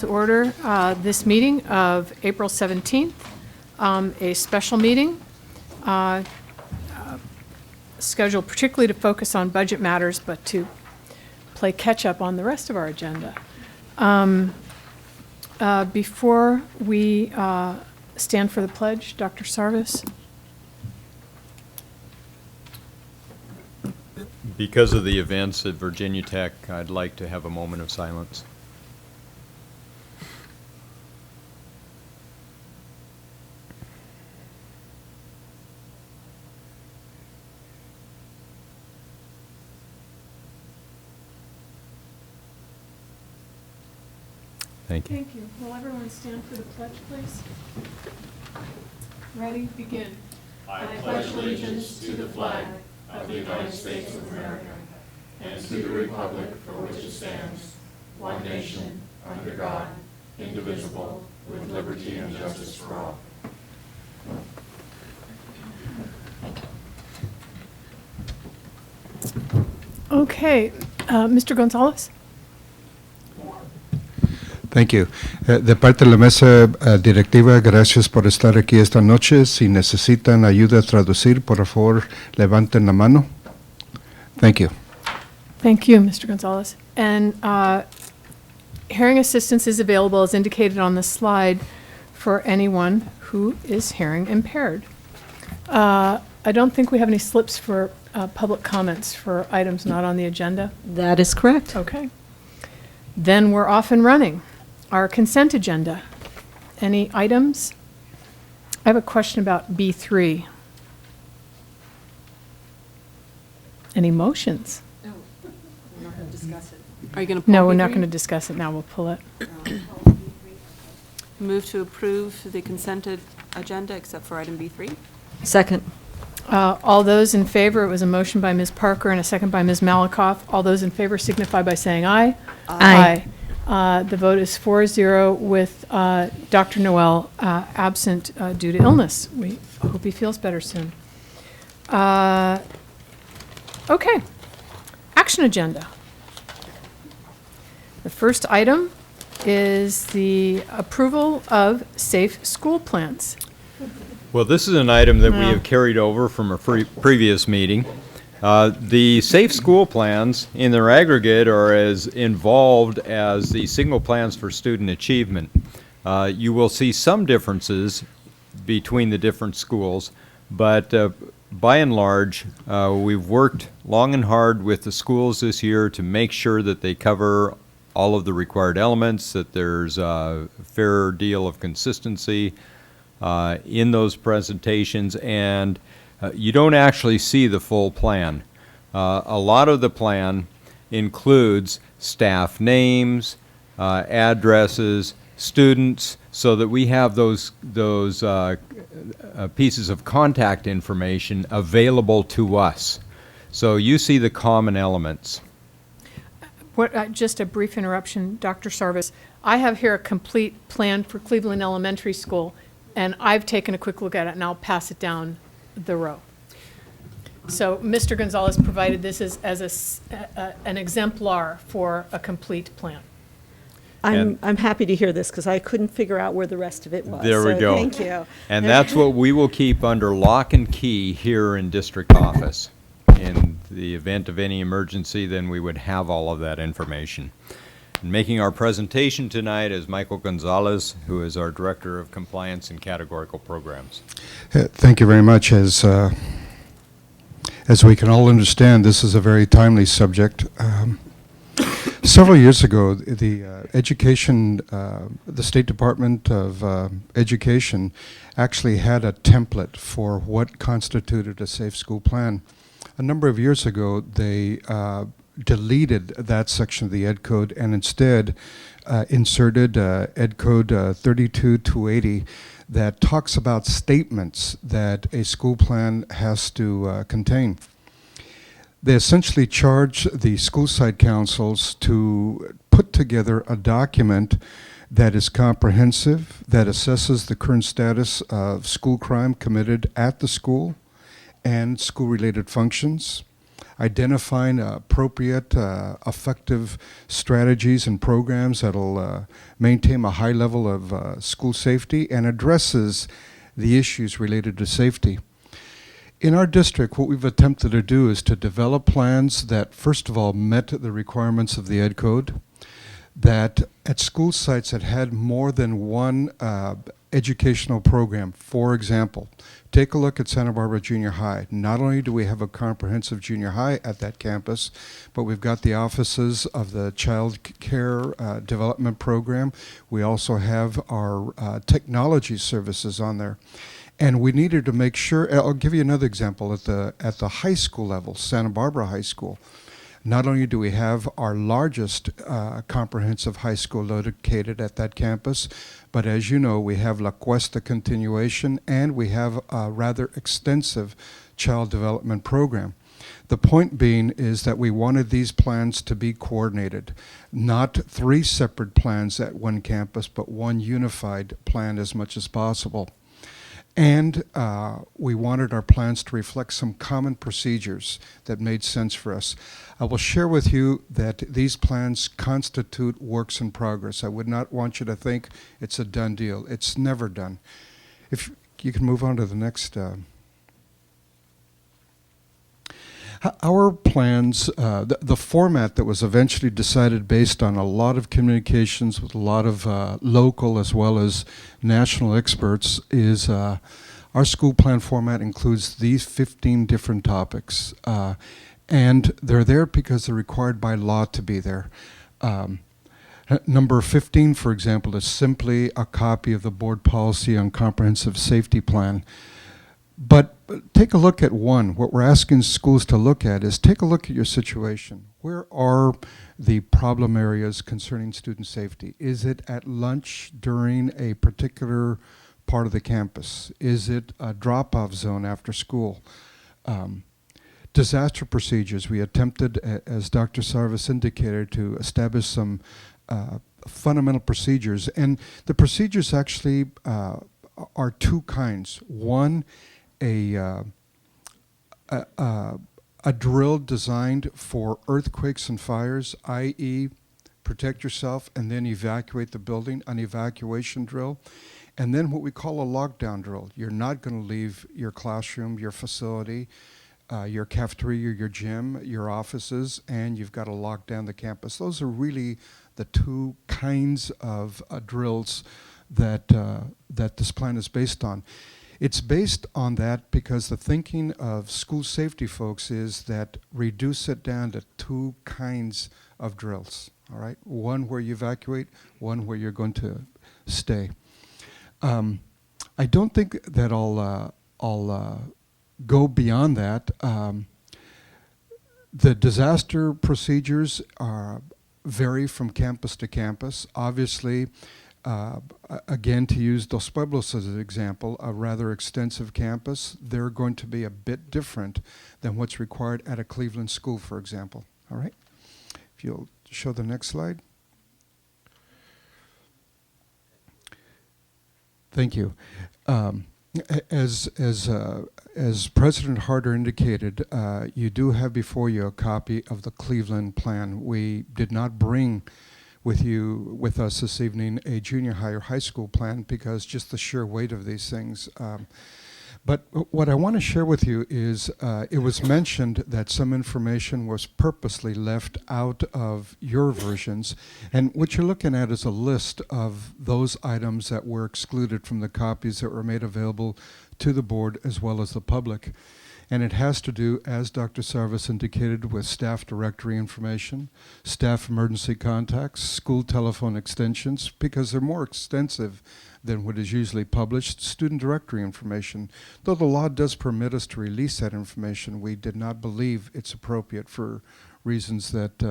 To order this meeting of April 17th, a special meeting scheduled particularly to focus on budget matters, but to play catch-up on the rest of our agenda. Before we stand for the pledge, Dr. Sarvis. Because of the events at Virginia Tech, I'd like to have a moment of silence. Thank you. Thank you. Will everyone stand for the pledge, please? Ready? Begin. I pledge allegiance to the flag of the United States of America and to the republic for which it stands, one nation, under God, indivisible, with liberty and justice for all. Okay. Mr. Gonzalez? Thank you. De parte de la mesa directiva, gracias por estar aquí esta noche. Si necesitan ayuda a traducir, por favor, levanten la mano. Thank you. Thank you, Mr. Gonzalez. And hearing assistance is available as indicated on the slide for anyone who is hearing impaired. I don't think we have any slips for public comments for items not on the agenda. That is correct. Okay. Then we're off and running. Our consent agenda. Any items? I have a question about B3. Any motions? No, we're not going to discuss it. Are you going to pull No, we're B3? not going to discuss it now. We'll pull it. Move to approve the consented agenda except for item B3. Second. All those in favor, it was a motion by Ms. Parker and a second by Ms. Malakoff. All those in favor signify by saying aye. Aye. The vote is 4-0 with Dr. Noel absent due to illness. We hope he feels better soon. Okay. Action agenda. The first item is the approval of safe school plans. Well, this is an item that we Yeah. have carried over from a previous meeting. The safe school plans in their aggregate are as involved as the single plans for student achievement. You will see some differences between the different schools, but by and large, we've worked long and hard with the schools this year to make sure that they cover all of the required elements, that there's a fair deal of consistency in those presentations, and you don't actually see the full plan. A lot of the plan includes staff names, addresses, students, so that we have those pieces of contact information available to us. So you see the common elements. Just a brief interruption, Dr. Sarvis. I have here a complete plan for Cleveland Elementary School, and I've taken a quick look at it, and I'll pass it down the row. So Mr. Gonzalez provided this as an exemplar for a complete plan. I'm happy to hear this because I couldn't figure out where the rest of it was. There we So go. Thank you. And that's what we will keep under lock and key here in district office. In the event of any emergency, then we would have all of that information. And making our presentation tonight is Michael Gonzalez, who is our Director of Compliance and Categorical Programs. Thank you very much. As we can all understand, this is a very timely subject. Several years ago, the State Department of Education actually had a template for what constituted a safe school plan. A number of years ago, they deleted that section of the Ed Code and instead inserted Ed Code 32280 that talks about statements that a school plan has to contain. They essentially charge the school site councils to put together a document that is comprehensive, that assesses the current status of school crime committed at the school and school-related functions, identifying appropriate, effective strategies and programs that'll maintain a high level of school safety and addresses the issues related to safety. In our district, what we've attempted to do is to develop plans that, first of all, met the requirements of the Ed Code, that at school sites that had more than one educational program. For example, take a look at Santa Barbara Junior High. Not only do we have a comprehensive junior high at that campus, but we've got the offices of the child care development program. We also have our technology services on there. And we needed to make sure, I'll give you another example, at the high school level, Santa Barbara High School. Not only do we have our largest comprehensive high school located at that campus, but as you know, we have La Cuesta continuation and we have a rather extensive child development program. The point being is that we wanted these plans to be coordinated, not 3 separate plans at one campus, but one unified plan as much as possible. And we wanted our plans to reflect some common procedures that made sense for us. I will share with you that these plans constitute works in progress. I would not want you to think it's a done deal. It's never done. If you can move on to the next. Our plans, the format that was eventually decided based on a lot of communications with a lot of local as well as national experts is our school plan format includes these 15 different topics. And they're there because they're required by law to be there. Number 15, for example, is simply a copy of the board policy on comprehensive safety plan. But take a look at one. What we're asking schools to look at is take a look at your situation. Where are the problem areas concerning student safety? Is it at lunch during a particular part of the campus? Is it a drop-off zone after school? Disaster procedures. We attempted, as Dr. Sarvis indicated, to establish some fundamental procedures. And the procedures actually are 2 kinds. One, a drill designed for earthquakes and fires, i.e. protect yourself and then evacuate the building, an evacuation drill. And then what we call a lockdown drill. You're not going to leave your classroom, your facility, your cafeteria, your gym, your offices, and you've got to lock down the campus. Those are really the 2 kinds of drills that this plan is based on. It's based on that because the thinking of school safety folks is that reduce it down to 2 kinds of drills, all right? One where you evacuate, one where you're going to stay. I don't think that I'll go beyond that. The disaster procedures vary from campus to campus. Obviously, again, to use Dos Pueblos as an example, a rather extensive campus, they're going to be a bit different than what's required at a Cleveland school, for example. All right? If you'll show the next slide. Thank you. As President Harder indicated, you do have before you a copy of the Cleveland plan. We did not bring with us this evening a junior high or high school plan because just the sheer weight of these things. But what I want to share with you is it was mentioned that some information was purposely left out of your versions. And what you're looking at is a list of those items that were excluded from the copies that were made available to the board as well as the public. And it has to do, as Dr. Sarvis indicated, with staff directory information, staff emergency contacts, school telephone extensions, because they're more extensive than what is usually published, student directory information. Though the law does permit us to release that information, we did not believe it's appropriate for reasons that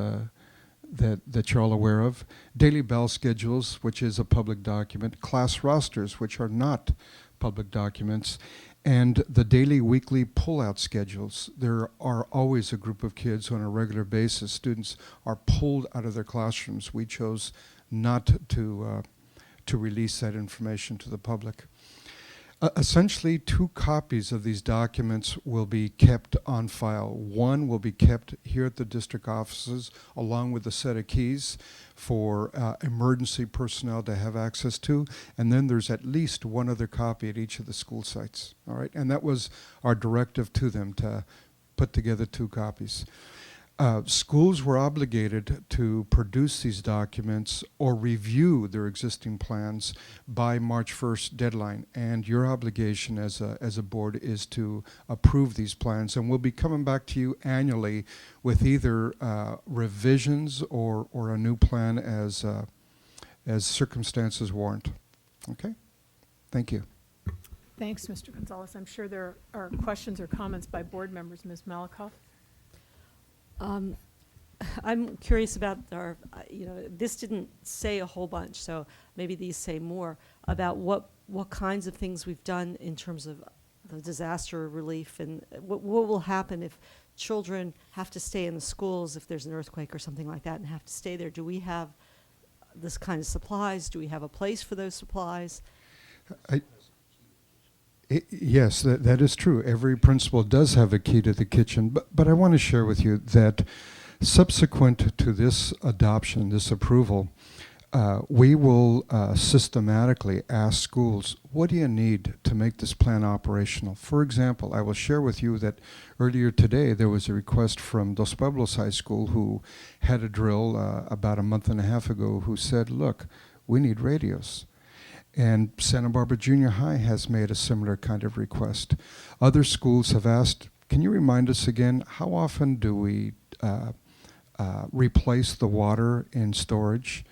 you're all aware of. Daily bell schedules, which is a public document, class rosters, which are not public documents, and the daily, weekly pull-out schedules. There are always a group of kids who on a regular basis, students are pulled out of their classrooms. We chose not to release that information to the public. Essentially, 2 copies of these documents will be kept on file. One will be kept here at the district offices along with a set of keys for emergency personnel to have access to, and then there's at least 1 other copy at each of the school sites. All right, and that was our directive to them, to put together 2 copies. Schools were obligated to produce these documents or review their existing plans by March 1st deadline, and your obligation as a board is to approve these plans, and we'll be coming back to you annually with either revisions or a new plan as circumstances warrant. Okay? Thank you. Thanks, Mr. Gonzalez. I'm sure there are questions or comments by board members. Ms. Malakoff? I'm curious about this didn't say a whole bunch, so maybe these say more about what kinds of things we've done in terms of the disaster relief, and what will happen if children have to stay in the schools if there's an earthquake or something like that and have to stay there. Do we have this kind of supplies? Do we have a place for those supplies? Yes, that is true. Every principal does have a key to the kitchen, but I want to share with you that subsequent to this adoption, this approval, we will systematically ask schools, what do you need to make this plan operational? For example, I will share with you that earlier today there was a request from Dos Pueblos High School, who had a drill about a month and a half ago, who said, look, we need radios. And Santa Barbara Junior High has made a similar kind of request. Other schools have asked, can you remind us again, how often do we replace the water in storage?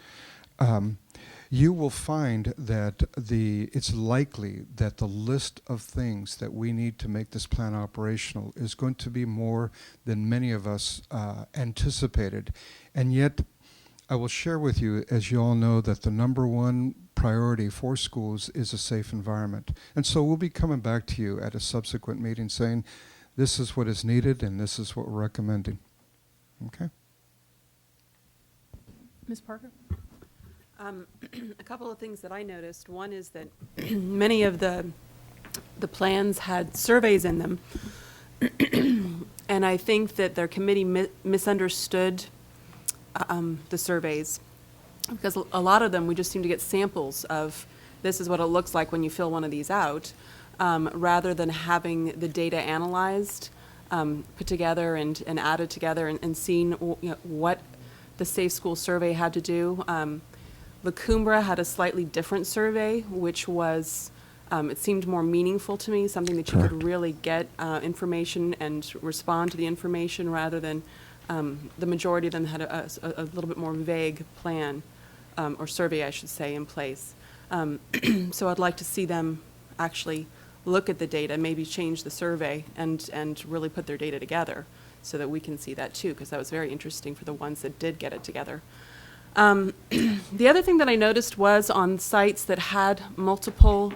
You will find that it's likely that the list of things that we need to make this plan operational is going to be more than many of us anticipated. And yet, I will share with you, as you all know, that the number 1 priority for schools is a safe environment. And so we'll be coming back to you at a subsequent meeting saying, this is what is needed and this is what we're recommending. Okay? Ms. Parker? A couple of things that I noticed. One is that many of the plans had surveys in them, and I think that their committee misunderstood the surveys, because a lot of them we just seem to get samples of this is what it looks like when you fill one of these out, rather than having the data analyzed, put together and added together and seeing what the Safe School survey had to do. La Cumbra had a slightly different survey, which was, it seemed more meaningful to me, something that you could really get information and respond to the information, rather than the majority of them had a little bit more vague plan, or survey, I should say, in place. So I'd like to see them actually look at the data, maybe change the survey, and really put their data together so that we can see that too, because that was very interesting for the ones that did get it together. The other thing that I noticed was on sites that had multiple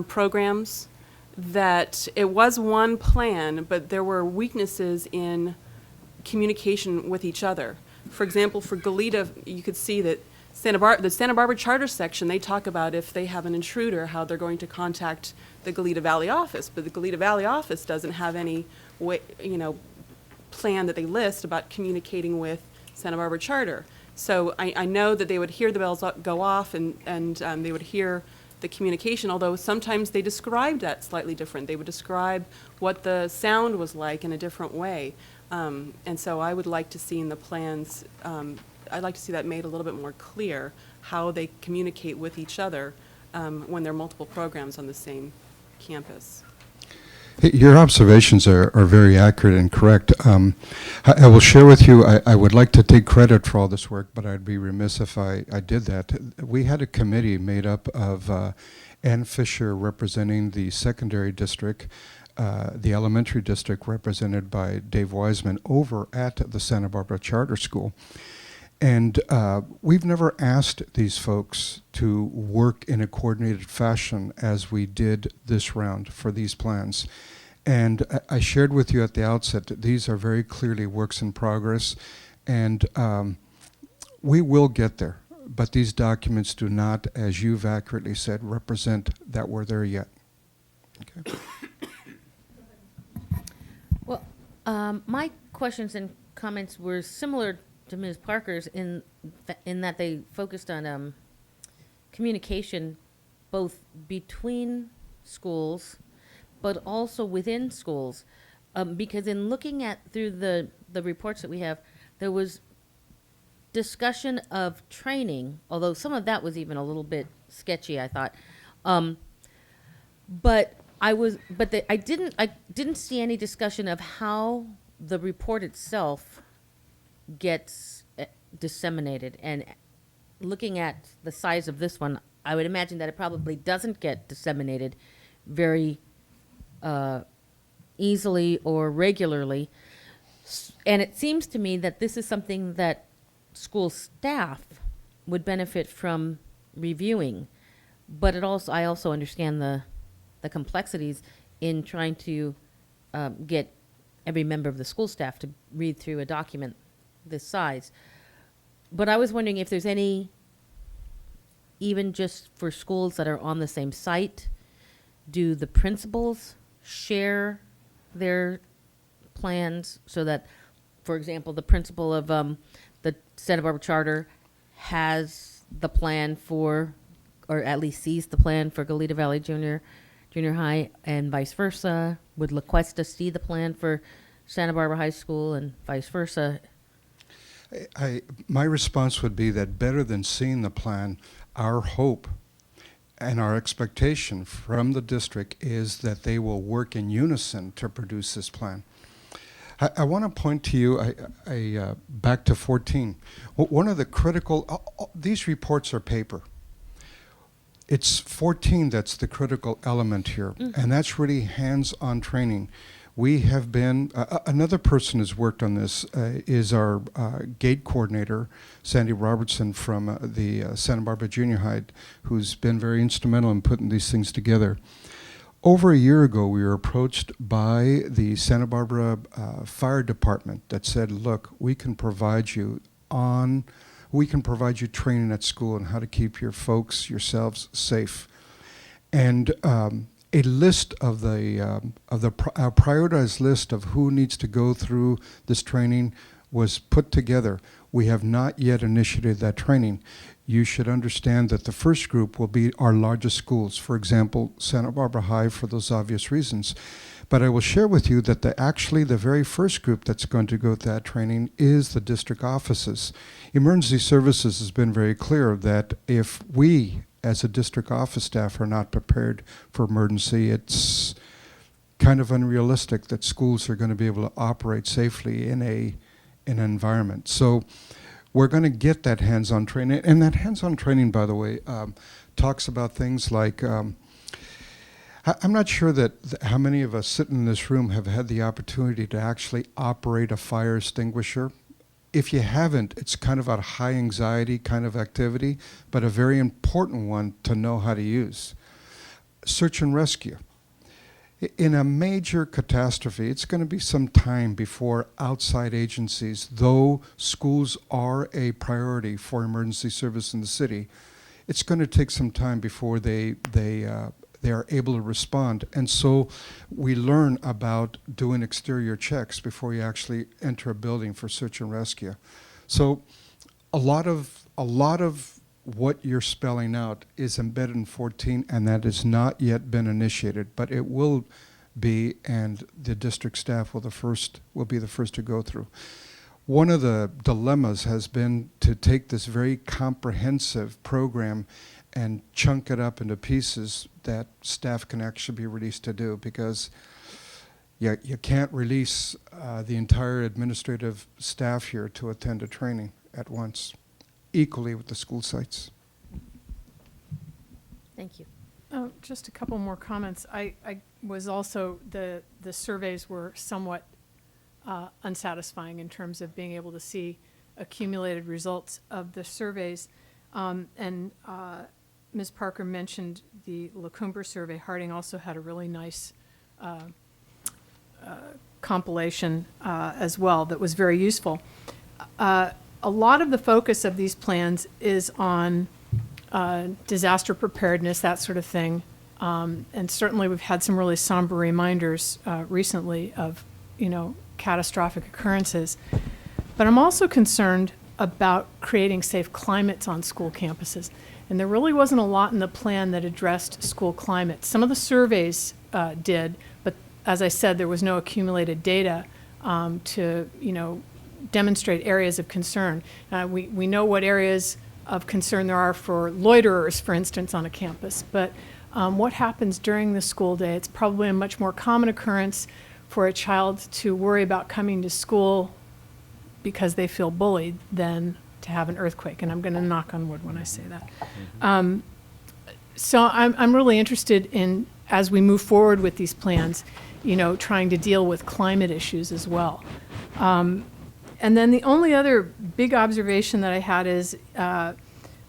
programs, that it was one plan, but there were weaknesses in communication with each other. For example, for Goleta, you could see that the Santa Barbara Charter section, they talk about if they have an intruder, how they're going to contact the Goleta Valley office, but the Goleta Valley office doesn't have any way, plan that they list about communicating with Santa Barbara Charter. So I know that they would hear the bells go off and they would hear the communication, although sometimes they described that slightly different. They would describe what the sound was like in a different way. And so I would like to see in the plans, I'd like to see that made a little bit more clear, how they communicate with each other when there are multiple programs on the same campus. Your observations are very accurate and correct. I will share with you, I would like to take credit for all this work, but I'd be remiss if I did that. We had a committee made up of Ann Fisher representing the secondary district, the elementary district represented by Dave Wiseman over at the Santa Barbara Charter School. And we've never asked these folks to work in a coordinated fashion as we did this round for these plans. And I shared with you at the outset that these are very clearly works in progress, and we will get there. But these documents do not, as you've accurately said, represent that we're there yet. Okay. Well, my questions and comments were similar to Ms. Parker's in that they focused on communication both between schools, but also within schools. Because in looking at through the reports that we have, there was discussion of training, although some of that was even a little bit sketchy, I thought. But I didn't see any discussion of how the report itself gets disseminated. And looking at the size of this one, I would imagine that it probably doesn't get disseminated very easily or regularly. And it seems to me that this is something that school staff would benefit from reviewing. But I also understand the complexities in trying to get every member of the school staff to read through a document this size. But I was wondering if there's any, even just for schools that are on the same site, do the principals share their plans so that, for example, the principal of the Santa Barbara Charter has the plan for, or at least sees the plan for Goleta Valley Junior High, and vice versa? Would La Cuesta see the plan for Santa Barbara High School and vice versa? My response would be that better than seeing the plan, our hope and our expectation from the district is that they will work in unison to produce this plan. I want to point to you back to 14. One of the critical, these reports are paper. It's 14 that's the critical element here, and that's really hands-on training. We have been, another person who's worked on this is our gate coordinator, Sandy Robertson from the Santa Barbara Junior High, who's been very instrumental in putting these things together. Over a year ago, we were approached by the Santa Barbara Fire Department that said, look, we can provide you training at school on how to keep your folks, yourselves safe. And a list of a prioritized list of who needs to go through this training was put together. We have not yet initiated that training. You should understand that the first group will be our largest schools, for example, Santa Barbara High, for those obvious reasons. But I will share with you that actually the very first group that's going to go through that training is the district offices. Emergency Services has been very clear that if we, as a district office staff, are not prepared for emergency, it's kind of unrealistic that schools are going to be able to operate safely in an environment. So we're going to get that hands-on training. And that hands-on training, by the way, talks about things like, I'm not sure that how many of us sitting in this room have had the opportunity to actually operate a fire extinguisher. If you haven't, it's kind of a high anxiety kind of activity, but a very important one to know how to use. Search and rescue. In a major catastrophe, it's going to be some time before outside agencies, though schools are a priority for emergency service in the city, it's going to take some time before they are able to respond. And so we learn about doing exterior checks before you actually enter a building for search and rescue. So a lot of what you're spelling out is embedded in 14, and that has not yet been initiated, but it will be, and the district staff will be the first to go through. One of the dilemmas has been to take this very comprehensive program and chunk it up into pieces that staff can actually be released to do, because you can't release the entire administrative staff here to attend a training at once, equally with the school sites. Thank you. Oh, just a couple more comments. I was also, the surveys were somewhat unsatisfying in terms of being able to see accumulated results of the surveys. And Ms. Parker mentioned the LaCoomber survey. Harding also had a really nice compilation as well that was very useful. A lot of the focus of these plans is on disaster preparedness, that sort of thing, And certainly, we've had some really somber reminders recently of, catastrophic occurrences. But I'm also concerned about creating safe climates on school campuses. And there really wasn't a lot in the plan that addressed school climate. Some of the surveys did, but as I said, there was no accumulated data to, demonstrate areas of concern. We know what areas of concern there are for loiterers, for instance, on a campus, but what happens during the school day? It's probably a much more common occurrence for a child to worry about coming to school because they feel bullied than to have an earthquake. And I'm going to knock on wood when I say that. So I'm really interested in, as we move forward with these plans, trying to deal with climate issues as well. And then the only other big observation that I had is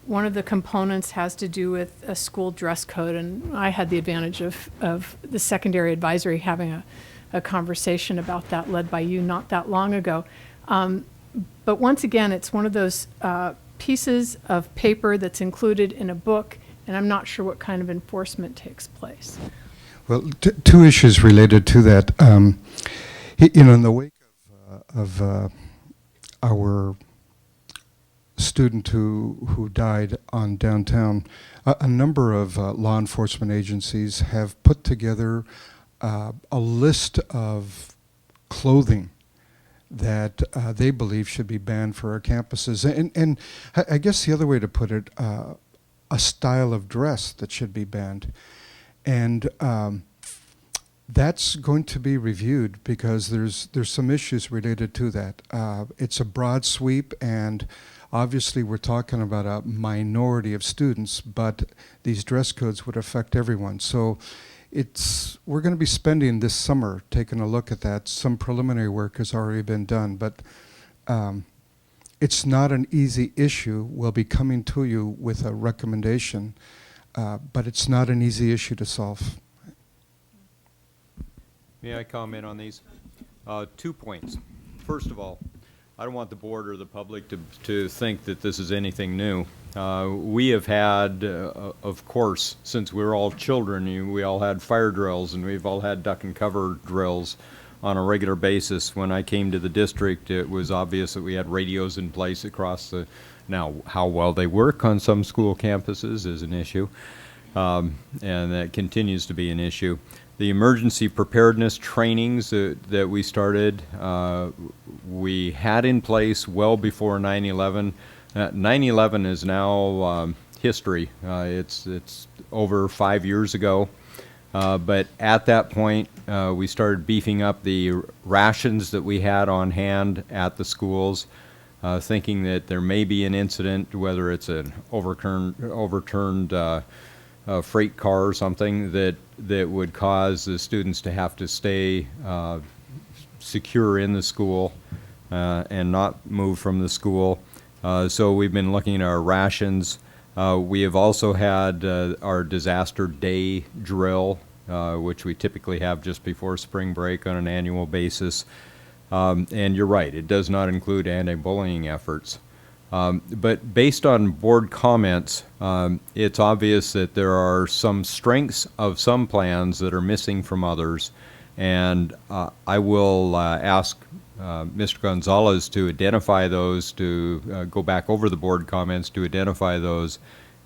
one of the components has to do with a school dress code. And I had the advantage of the secondary advisory having a conversation about that led by you not that long ago. But once again, it's one of those pieces of paper that's included in a book, and I'm not sure what kind of enforcement takes place. Well, two issues related to that. In the wake of our student who died on downtown, a number of law enforcement agencies have put together a list of clothing that they believe should be banned for our campuses. And I guess the other way to put it, a style of dress that should be banned. And that's going to be reviewed because there's some issues related to that. It's a broad sweep, and obviously we're talking about a minority of students, but these dress codes would affect everyone. So we're going to be spending this summer taking a look at that. Some preliminary work has already been done, but it's not an easy issue. We'll be coming to you with a recommendation, but it's not an easy issue to solve. May I comment on these? 2 points. First of all, I don't want the board or the public to think that this is anything new. We have had, of course, since we were all children, we all had fire drills and we've all had duck and cover drills on a regular basis. When I came to the district, it was obvious that we had radios in place across the. Now, how well they work on some school campuses is an issue, and that continues to be an issue. The emergency preparedness trainings that we started, we had in place well before 9/11. 9/11 is now history. It's over 5 years ago. But at that point, we started beefing up the rations that we had on hand at the schools, thinking that there may be an incident, whether it's an overturned freight car or something that would cause the students to have to stay secure in the school and not move from the school. So we've been looking at our rations. We have also had our disaster day drill, which we typically have just before spring break on an annual basis. And you're right, it does not include anti-bullying efforts. But based on board comments, it's obvious that there are some strengths of some plans that are missing from others. And I will ask Mr. Gonzalez to identify those, to go back over the board comments, to identify those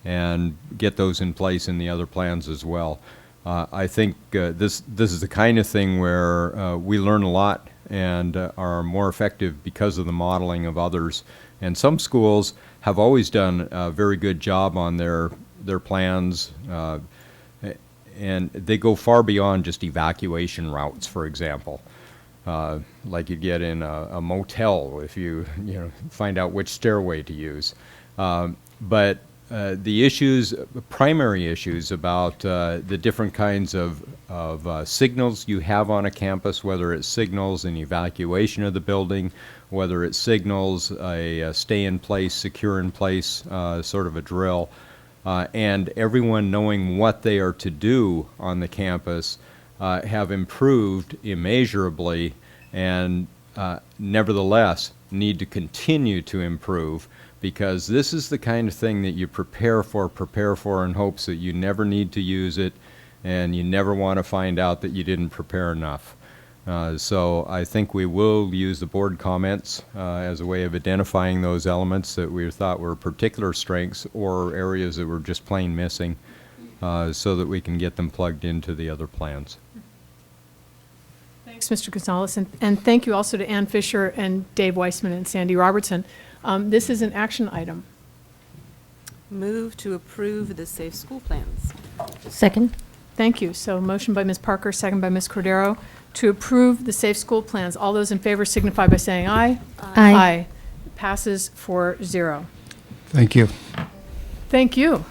and get those in place in the other plans as well. I think this is the kind of thing where we learn a lot and are more effective because of the modeling of others. And some schools have always done a very good job on their plans, and they go far beyond just evacuation routes, for example, like you get in a motel if you find out which stairway to use. But the issues, primary issues about the different kinds of signals you have on a campus, whether it signals an evacuation of the building, whether it signals a stay in place, secure in place sort of a drill, and everyone knowing what they are to do on the campus have improved immeasurably, and nevertheless need to continue to improve, because this is the kind of thing that you prepare for in hopes that you never need to use it, and you never want to find out that you didn't prepare enough. So I think we will use the board comments as a way of identifying those elements that we thought were particular strengths or areas that were just plain missing, so that we can get them plugged into the other plans. Thanks, Mr. Gonzalez, and thank you also to Ann Fisher and Dave Weissman and Sandy Robertson. This is an action item. Move to approve the safe school plans. Second? Thank you. So motion by Ms. Parker, second by Ms. Cordero, to approve the safe school plans. All those in favor signify by saying aye. Aye. Passes 4-0. Thank you. Thank you.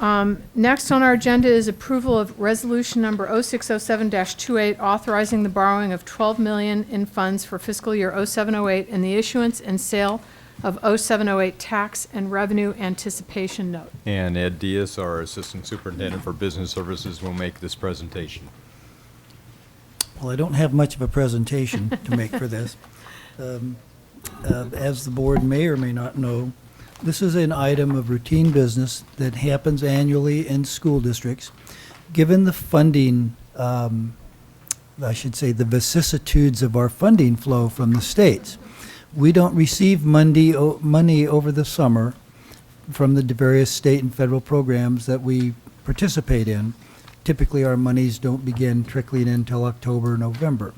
Next on our agenda is approval of resolution number 0607-28, authorizing the borrowing of $12 million in funds for fiscal year 0708 and the issuance and sale of 0708 tax and revenue anticipation note. And Ed Diaz, our Assistant Superintendent for Business Services, will make this presentation. Well, I don't have much of a presentation to make for this. As the board may or may not know, this is an item of routine business that happens annually in school districts. Given the funding, I should say the vicissitudes of our funding flow from the states, we don't receive money over the summer from the various state and federal programs that we participate in. Typically, our monies don't begin trickling in until October, November.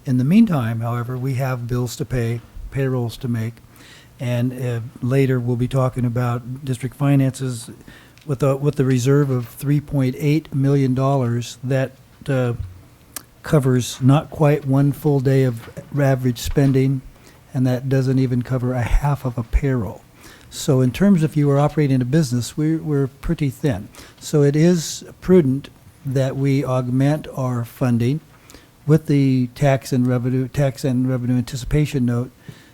In the meantime, however, we have bills to pay, payrolls to make, and later we'll be talking about district finances with the reserve of $3.8 million that covers not quite one full day of average spending, and that doesn't even cover a half of a payroll. So in terms of you are operating a business, we're pretty thin. So it is prudent that we augment our funding with the tax and revenue anticipation note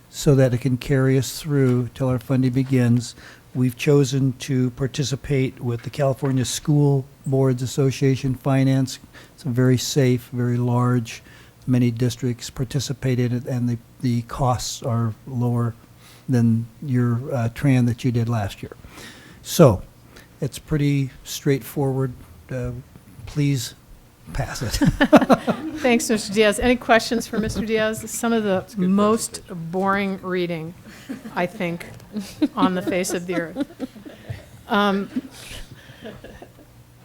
so that it can carry us through till our funding begins. We've chosen to participate with the California School Boards Association Finance. It's a very safe, very large. Many districts participate in it, and the costs are lower than your TRAN that you did last year. So it's pretty straightforward. Please pass it. Thanks, Mr. Diaz. Any questions for Mr. Diaz? Some of the most boring reading, I think, on the face of the earth.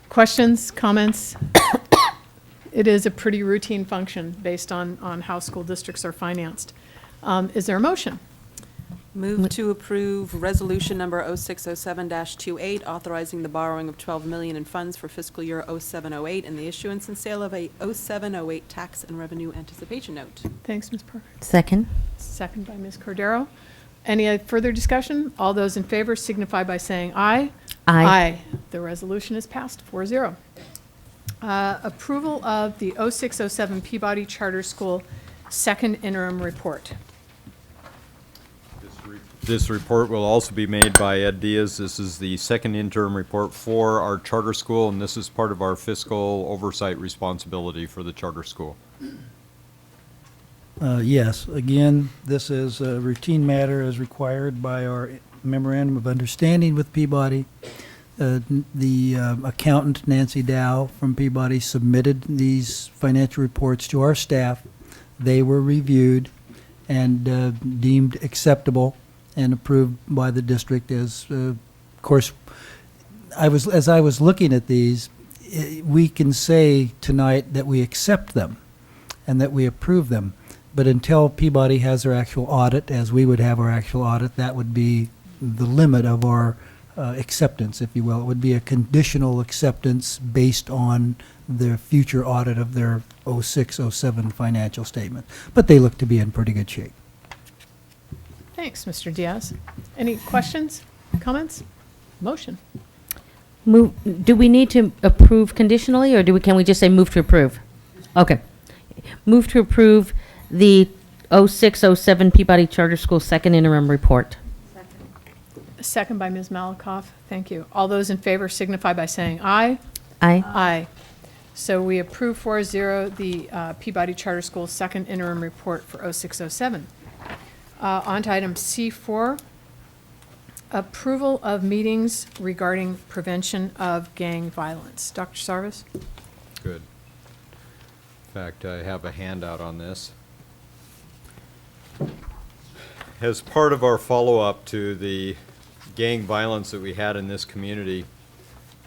Questions, comments? It is a pretty routine function based on how school districts are financed. Is there a motion? Move to approve resolution number 0607-28, authorizing the borrowing of $12 million in funds for fiscal year 0708 and the issuance and sale of a 0708 tax and revenue anticipation note. Thanks, Ms. Parker. Second? Second by Ms. Cordero. Any further discussion? All those in favor signify by saying aye. Aye. The resolution is passed 4-0. Approval of the 0607 Peabody Charter School second interim report. This report will also be made by Ed Diaz. This is the second interim report for our charter school, and this is part of our fiscal oversight responsibility for the charter school. Yes, again, this is a routine matter as required by our memorandum of understanding with Peabody. The accountant, Nancy Dow from Peabody, submitted these financial reports to our staff. They were reviewed and deemed acceptable and approved by the district as, of course, as I was looking at these, we can say tonight that we accept them and that we approve them. But until Peabody has their actual audit, as we would have our actual audit, that would be the limit of our acceptance, if you will. It would be a conditional acceptance based on the future audit of their 06-07 financial statement. But they look to be in pretty good shape. Thanks, Mr. Diaz. Any questions, comments? Motion. Do we need to approve conditionally, or can we just say move to approve? Okay. Move to approve the 06-07 Peabody Charter School second interim report. Second by Ms. Malakoff. Thank you. All those in favor signify by saying aye. Aye. Aye. So we approve 4-0 the Peabody Charter School second interim report for 06-07. On to item C4, approval of meetings regarding prevention of gang violence. Dr. Sarvis? Good. In fact, I have a handout on this. As part of our follow-up to the gang violence that we had in this community,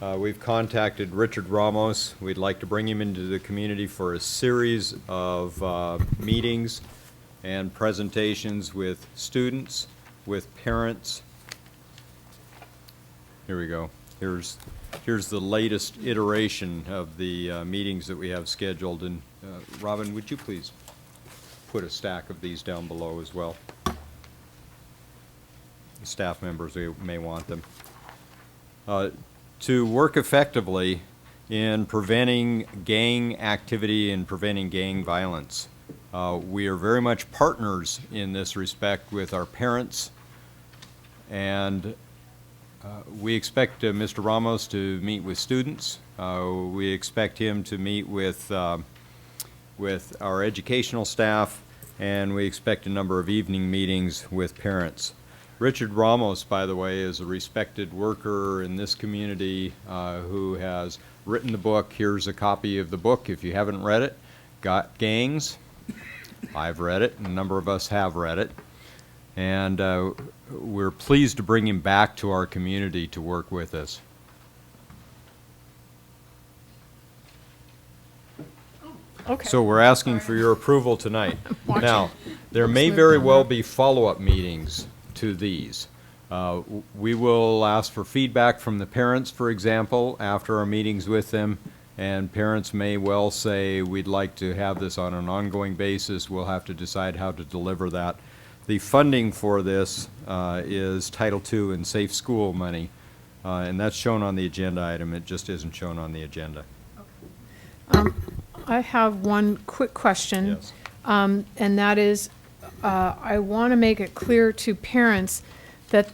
we've contacted Richard Ramos. We'd like to bring him into the community for a series of meetings and presentations with students, with parents. Here we go. Here's the latest iteration of the meetings that we have scheduled. And Robin, would you please put a stack of these down below as well? Staff members who may want them. To work effectively in preventing gang activity and preventing gang violence. We are very much partners in this respect with our parents, and we expect Mr. Ramos to meet with students. We expect him to meet with our educational staff, and we expect a number of evening meetings with parents. Richard Ramos, by the way, is a respected worker in this community who has written the book. Here's a copy of the book if you haven't read it. Got Gangs. I've read it, and a number of us have read it. And we're pleased to bring him back to our community to work with us. Okay. So we're asking for your approval tonight. Watch Now, there may move very on well now. be follow-up meetings to these. We will ask for feedback from the parents, for example, after our meetings with them, and parents may well say, we'd like to have this on an ongoing basis. We'll have to decide how to deliver that. The funding for this is Title II and Safe School money, and that's shown on the agenda item. It just isn't shown on the agenda. I have one quick question. Yes. And that is, I want to make it clear to parents that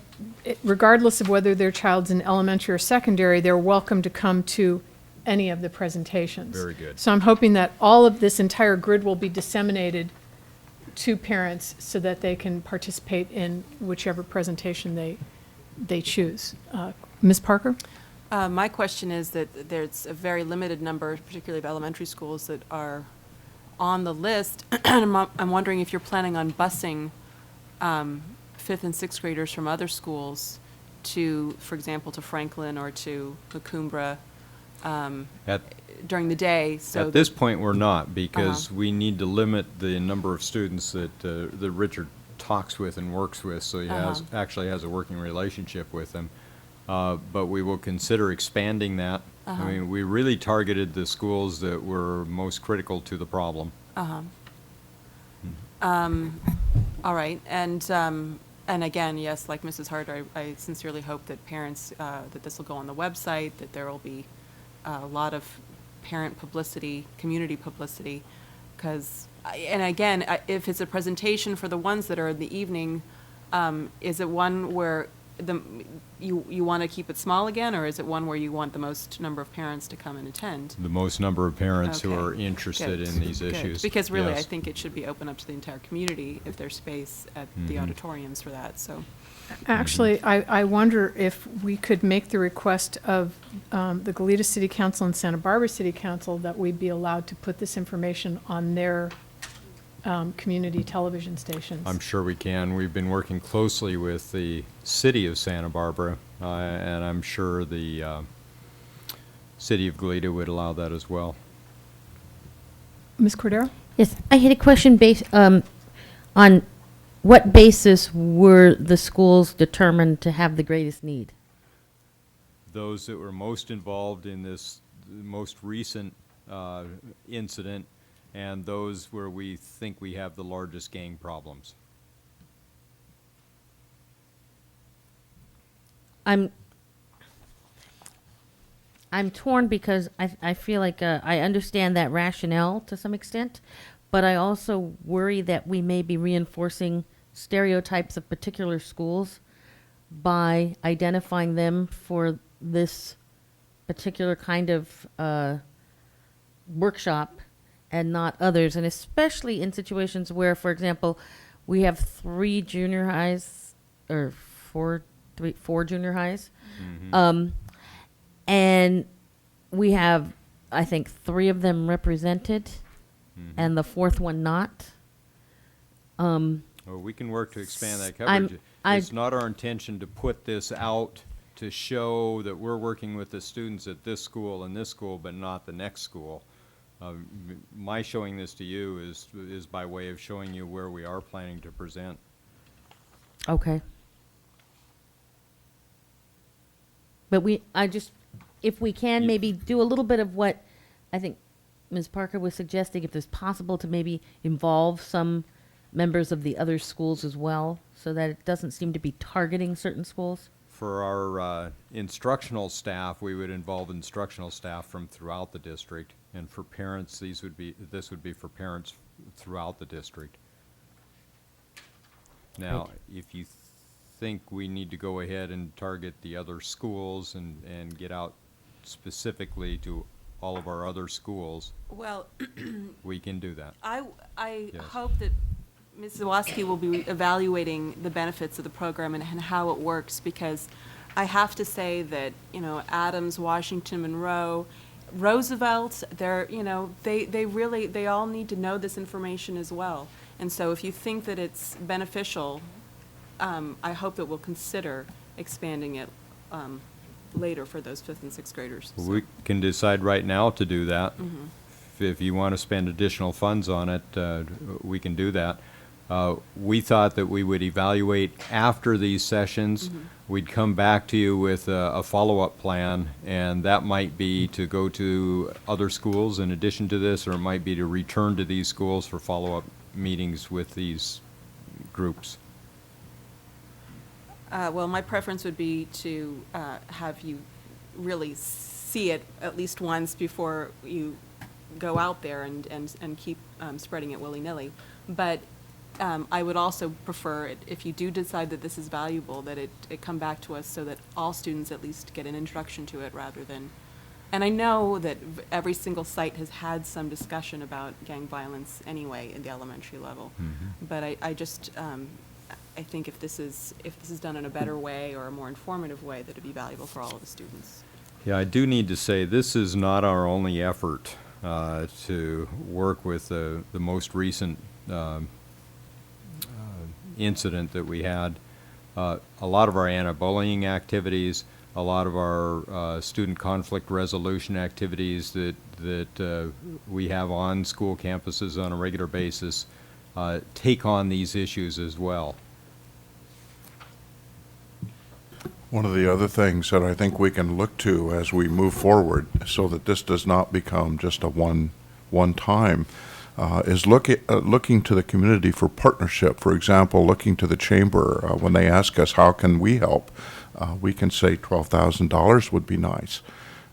regardless of whether their child's in elementary or secondary, they're welcome to come to any of the presentations. Very good. So I'm hoping that all of this entire grid will be disseminated to parents so that they can participate in whichever presentation they choose. Ms. Parker? My question is that there's a very limited number, particularly of elementary schools, that are on the list. I'm wondering if you're planning on busing fifth and sixth graders from other schools to, for example, to Franklin or to Macumbra At during the day. So At this point, we're not, because Uh-huh. we need to limit the number of students that Richard talks with and works with, so he actually has a working relationship with them. But we will consider expanding that. I mean, we really targeted the schools that were most critical to the problem. All right, and again, yes, like Mrs. Harder, I sincerely hope that parents, that this will go on the website, that there will be a lot of parent publicity, community publicity, because, and again, if it's a presentation for the ones that are in the evening, is it one where you want to keep it small again, or is it one where you want the most number of parents to come and attend? The most number of parents who Okay. are interested Good, in these good. issues. Because really, I Yes. think it should be open up to the entire community if there's space at the auditoriums for that, so. Actually, I wonder if we could make the request of the Goleta City Council and Santa Barbara City Council that we be allowed to put this information on their community television stations. I'm sure we can. We've been working closely with the city of Santa Barbara, and I'm sure the city of Goleta would allow that as well. Ms. Cordero? Yes, I had a question based on what basis were the schools determined to have the greatest need? Those that were most involved in this most recent incident, and those where we think we have the largest gang problems. I'm torn because I feel like I understand that rationale to some extent, but I also worry that we may be reinforcing stereotypes of particular schools by identifying them for this particular kind of workshop and not others, and especially in situations where, for example, we have three junior highs or four junior highs, and we have I think, 3 of them represented, and the 4th one not. Well, we can work to expand that I'm- coverage. I- It's not our intention to put this out to show that we're working with the students at this school and this school, but not the next school. My showing this to you is by way of showing you where we are planning to present. Okay. But if we can, maybe do a little bit of what I think Ms. Parker was suggesting, if it's possible to maybe involve some members of the other schools as well, so that it doesn't seem to be targeting certain schools. For our instructional staff, we would involve instructional staff from throughout the district. And for parents, this would be for parents throughout the district. Now, if you think we need to go ahead and target the other schools and get out specifically to all of our other schools, Well, we can do that. I Yes. hope that Ms. Zawoski will be evaluating the benefits of the program and how it works, because I have to say that, Adams, Washington, Monroe, Roosevelt, they all need to know this information as well. And so if you think that it's beneficial, I hope that we'll consider expanding it later for those 5th and 6th graders. We can decide right now to do that. If you want to spend additional funds on it, we can do that. We thought that we would evaluate after these sessions. We'd come back to you with a follow-up plan, and that might be to go to other schools in addition to this, or it might be to return to these schools for follow-up meetings with these groups. Well, my preference would be to have you really see it at least once before you go out there and keep spreading it willy-nilly. But I would also prefer, if you do decide that this is valuable, that it come back to us so that all students at least get an introduction to it rather than, and I know that every single site has had some discussion about gang violence anyway in the elementary level. But I just, I think if this is done in a better way or a more informative way, that it'd be valuable for all of the students. Yeah, I do need to say, this is not our only effort to work with the most recent incident that we had. A lot of our anti-bullying activities, a lot of our student conflict resolution activities that we have on school campuses on a regular basis take on these issues as well. One of the other things that I think we can look to as we move forward, so that this does not become just a one-time, is looking to the community for partnership. For example, looking to the chamber when they ask us, how can we help? We can say $12,000 would be nice.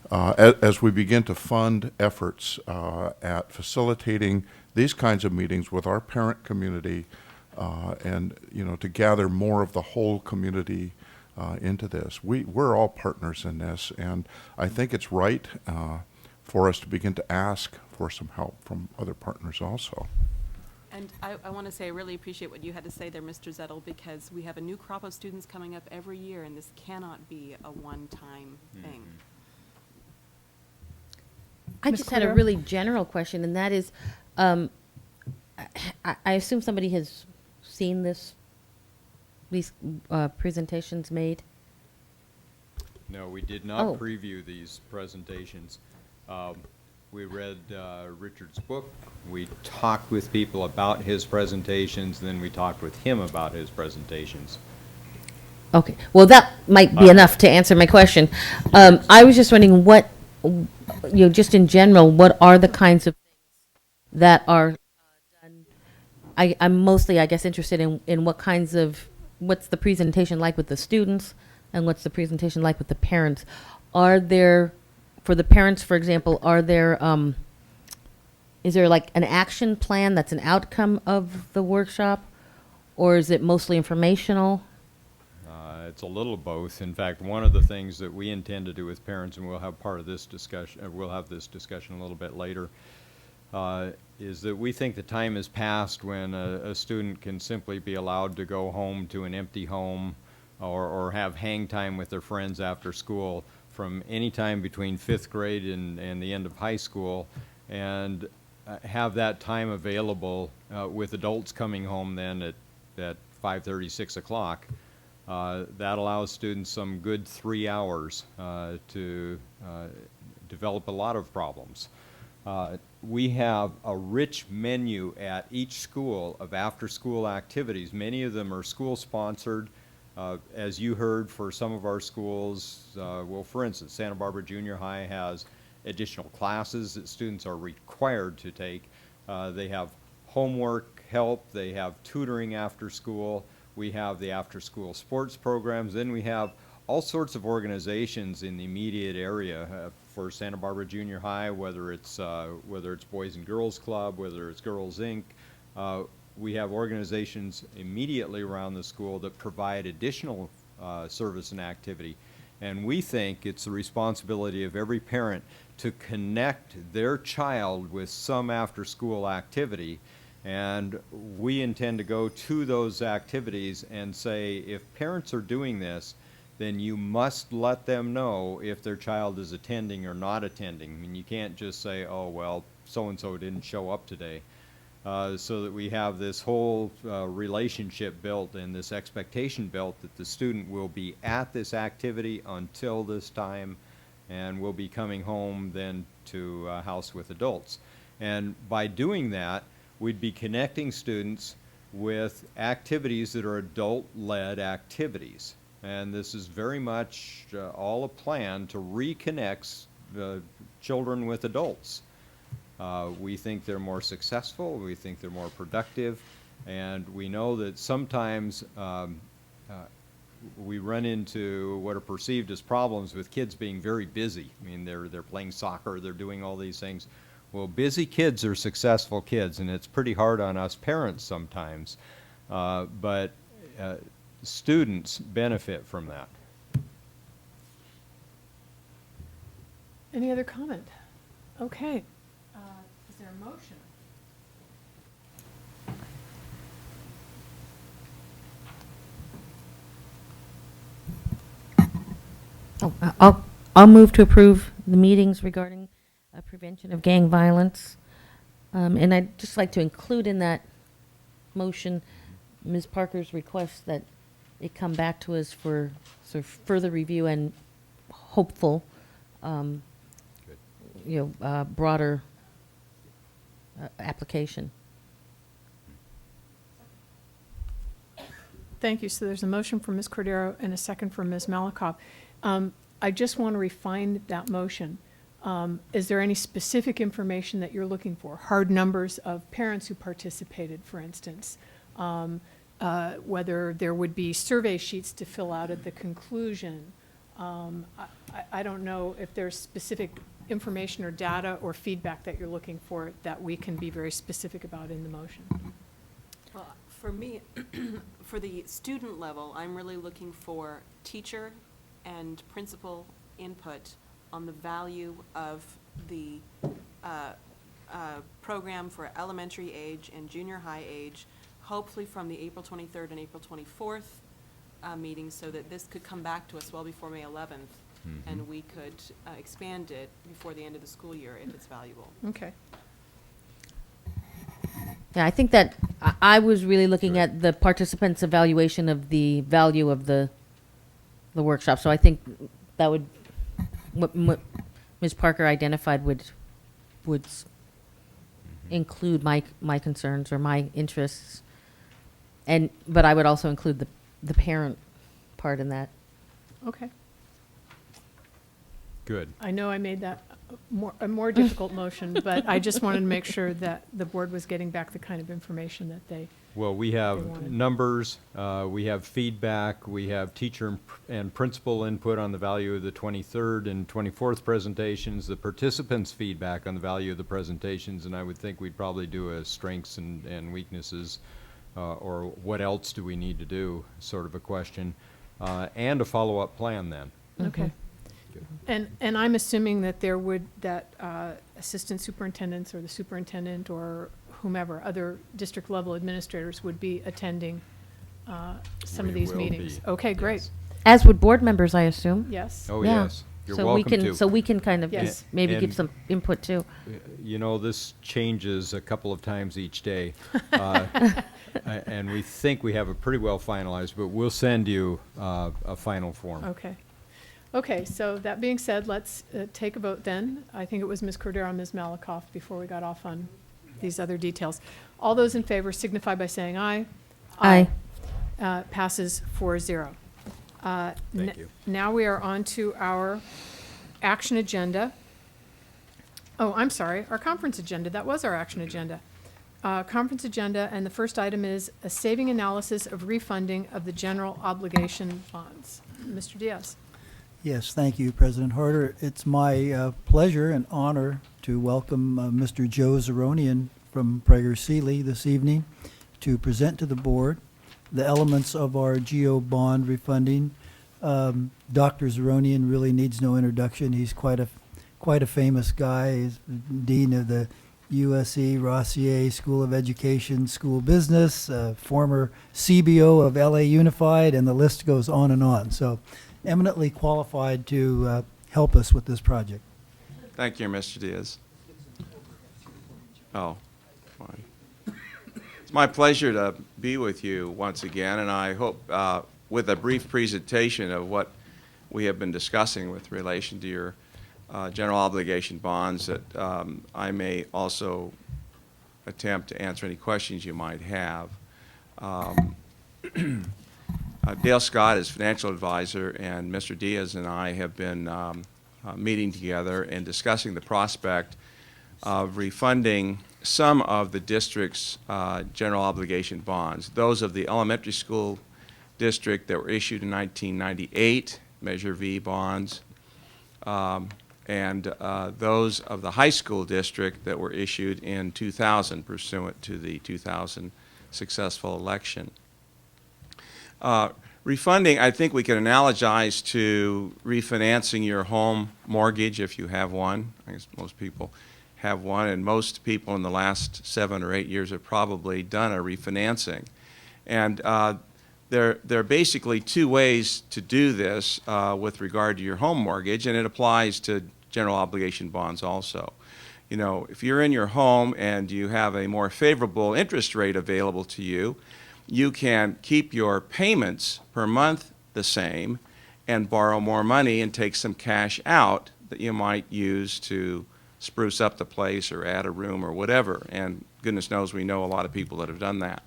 As we begin to fund efforts at facilitating these kinds of meetings with our parent community, and to gather more of the whole community into this. We're all partners in this, and I think it's right for us to begin to ask for some help from other partners also. And I want to say I really appreciate what you had to say there, Mr. Zettel, because we have a new crop of students coming up every year, and this cannot be a one-time thing. I Ms. just had a Cordero? really general question, and that is, I assume somebody has seen these presentations made? No, we did not Oh. preview these presentations. We read Richard's book. We talked with people about his presentations, then we talked with him about his presentations. Okay, well, that might be enough to answer my question. I was just wondering just in general, what are the kinds of things that are done? I'm mostly, I guess, interested in what's the presentation like with the students, and what's the presentation like with the parents? Are there, for the parents, for example, is there like an action plan that's an outcome of the workshop, or is it mostly informational? It's a little of both. In fact, one of the things that we intend to do with parents, and we'll have part of this discussion, we'll have this discussion a little bit later, is that we think the time has passed when a student can simply be allowed to go home to an empty home or have hang time with their friends after school from any time between 5th grade and the end of high school, and have that time available with adults coming home then at 5:30, 6 o'clock. That allows students some good 3 hours to develop a lot of problems. We have a rich menu at each school of after-school activities. Many of them are school-sponsored. As you heard, for some of our schools, well, for instance, Santa Barbara Junior High has additional classes that students are required to take. They have homework help, they have tutoring after school, we have the after-school sports programs, then we have all sorts of organizations in the immediate area for Santa Barbara Junior High, whether it's Boys and Girls Club, whether it's Girls Inc. We have organizations immediately around the school that provide additional service and activity. And we think it's the responsibility of every parent to connect their child with some after-school activity. And we intend to go to those activities and say, if parents are doing this, then you must let them know if their child is attending or not attending. I mean, you can't just say, oh, well, so-and-so didn't show up today. So that we have this whole relationship built and this expectation built that the student will be at this activity until this time and will be coming home then to a house with adults. And by doing that, we'd be connecting students with activities that are adult-led activities. And this is very much all a plan to reconnect children with adults. We think they're more successful, we think they're more productive, and we know that sometimes we run into what are perceived as problems with kids being very busy. I mean, they're playing soccer, they're doing all these things. Well, busy kids are successful kids, and it's pretty hard on us parents sometimes, but students benefit from that. Any other comment? Okay. Is there a motion? I'll move to approve the meetings regarding prevention of gang violence. And I'd just like to include in that motion Ms. Parker's request that it come back to us for sort of further review and hopeful, broader application. Thank you. So there's a motion from Ms. Cordero and a second from Ms. Malakoff. I just want to refine that motion. Is there any specific information that you're looking for? Hard numbers of parents who participated, for instance? Whether there would be survey sheets to fill out at the conclusion? I don't know if there's specific information or data or feedback that you're looking for that we can be very specific about in the motion. Well, for me, for the student level, I'm really looking for teacher and principal input on the value of the program for elementary age and junior high age, hopefully from the April 23rd and April 24th meetings, so that this could come back to us well before May 11th, and we could expand it before the end of the school year if it's valuable. Okay. Yeah, I think that I was really looking at the participants' evaluation of the value of the workshop. So I think that would, what Ms. Parker identified would include my concerns or my interests. But I would also include the parent part in that. Okay. Good. I know I made that a more difficult motion, but I just wanted to make sure that the board was getting back the kind of information that they. Well, we They have wanted. numbers, we have feedback, we have teacher and principal input on the value of the 23rd and 24th presentations, the participants' feedback on the value of the presentations, and I would think we'd probably do a strengths and weaknesses, or what else do we need to do, sort of a question, and a follow-up plan then. Okay. And I'm assuming that assistant superintendents or the superintendent or whomever, other district level administrators would be attending some of We these will meetings. be, Okay, great. yes. As would board members, I assume. Yes. Oh, Yeah. yes. You're So we welcome can, to. so we can kind of Yes. maybe give And- some input too. You know, this changes a couple of times each day. And we think we have it pretty well finalized, but we'll send you a final form. Okay. Okay, so that being said, let's take a vote then. I think it was Ms. Cordero and Ms. Malakoff before we got off on these other details. All those in favor signify by saying aye. Aye. Passes 4-0. Thank you. Now we are on to our action agenda. Oh, I'm sorry, our conference agenda. That was our action agenda. Conference agenda, and the first item is a saving analysis of refunding of the general obligation bonds. Mr. Diaz. Yes, thank you, President Harder. It's my pleasure and honor to welcome Mr. Joe Zeronian from Prager Seeley this evening to present to the board the elements of our GO bond refunding. Dr. Zeronian really needs no introduction. He's quite a famous guy. He's dean of the USC Rossier School of Education, School of Business, former CBO of LA Unified, and the list goes on and on. So eminently qualified to help us with this project. Thank you, Mr. Diaz. Oh, fine. It's my pleasure to be with you once again, and I hope with a brief presentation of what we have been discussing with relation to your general obligation bonds that I may also attempt to answer any questions you might have. Dale Scott is financial advisor, and Mr. Diaz and I have been meeting together and discussing the prospect of refunding some of the district's general obligation bonds. Those of the elementary school district that were issued in 1998, Measure V bonds, and those of the high school district that were issued in 2000 pursuant to the 2000 successful election. Refunding, I think we can analogize to refinancing your home mortgage if you have one. I guess most people have one, and most people in the last 7 or 8 years have probably done a refinancing. And there are basically two ways to do this with regard to your home mortgage, and it applies to general obligation bonds also. You know, if you're in your home and you have a more favorable interest rate available to you, you can keep your payments per month the same and borrow more money and take some cash out that you might use to spruce up the place or add a room or whatever. And goodness knows we know a lot of people that have done that.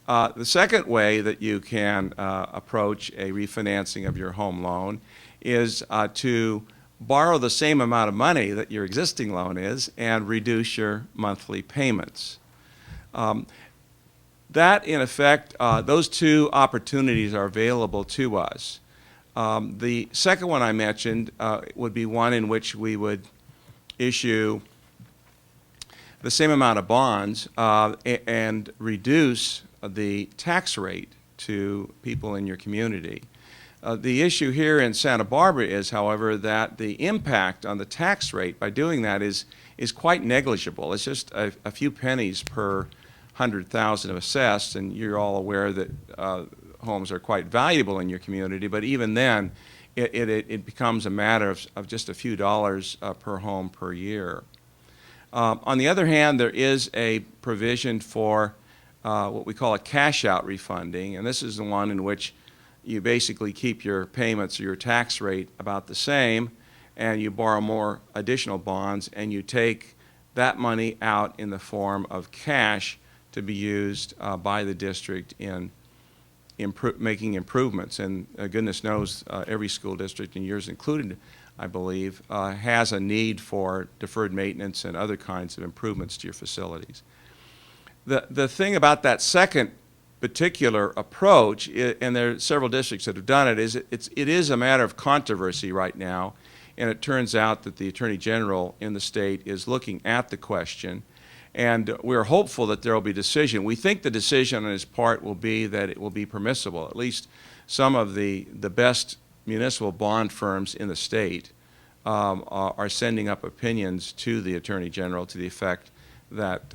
The second way that you can approach a refinancing of your home loan is to borrow the same amount of money that your existing loan is and reduce your monthly payments. That, in effect, those two opportunities are available to us. The second one I mentioned would be one in which we would issue the same amount of bonds and reduce the tax rate to people in your community. The issue here in Santa Barbara is, however, that the impact on the tax rate by doing that is quite negligible. It's just a few pennies per 100,000 of assessed, and you're all aware that homes are quite valuable in your community, but even then it becomes a matter of just a few dollars per home per year. On the other hand, there is a provision for what we call a cash-out refunding, and this is the one in which you basically keep your payments or your tax rate about the same, and you borrow more additional bonds, and you take that money out in the form of cash to be used by the district in making improvements. And goodness knows every school district, and yours included, I believe, has a need for deferred maintenance and other kinds of improvements to your facilities. The thing about that second particular approach, and there are several districts that have done it, is it is a matter of controversy right now, and it turns out that the Attorney General in the state is looking at the question, and we're hopeful that there will be a decision. We think the decision on his part will be that it will be permissible. At least some of the best municipal bond firms in the state are sending up opinions to the Attorney General to the effect that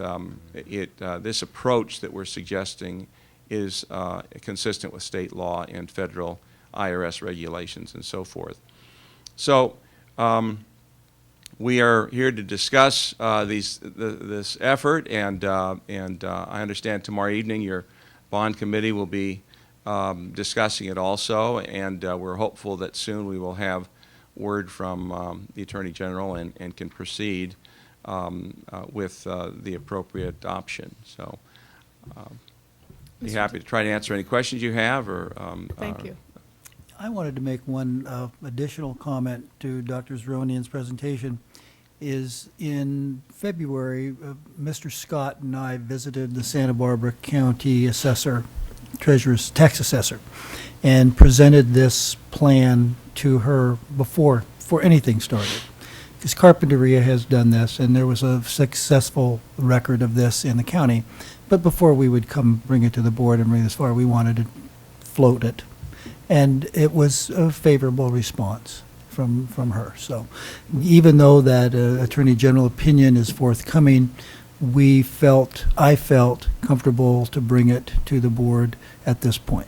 this approach that we're suggesting is consistent with state law and federal IRS regulations and so forth. So we are here to discuss this effort, and I understand tomorrow evening your bond committee will be discussing it also, and we're hopeful that soon we will have word from the Attorney General and can proceed with the appropriate option. So be happy to try to answer any questions you have, or Thank you. I wanted to make one additional comment to Dr. Zeronian's presentation. Is in February, Mr. Scott and I visited the Santa Barbara County Assessor, Treasurer's Tax Assessor, and presented this plan to her before anything started. Because Carpinteria has done this, and there was a successful record of this in the county. But before we would come bring it to the board and bring this far, we wanted to float it. And it was a favorable response from her. So even though that Attorney General opinion is forthcoming, I felt comfortable to bring it to the board at this point.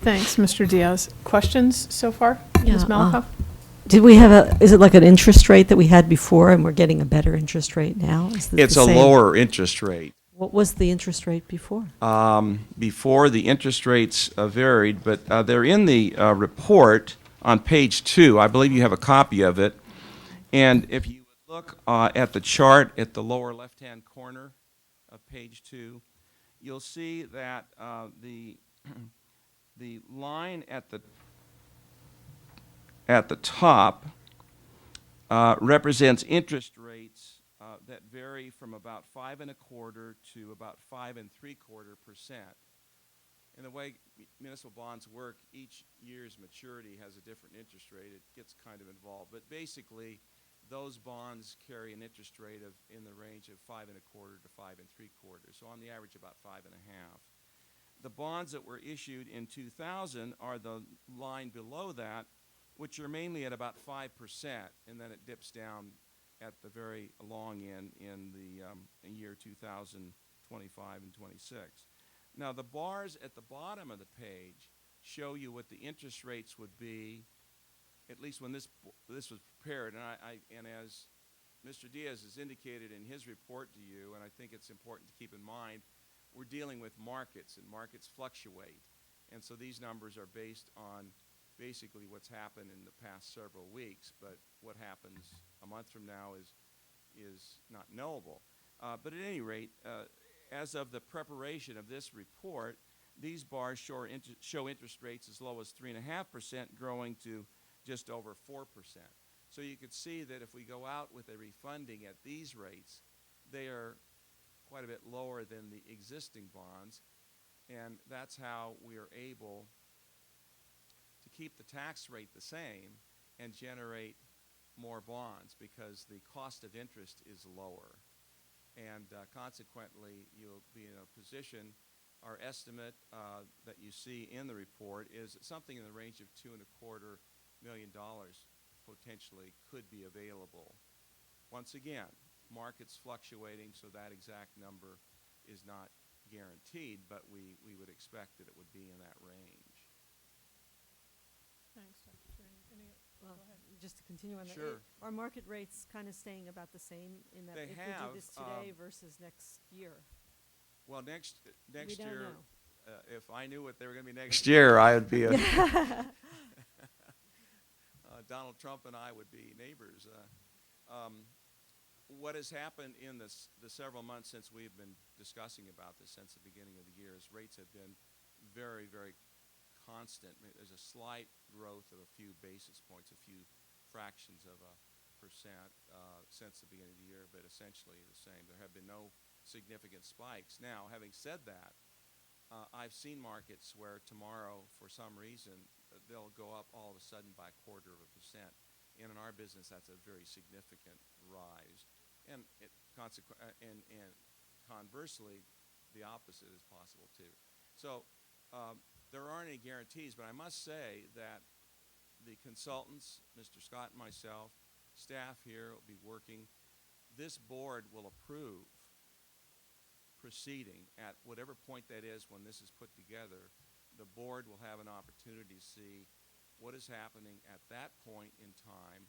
Thanks, Mr. Diaz. Questions so far? Yeah, Ms. Malakoff? Did we have is it like an interest rate that we had before and we're getting a better interest rate now? Is it it's the a same? lower interest rate. What was the interest rate before? Before, the interest rates varied, but they're in the report on page 2. I believe you have a copy of it. And if you would look at the chart at the lower left-hand corner of page 2, you'll see that the line at the top represents interest rates that vary from about 5.25% to about 5.75%. And the way municipal bonds work, each year's maturity has a different interest rate. It gets kind of involved, but basically, those bonds carry an interest rate of in the range of 5.25% to 5.75%. So on the average, about 5.5%. The bonds that were issued in 2000 are the line below that, which are mainly at about 5%, and then it dips down at the very long end in the year 2025 and 26. Now, the bars at the bottom of the page show you what the interest rates would be, at least when this was prepared. And as Mr. Diaz has indicated in his report to you, and I think it's important to keep in mind, we're dealing with markets, and markets fluctuate. And so these numbers are based on basically what's happened in the past several weeks, but what happens a month from now is not knowable. But at any rate, as of the preparation of this report, these bars show interest rates as low as 3.5%, growing to just over 4%. So you could see that if we go out with a refunding at these rates, they are quite a bit lower than the existing bonds, and that's how we are able to keep the tax rate the same and generate more bonds, because the cost of interest is lower. And consequently, you'll be in a position, our estimate that you see in the report is something in the range of $2.25 million potentially could be available. Once again, markets fluctuating, so that exact number is not guaranteed, but we would expect that it would be in that range. Thanks, Dr. Zeronian. Well, just to continue on that, Sure. are market rates kind of staying about the same in that They if have, we do this today versus next year? Well, next We don't year, know. if I knew what they were going to be next year, I would be a Donald Trump and I would be neighbors. What has happened in the several months since we've been discussing about this since the beginning of the year is rates have been very, very constant. There's a slight growth of a few basis points, a few fractions of a percent since the beginning of the year, but essentially the same. There have been no significant spikes. Now, having said that, I've seen markets where tomorrow, for some reason, they'll go up all of a sudden by 0.25%. And in our business, that's a very significant rise. And conversely, the opposite is possible too. So there aren't any guarantees, but I must say that the consultants, Mr. Scott and myself, staff here will be working. This board will approve proceeding at whatever point that is when this is put together. The board will have an opportunity to see what is happening at that point in time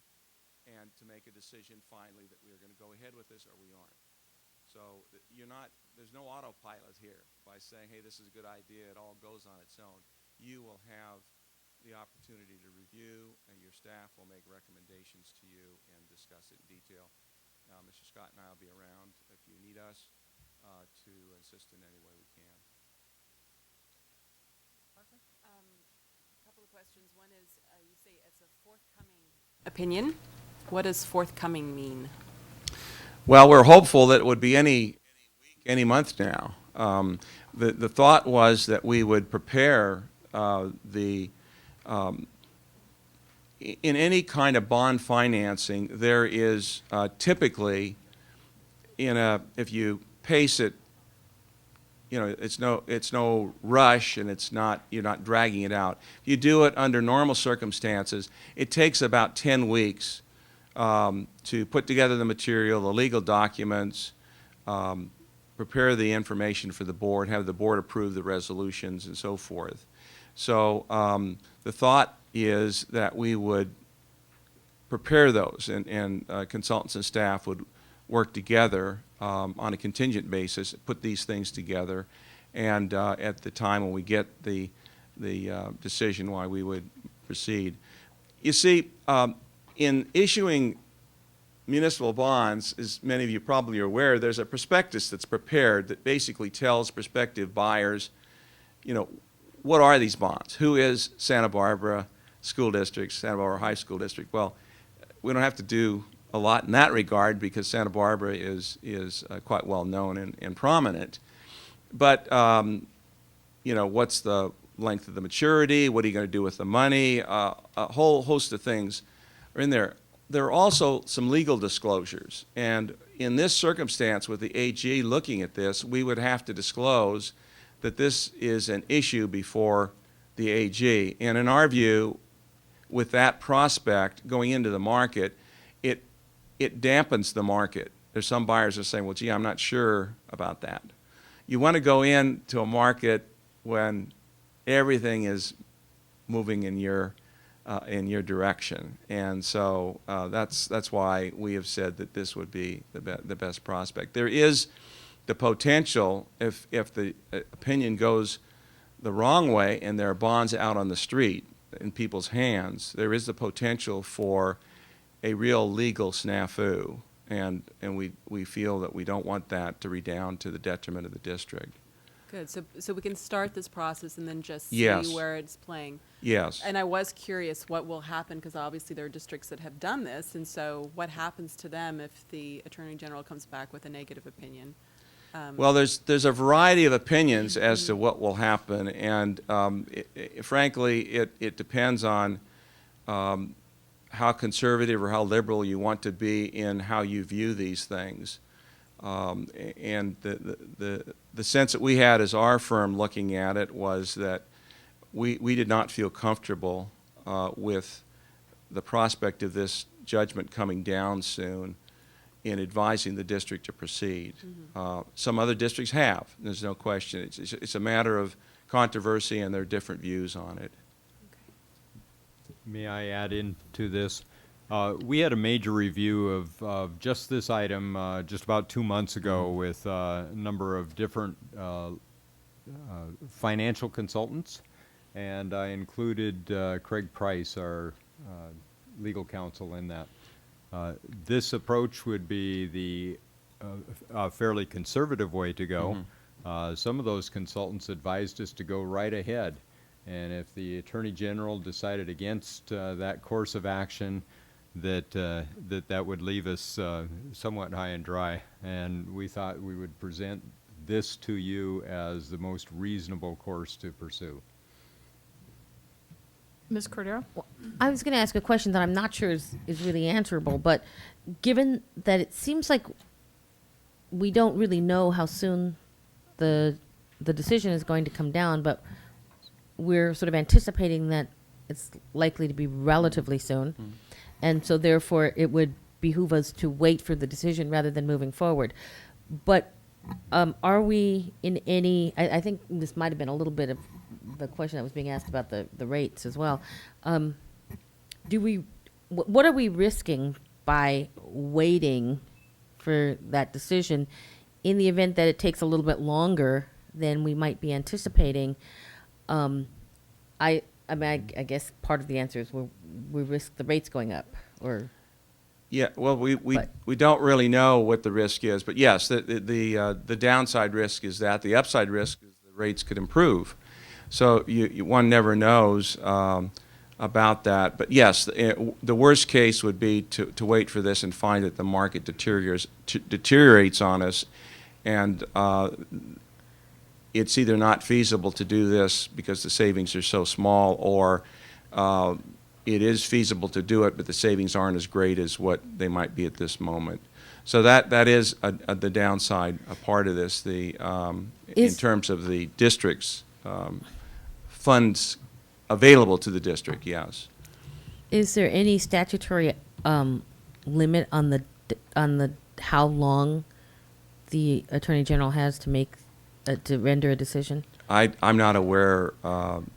and to make a decision finally that we're going to go ahead with this or we aren't. So there's no autopilot here by saying, hey, this is a good idea, it all goes on its own. You will have the opportunity to review, and your staff will make recommendations to you and discuss it in detail. Mr. Scott and I will be around if you need us to assist in any way we can. A couple of questions. One is, you say it's a forthcoming opinion. What does forthcoming mean? Well, we're hopeful that it would be any week, any month now. The thought was that we would prepare in any kind of bond financing, there is typically, if you pace it, it's no rush, and you're not dragging it out. If you do it under normal circumstances, it takes about 10 weeks to put together the material, the legal documents, prepare the information for the board, have the board approve the resolutions, and so forth. So the thought is that we would prepare those, and consultants and staff would work together on a contingent basis, put these things together, and at the time when we get the decision why we would proceed. You see, in issuing municipal bonds, as many of you probably are aware, there's a prospectus that's prepared that basically tells prospective buyers, what are these bonds? Who is Santa Barbara School District, Santa Barbara High School District? Well, we don't have to do a lot in that regard because Santa Barbara is quite well known and prominent. But, what's the length of the maturity? What are you going to do with the money? A whole host of things are in there. There are also some legal disclosures. And in this circumstance, with the AG looking at this, we would have to disclose that this is an issue before the AG. And in our view, with that prospect going into the market, it dampens the market. There's some buyers that are saying, well, gee, I'm not sure about that. You want to go into a market when everything is moving in your direction. And so that's why we have said that this would be the best prospect. There is the potential, if the opinion goes the wrong way and there are bonds out on the street in people's hands, there is the potential for a real legal snafu. And we feel that we don't want that to redound to the detriment of the district. Good. So we can start this process and then just Yes. see where it's playing. Yes. And I was curious what will happen, because obviously there are districts that have done this, and so what happens to them if the Attorney General comes back with a negative opinion? Well, there's a variety of opinions as to what will happen, and frankly, it depends on how conservative or how liberal you want to be in how you view these things. And the sense that we had as our firm looking at it was that we did not feel comfortable with the prospect of this judgment coming down soon in advising the district to proceed. Some other districts have, there's no question. It's a matter of controversy, and there are different views on it. May I add into this? We had a major review of just this item just about 2 months ago with a number of different financial consultants, and I included Craig Price, our legal counsel, in that. This approach would be the fairly conservative way to go. Some of those consultants advised us to go right ahead, and if the Attorney General decided against that course of action, that would leave us somewhat high and dry, and we thought we would present this to you as the most reasonable course to pursue. Ms. Cordero? I was going to ask a question that I'm not sure is really answerable, but given that it seems like we don't really know how soon the decision is going to come down, but we're sort of anticipating that it's likely to be relatively soon, and so therefore it would behoove us to wait for the decision rather than moving forward. But are we in any, I think this might have been a little bit of the question that was being asked about the rates as well. What are we risking by waiting for that decision in the event that it takes a little bit longer than we might be anticipating? I guess part of the answer is we risk the rates going up, or Yeah, well, But- we don't really know what the risk is, but yes, the downside risk is that. The upside risk is the rates could improve. So one never knows about that. But yes, the worst case would be to wait for this and find that the market deteriorates on us, and it's either not feasible to do this because the savings are so small, or it is feasible to do it, but the savings aren't as great as what they might be at this moment. So that is the downside, a part of this. In terms of the district's funds available to the district, yes. is there any statutory limit on the how long the Attorney General has to make to render a decision? I'm not aware of.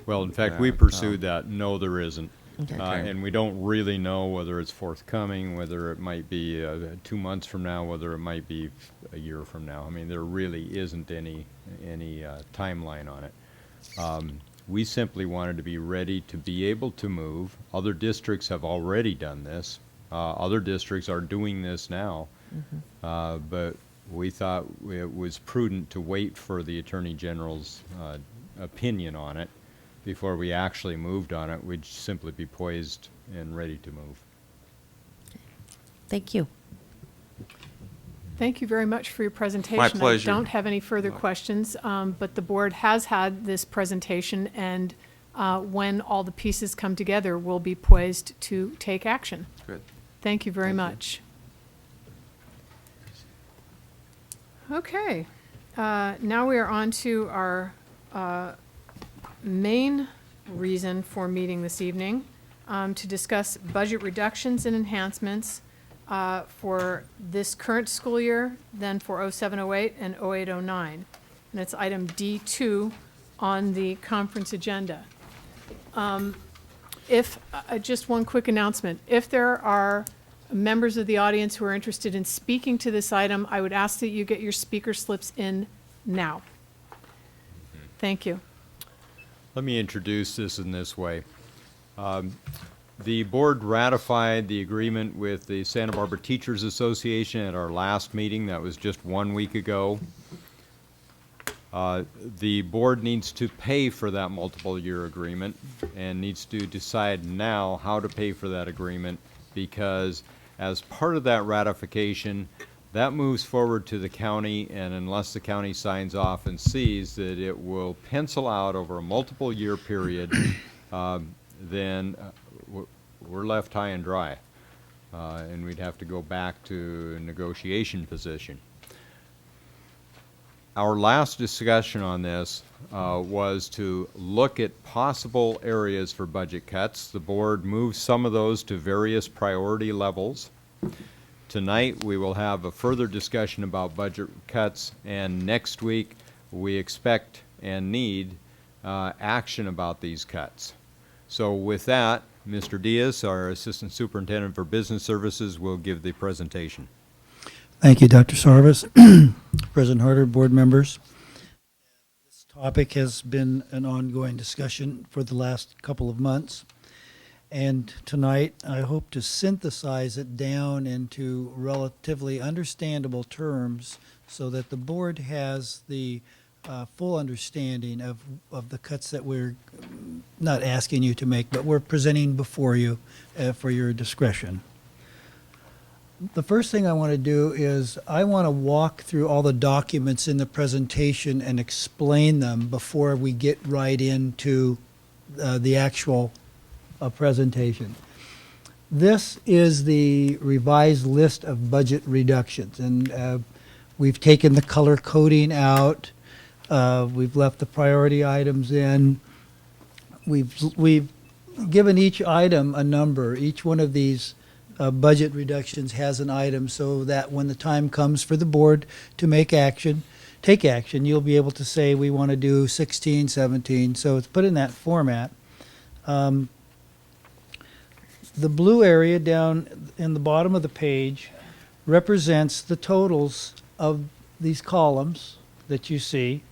Well, in fact, we that, pursued that. No, there isn't. Okay. Okay. And we don't really know whether it's forthcoming, whether it might be 2 months from now, whether it might be a year from now. I mean, there really isn't any timeline on it. We simply wanted to be ready to be able to move. Other districts have already done this. Other districts are doing this now. But we thought it was prudent to wait for the Attorney General's opinion on it before we actually moved on it. We'd simply be poised and ready to move. Thank you. Thank you very much for your presentation. pleasure. I don't have any further questions, but the board has had this presentation, and when all the pieces come together, we'll be poised to take action. Good. Thank you very Thank you. much. Okay, now we are on to our main reason for meeting this evening, to discuss budget reductions and enhancements for this current school year, then for 07-08 and 08-09. And it's item D2 on the conference agenda. Just one quick announcement, if there are members of the audience who are interested in speaking to this item, I would ask that you get your speaker slips in now. Thank you. Let me introduce this in this way. The board ratified the agreement with the Santa Barbara Teachers Association at our last meeting. That was just 1 week ago. The board needs to pay for that multiple year agreement and needs to decide now how to pay for that agreement, because as part of that ratification, that moves forward to the county, and unless the county signs off and sees that it will pencil out over a multiple year period, then we're left high and dry, and we'd have to go back to a negotiation position. Our last discussion on this was to look at possible areas for budget cuts. The board moved some of those to various priority levels. Tonight we will have a further discussion about budget cuts, and next week we expect and need action about these cuts. So with that, Mr. Diaz, our Assistant Superintendent for Business Services, will give the presentation. Thank you, Dr. Sarvis. President Harder, board members. This topic has been an ongoing discussion for the last couple of months. And tonight, I hope to synthesize it down into relatively understandable terms so that the board has the full understanding of the cuts that we're not asking you to make, but we're presenting before you for your discretion. The first thing I want to do is I want to walk through all the documents in the presentation and explain them before we get right into the actual presentation. This is the revised list of budget reductions, and we've taken the color coding out. We've left the priority items in. We've given each item a number. Each one of these budget reductions has an item, so that when the time comes for the board to make action, take action, you'll be able to say, we want to do 16, 17, so it's put in that format. The blue area down in the bottom of the page represents the totals of these columns that you see,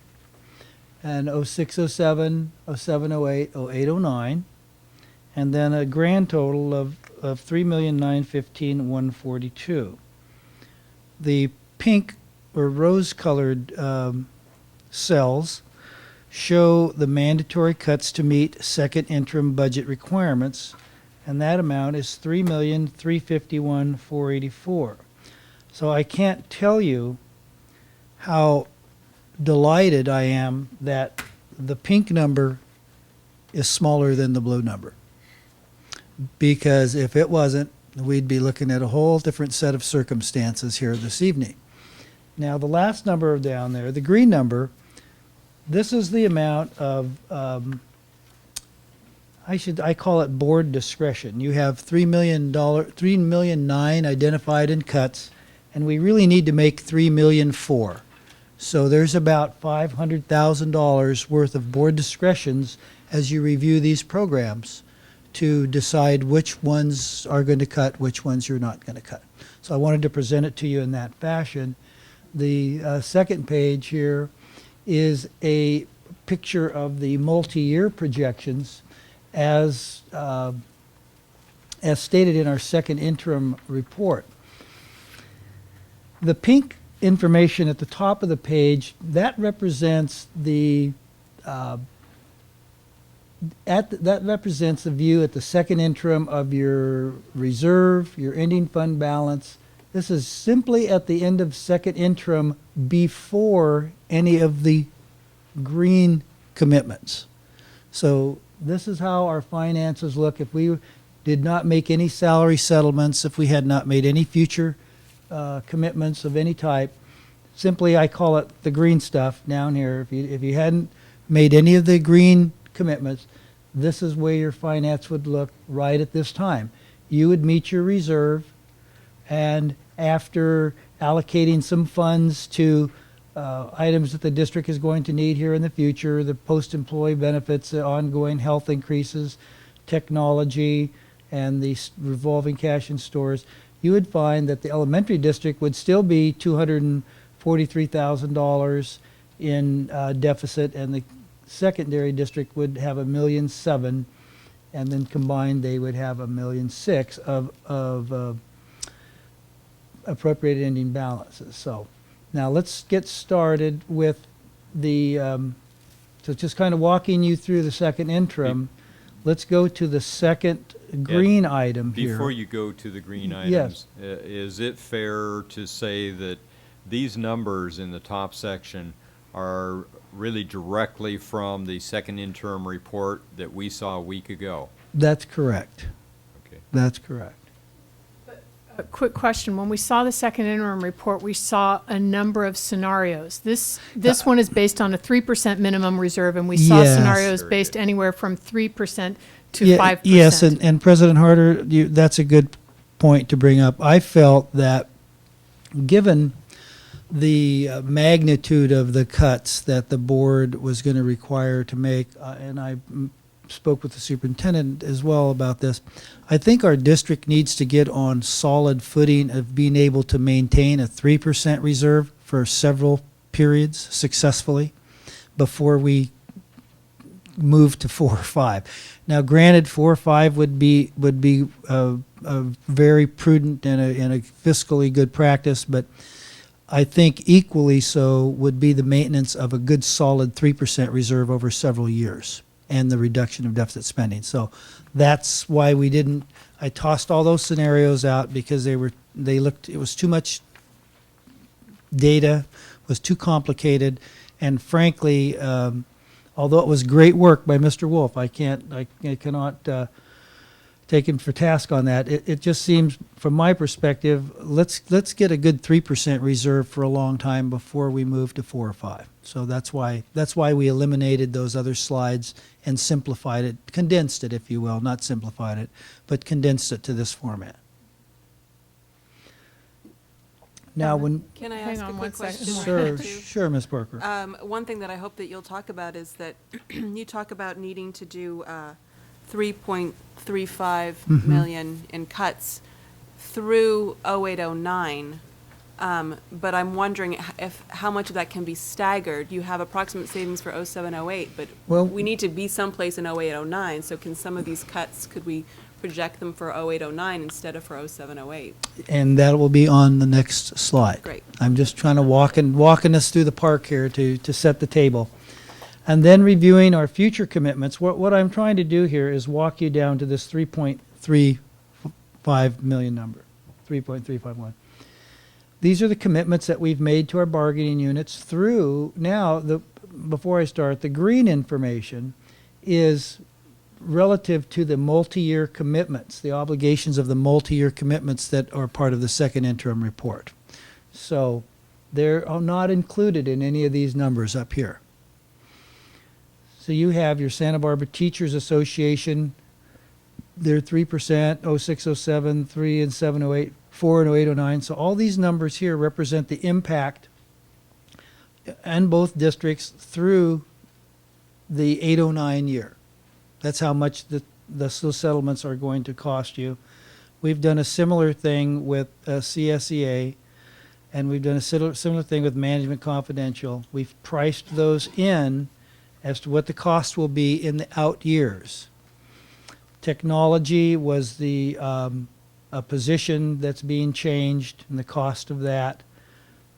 and 06, 07, 07, 08, 08, 09, and then a grand total of 3,915,142. The pink or rose-colored cells show the mandatory cuts to meet second interim budget requirements, and that amount is 3,351,484. So I can't tell you how delighted I am that the pink number is smaller than the blue number. Because if it wasn't, we'd be looking at a whole different set of circumstances here this evening. Now, the last number down there, the green number, this is the amount of, I call it board discretion. You have $3 million identified in cuts, and we really need to make $3.4 million. So there's about $500,000 worth of board discretions as you review these programs to decide which ones are going to cut, which ones you're not going to cut. So I wanted to present it to you in that fashion. The second page here is a picture of the multi-year projections as stated in our second interim report. The pink information at the top of the page, that represents the that represents the view at the second interim of your reserve, your ending fund balance. This is simply at the end of second interim before any of the green commitments. So this is how our finances look if we did not make any salary settlements, if we had not made any future commitments of any type. Simply, I call it the green stuff down here. If you hadn't made any of the green commitments, this is where your finance would look right at this time. You would meet your reserve, and after allocating some funds to items that the district is going to need here in the future, the post-employee benefits, the ongoing health increases, technology, and the revolving cash in stores, you would find that the elementary district would still be $243,000 in deficit, and the secondary district would have $1.7 million, and then combined they would have $1.6 million of appropriated ending balances. So now let's get started with the, so just kind of walking you through the second interim. Let's go to the second green item here. Before you go to the green Yes. items, is it fair to say that these numbers in the top section are really directly from the second interim report that we saw a week ago? That's correct. Okay. That's correct. A quick question. When we saw the second interim report, we saw a number of scenarios. This one is based on a 3% minimum reserve, and we saw Yes. scenarios Very based good. anywhere from 3% to Yeah, 5%. yes, and President Harder, that's a good point to bring up. I felt that given the magnitude of the cuts that the board was going to require to make, and I spoke with the superintendent as well about this, I think our district needs to get on solid footing of being able to maintain a 3% reserve for several periods successfully before we move to 4 or 5. Now, granted, 4 or 5 would be a very prudent and a fiscally good practice, but I think equally so would be the maintenance of a good solid 3% reserve over several years and the reduction of deficit spending. So that's why we didn't, I tossed all those scenarios out because it was too much data, was too complicated, and frankly, although it was great work by Mr. Wolf, I cannot take him for task on that. It just seems, from my perspective, let's get a good 3% reserve for a long time before we move to 4 or 5. So that's why we eliminated those other slides and simplified it, condensed it, if you will, not simplified it, but condensed it to this format. Now, when, Can I Hang ask a on one quick second. question? sure, right there, too? sure, Ms. Parker. One thing that I hope that you'll talk about is that you talk about needing to do 3.35 million in cuts through 0809. But I'm wondering how much of that can be staggered. You have approximate savings for 0708, but Well- we need to be someplace in 0809. So can some of these cuts, could we project them for 0809 instead of for 0708? And that will be on the next slide. Great. I'm just trying to walking us through the park here to set the table. And then reviewing our future commitments. What I'm trying to do here is walk you down to this 3.35 million number, 3.351. These are the commitments that we've made to our bargaining units through, now, before I start, the green information is relative to the multi-year commitments, the obligations of the multi-year commitments that are part of the second interim report. So they're not included in any of these numbers up here. So you have your Santa Barbara Teachers Association, they're 3%, 0607, 3 and 708, 4 and 0809. So all these numbers here represent the impact in both districts through the 809 year. That's how much those settlements are going to cost you. We've done a similar thing with CSEA, and we've done a similar thing with Management Confidential. We've priced those in as to what the cost will be in the out years. Technology was the a position that's being changed and the cost of that.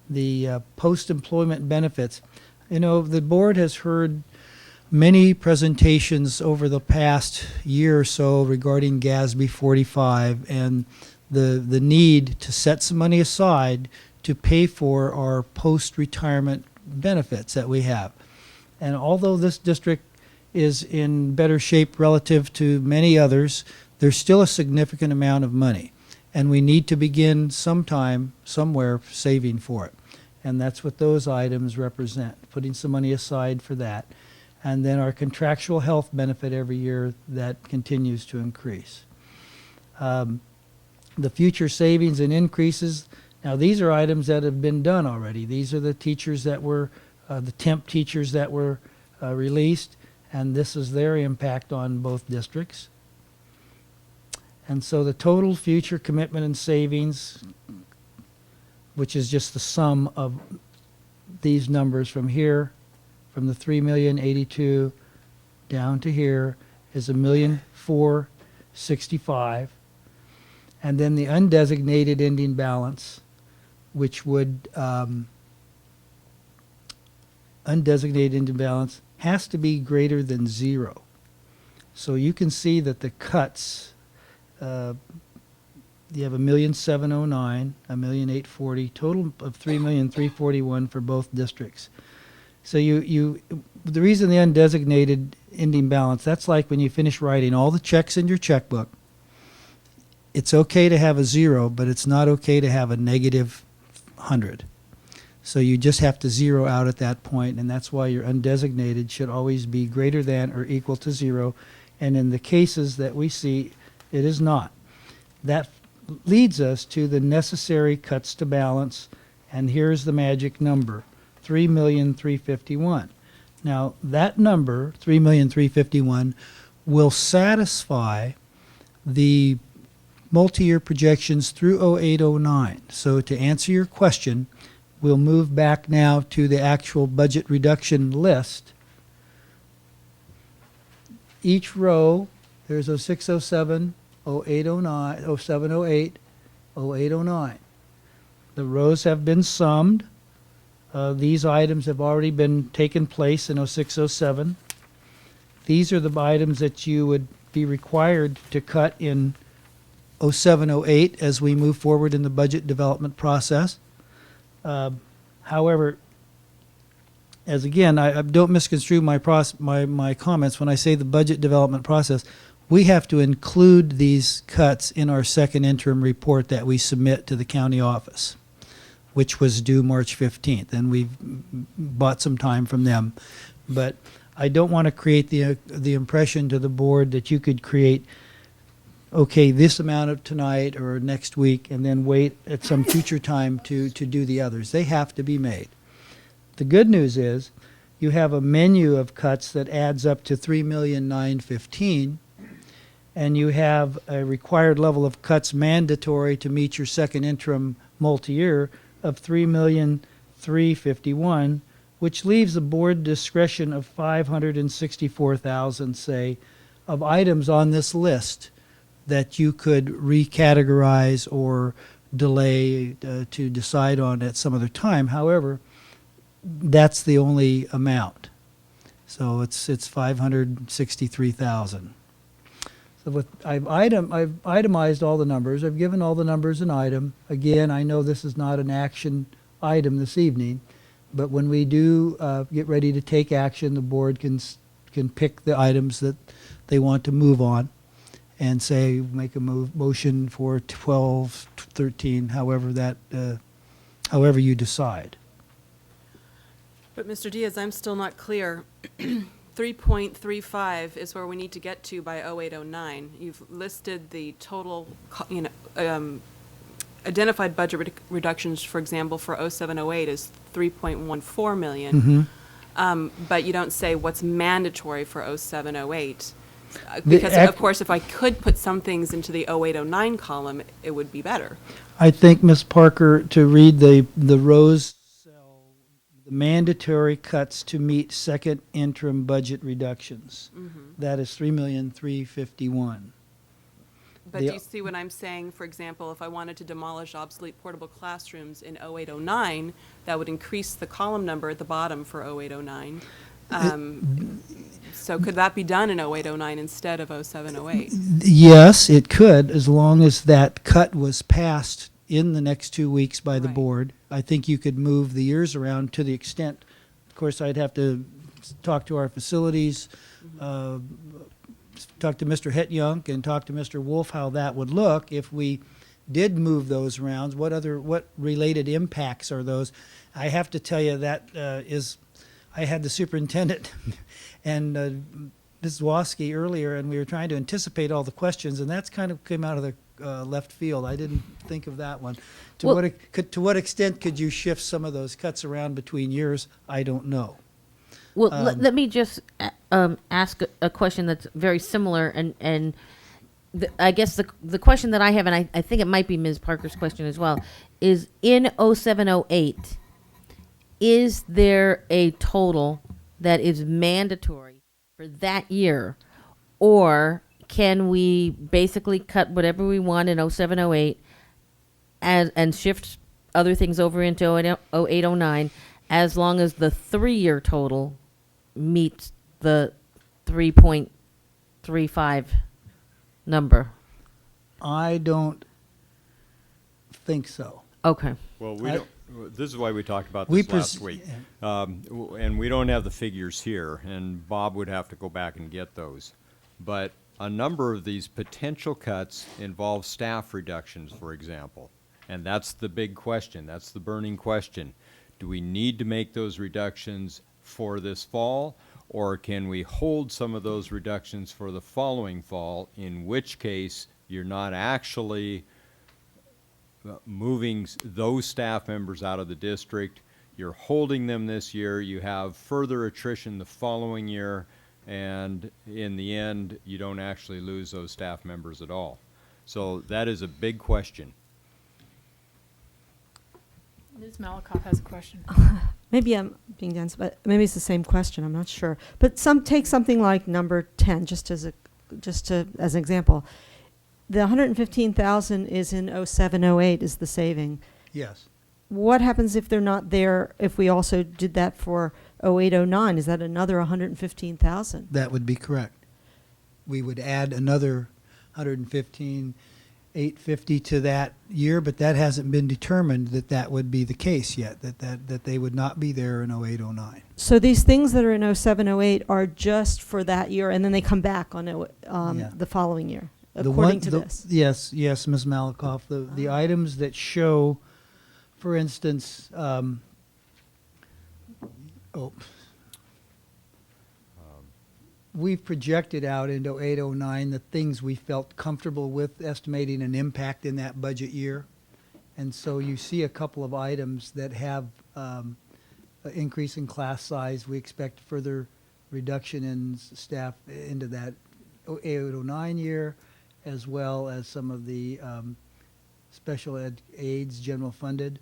The post-employment benefits. You know, the board has heard many presentations over the past year or so regarding GASB 45 and the need to set some money aside to pay for our post-retirement benefits that we have. And although this district is in better shape relative to many others, there's still a significant amount of money. And we need to begin sometime, somewhere, saving for it. And that's what those items represent, putting some money aside for that. And then our contractual health benefit every year, that continues to increase. The future savings and increases, now these are items that have been done already. These are the teachers that were, the temp teachers that were released, and this is their impact on both districts. And so the total future commitment and savings, which is just the sum of these numbers from here, from the 3,082,000 down to here, is $1,465,000. And then the undesignated ending balance, which would undesignated ending balance has to be greater than 0. So you can see that the cuts, you have $1,709,000, $1,840,000, total of $3,341,000 for both districts. So the reason the undesignated ending balance, that's like when you finish writing all the checks in your checkbook. It's okay to have a 0, but it's not okay to have a negative 100. So you just have to zero out at that point, and that's why your undesignated should always be greater than or equal to 0. And in the cases that we see, it is not. That leads us to the necessary cuts to balance, and here's the magic number, $3,351,000. Now that number, $3,351,000, will satisfy the multi-year projections through 0809. So to answer your question, we'll move back now to the actual budget reduction list. Each row, there's 0607, 0809, 0708, 0809. The rows have been summed. These items have already been taken place in 0607. These are the items that you would be required to cut in 0708 as we move forward in the budget development process. However, as again, I don't misconstrue my comments when I say the budget development process. We have to include these cuts in our second interim report that we submit to the county office, which was due March 15th, and we've bought some time from them. But I don't want to create the impression to the board that you could create okay, this amount of tonight or next week, and then wait at some future time to do the others. They have to be made. The good news is you have a menu of cuts that adds up to 3,915,000, and you have a required level of cuts mandatory to meet your second interim multi-year of 3,351,000, which leaves a board discretion of 564,000, say, of items on this list that you could recategorize or delay to decide on at some other time. However, that's the only amount. So it's 563,000. So I've itemized all the numbers. I've given all the numbers an item. Again, I know this is not an action item this evening, but when we do get ready to take action, the board can pick the items that they want to move on and say, make a motion for 12, 13, however you decide. But Mr. Diaz, I'm still not clear. 3.35 is where we need to get to by 0809. You've listed the total, identified budget reductions, for example, for 0708 is 3.14 million. But you don't say what's mandatory for 0708. Because, of course, if I could put some things into the 0809 column, it would be better. I think, Ms. Parker, to read the rows cell, the mandatory cuts to meet second interim budget reductions. That is 3,351,000. But do you see what I'm saying? For example, if I wanted to demolish obsolete portable classrooms in 0809, that would increase the column number at the bottom for 0809. So could that be done in 0809 instead of 0708? Yes, it could, as long as that cut was passed in the next 2 weeks by the Right. board. I think you could move the years around to the extent, of course, I'd have to talk to our facilities, talk to Mr. Hetjunk and talk to Mr. Wolf how that would look if we did move those rounds. What related impacts are those? I have to tell you that I had the superintendent and Ms. Woski earlier, and we were trying to anticipate all the questions, and that's kind of came out of the left field. I didn't think of that one. To what extent could you shift some of those cuts around between years? I don't know. Well, let me just ask a question that's very similar, and I guess the question that I have, and I think it might be Ms. Parker's question as well, is in 0708, is there a total that is mandatory for that year, or can we basically cut whatever we want in 0708 and shift other things over into 0809 as long as the 3-year total meets the 3.35 number? I don't think so. Okay. Well, we don't. This is why we talked about We this last pres- week, and we don't have the figures here, and Bob would have to go back and get those. But a number of these potential cuts involve staff reductions, for example, and that's the big question. That's the burning question. Do we need to make those reductions for this fall, or can we hold some of those reductions for the following fall, in which case you're not actually moving those staff members out of the district, you're holding them this year, you have further attrition the following year, and in the end, you don't actually lose those staff members at all. So that is a big question. Ms. Malakoff has a question. Maybe I'm being dense, but maybe it's the same question. I'm not sure. But take something like number 10, just as an example. The 115,000 is in 0708 is the saving. Yes. What happens if they're not there? If we also did that for 0809, is that another 115,000? That would be correct. We would add another 115,850 to that year, but that hasn't been determined that would be the case yet, that they would not be there in 0809. So these things that are in 0708 are just for that year, and then they come back on Yeah. the following year, The according one- to the- this. Yes, Ms. Malakoff. The items that show, for instance, we've projected out into 0809 the things we felt comfortable with estimating an impact in that budget year. And so you see a couple of items that have an increase in class size. We expect further reduction in staff into that 0809 year, as well as some of the special ed aids general funded.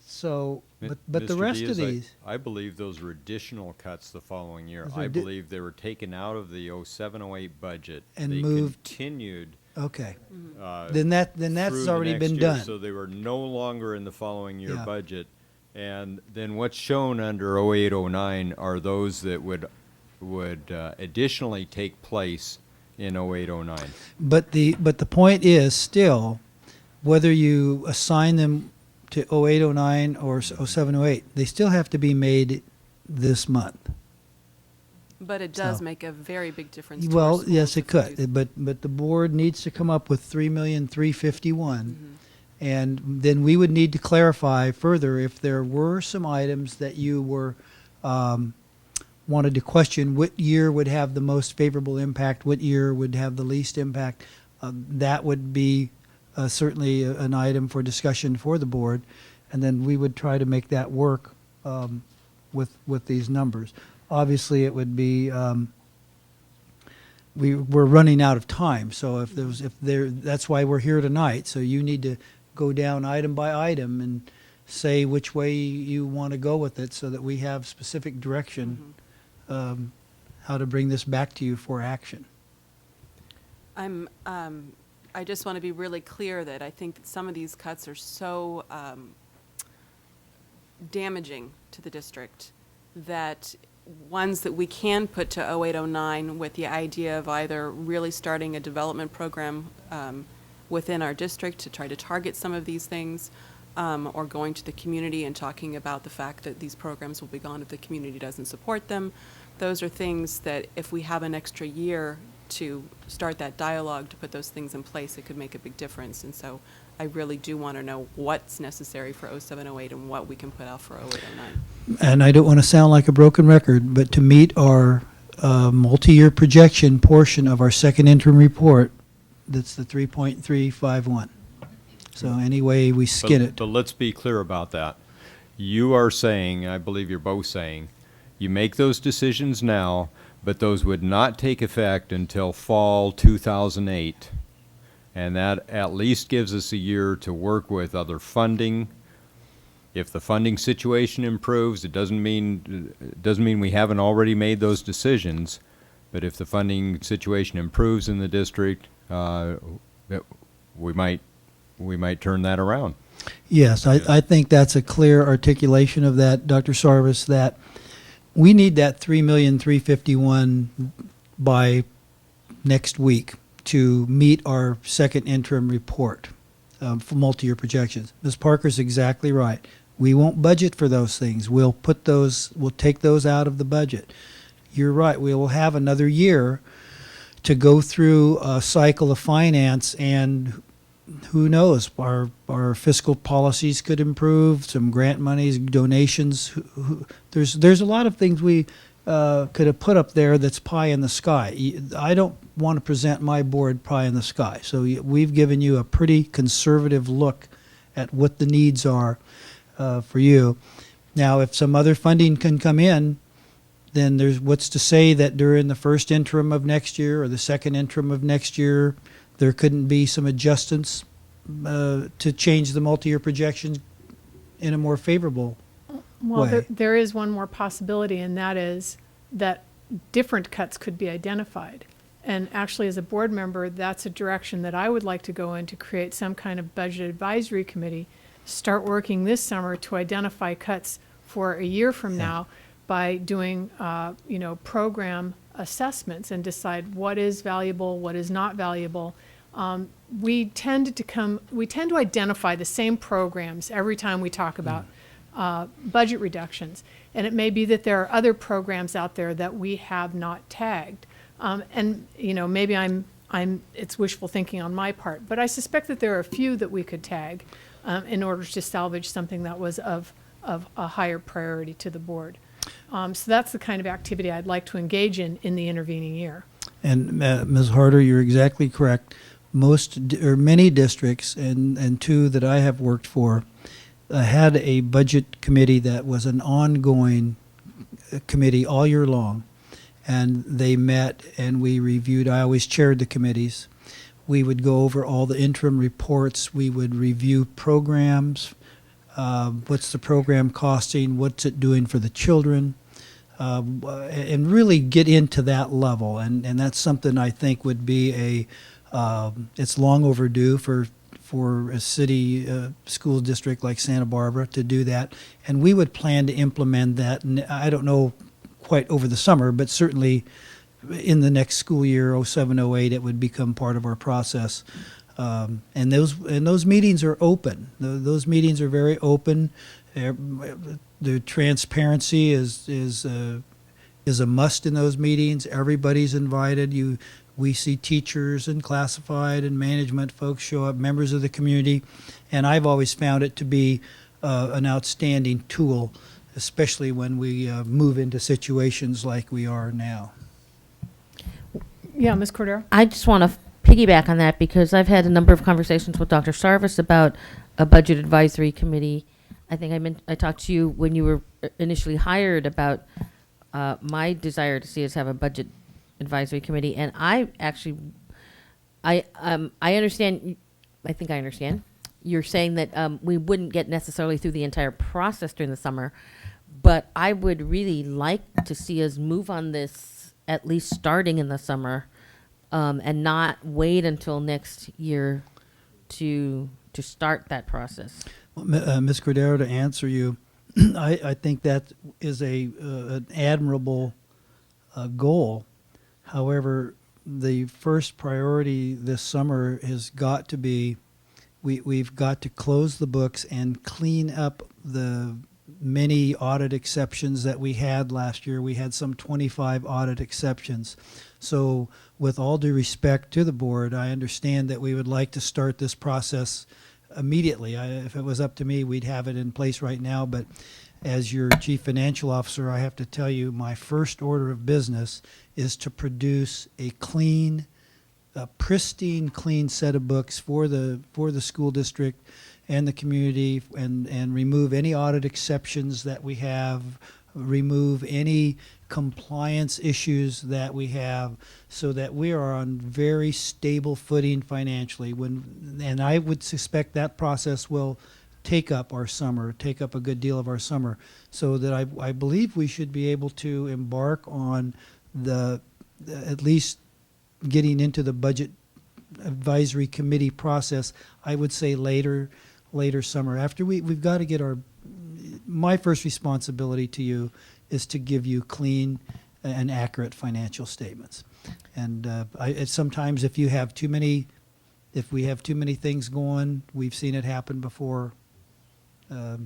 So, but the Mr. rest of Diaz, these, I believe those were additional cuts the following year. Those are I di- believe they were taken out of the 07-08 budget. And They moved- continued okay, uh, then that's through the already next been year, done. So they were no longer in the following year Yeah. budget. And then what's shown under 08-09 are those that would additionally take place in 08-09. But the point is still, whether you assign them to 0809 or 0708, they still have to be made this month. But it does So- make a very big difference. to our Well, schools yes, it if we do could, but the board needs to come up with 3,351,000. And then we would need to clarify further if there were some items that you were, wanted to question, what year would have the most favorable impact, what year would have the least impact. That would be certainly an item for discussion for the board, and then we would try to make that work with these numbers. Obviously, it would be, we're running out of time, so that's why we're here tonight. So you need to go down item by item and say which way you want to go with it, so that we have specific direction, how to bring this back to you for action. I just want to be really clear that I think that some of these cuts are so damaging to the district that ones that we can put to 0809 with the idea of either really starting a development program within our district to try to target some of these things, or going to the community and talking about the fact that these programs will be gone if the community doesn't support them. Those are things that if we have an extra year to start that dialogue, to put those things in place, it could make a big difference. And so I really do want to know what's necessary for 0708 and what we can put out for 0809. And I don't want to sound like a broken record, but to meet our multi-year projection portion of our second interim report, that's the 3.351. So any way we skin it. But let's be clear about that. You are saying, I believe you're both saying, you make those decisions now, but those would not take effect until fall 2008. And that at least gives us a year to work with other funding. If the funding situation improves, it doesn't mean we haven't already made those decisions. But if the funding situation improves in the district, we might turn that around. Yes, I think that's a clear articulation of that, Dr. Sarvis, that we need that 3,351,000 by next week to meet our second interim report for multi-year projections. Ms. Parker's exactly right. We won't budget for those things. We'll take those out of the budget. You're right. We will have another year to go through a cycle of finance, and who knows, our fiscal policies could improve, some grant monies, donations. There's a lot of things we could have put up there that's pie in the sky. I don't want to present my board pie in the sky. So we've given you a pretty conservative look at what the needs are for you. Now, if some other funding can come in, then there's what's to say that during the first interim of next year or the second interim of next year, there couldn't be some adjustments to change the multi-year projections in a more favorable Well, way. there is one more possibility, and that is that different cuts could be identified. And actually, as a board member, that's a direction that I would like to go in, to create some kind of budget advisory committee, start working this summer to identify cuts for a year from now by doing, program assessments and decide what is valuable, what is not valuable. We tend to identify the same programs every time we talk about budget reductions. And it may be that there are other programs out there that we have not tagged. Maybe it's wishful thinking on my part, but I suspect that there are a few that we could tag in order to salvage something that was of a higher priority to the board. So that's the kind of activity I'd like to engage in the intervening year. And Ms. Harder, you're exactly correct. Many districts, and two that I have worked for, had a budget committee that was an ongoing committee all year long. And they met and we reviewed, I always chaired the committees. We would go over all the interim reports. We would review programs. What's the program costing? What's it doing for the children? And really get into that level. And that's something I think would be it's long overdue for a city school district like Santa Barbara to do that. And we would plan to implement that, and I don't know quite over the summer, but certainly in the next school year, 07-08, it would become part of our process. And those meetings are open. Those meetings are very open. The transparency is a must in those meetings. Everybody's invited. We see teachers and classified and management folks show up, members of the community, and I've always found it to be an outstanding tool, especially when we move into situations like we are now. Yeah, Ms. Cordero? I just want to piggyback on that because I've had a number of conversations with Dr. Sarvis about a budget advisory committee. I think I talked to you when you were initially hired about my desire to see us have a budget advisory committee, and I understand. I think I understand. You're saying that we wouldn't get necessarily through the entire process during the summer, but I would really like to see us move on this at least starting in the summer, and not wait until next year to start that process. Ms. Cordero, to answer you, I think that is an admirable goal. However, the first priority this summer has got to be we've got to close the books and clean up the many audit exceptions that we had last year. We had some 25 audit exceptions. So with all due respect to the board, I understand that we would like to start this process immediately. If it was up to me, we'd have it in place right now. But as your chief financial officer, I have to tell you my first order of business is to produce a pristine, clean set of books for the school district and the community, and remove any audit exceptions that we have, remove any compliance issues that we have, so that we are on very stable footing financially. And I would suspect that process will take up our summer, take up a good deal of our summer, so that I believe we should be able to embark on at least getting into the budget advisory committee process, I would say later summer. After we've got to get my first responsibility to you is to give you clean and accurate financial statements. And sometimes if we have too many things going, we've seen it happen before. I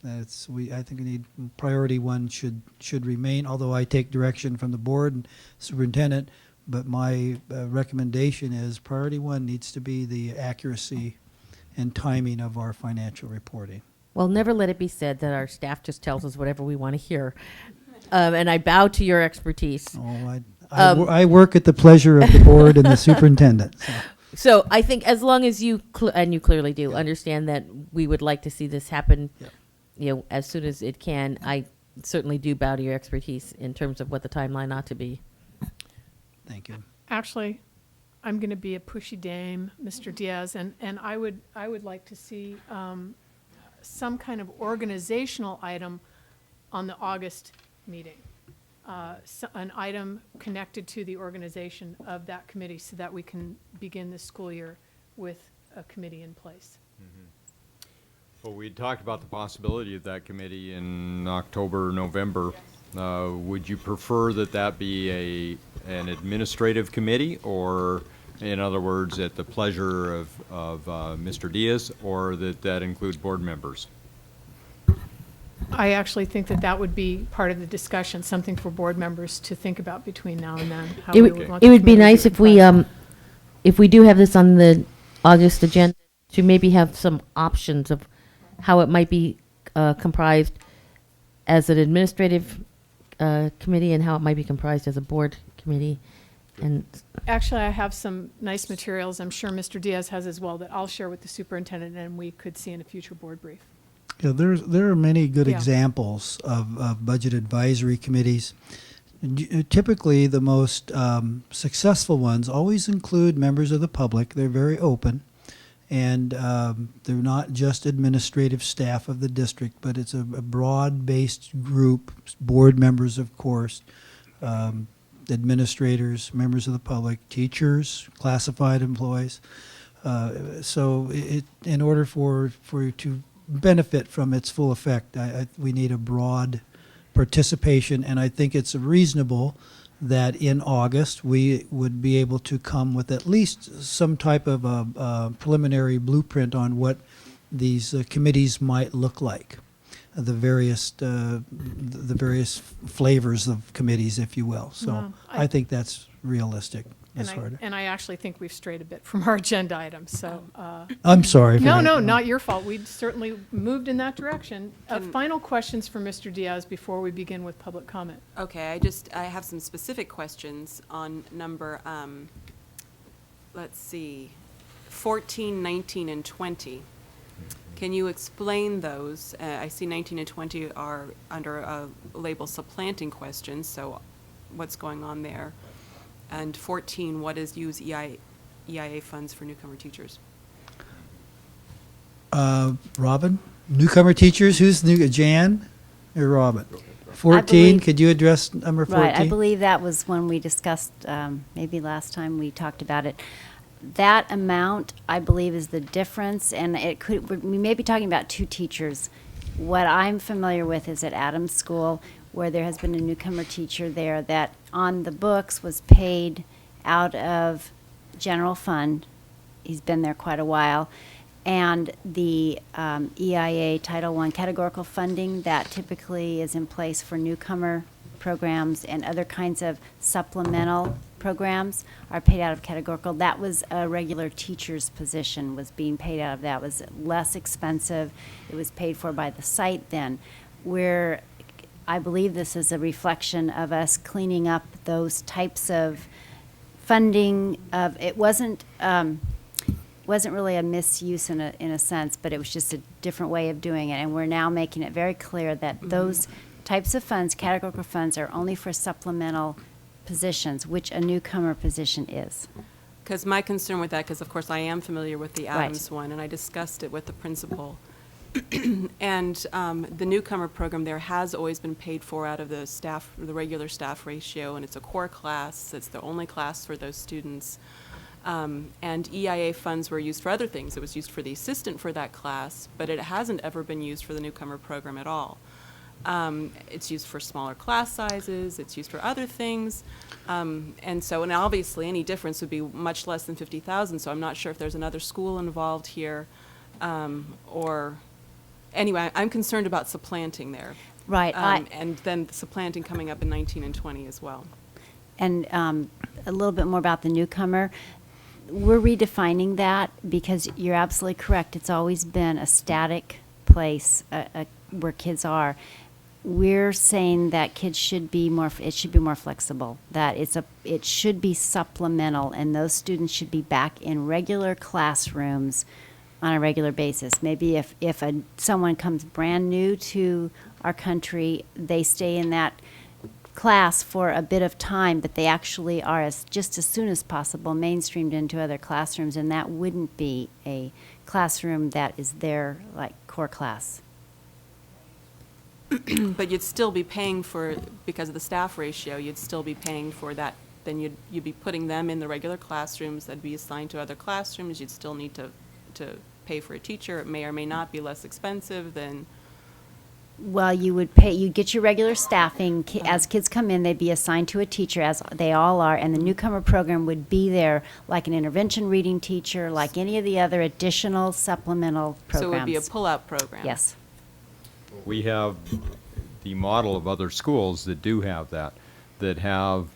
think we need priority one should remain, although I take direction from the board and superintendent, but my recommendation is priority one needs to be the accuracy and timing of our financial reporting. Well, never let it be said that our staff just tells us whatever we want to hear. And I bow to your expertise. Oh, I work at the pleasure of the board and the superintendent. So I think as long as you, and you clearly do, understand that we would like to see this happen, as soon as it can, I certainly do bow to your expertise in terms of what the timeline ought to be. Thank you. Actually, I'm going to be a pushy dame, Mr. Diaz, and I would like to see some kind of organizational item on the August meeting, an item connected to the organization of that committee, so that we can begin the school year with a committee in place. Well, we talked about the possibility of that committee in October, November. Would you prefer that be an administrative committee, or, in other words, at the pleasure of Mr. Diaz, or that includes board members? I actually think that would be part of the discussion, something for board members to think about between now and then. How It we would, want it the would be committee nice to if we do have this on the August agenda, to maybe have some options of how it might be comprised as an administrative committee and how it might be comprised as a board committee? And Actually, I have some nice materials, I'm sure Mr. Diaz has as well, that I'll share with the superintendent and we could see in a future board brief. Yeah, there are many good Yeah. examples of budget advisory committees. Typically, the most successful ones always include members of the public. They're very open, and they're not just administrative staff of the district, but it's a broad-based group, board members, of course, administrators, members of the public, teachers, classified employees. So in order for you to benefit from its full effect, we need a broad participation, and I think it's reasonable that in August we would be able to come with at least some type of a preliminary blueprint on what these committees might look like, the various flavors of committees, if you will. So Well, I think that's realistic. As far And I actually think we've strayed a bit from our agenda items, so. I'm sorry. for No, that. no, not your fault. We certainly moved in that direction. Final questions for Mr. Diaz before we begin with public comment. Okay, I have some specific questions on number, let's see, 14, 19, and 20. Can you explain those? I see 19 and 20 are under a label supplanting questions, so what's going on there? And 14, what is use EIA funds for newcomer teachers? Robin, newcomer teachers, who's new? Jan or Robin? 14, believe- could you address number 14? Right, I believe that was when we discussed, maybe last time we talked about it. That amount, I believe, is the difference, and we may be talking about two teachers. What I'm familiar with is at Adams School, where there has been a newcomer teacher there that on the books was paid out of general fund. He's been there quite a while. And the EIA Title I categorical funding that typically is in place for newcomer programs and other kinds of supplemental programs are paid out of categorical. That was a regular teacher's position, was being paid out of that. It was less expensive. It was paid for by the site then. Where I believe this is a reflection of us cleaning up those types of funding of, it wasn't really a misuse in a sense, but it was just a different way of doing it. And we're now making it very clear that those types of funds, categorical funds, are only for supplemental positions, which a newcomer position is. Because my concern with that, because of course I am familiar with the Right. Adams one, and I discussed it with the principal. And the newcomer program there has always been paid for out of the staff, the regular staff ratio, and it's a core class. It's the only class for those students. And EIA funds were used for other things. It was used for the assistant for that class, but it hasn't ever been used for the newcomer program at all. It's used for smaller class sizes, it's used for other things. And obviously any difference would be much less than 50,000, so I'm not sure if there's another school involved here, or, anyway, I'm concerned about supplanting there. Right. And then supplanting coming up in 19 and 20 as well. And a little bit more about the newcomer. We're redefining that because you're absolutely correct. It's always been a static place where kids are. We're saying that kids should be more. It should be more flexible. That it should be supplemental, and those students should be back in regular classrooms on a regular basis. Maybe if someone comes brand new to our country, they stay in that class for a bit of time, but they actually are just as soon as possible mainstreamed into other classrooms, and that wouldn't be a classroom that is their like core class. But you'd still be paying for, because of the staff ratio, you'd still be paying for that. Then you'd be putting them in the regular classrooms that'd be assigned to other classrooms. You'd still need to pay for a teacher. It may or may not be less expensive than. Well, you'd get your regular staffing. As kids come in, they'd be assigned to a teacher, as they all are, and the newcomer program would be there like an intervention reading teacher, like any of the other additional supplemental programs. So it would be a pull-out program. Yes. We have the model of other schools that do have that have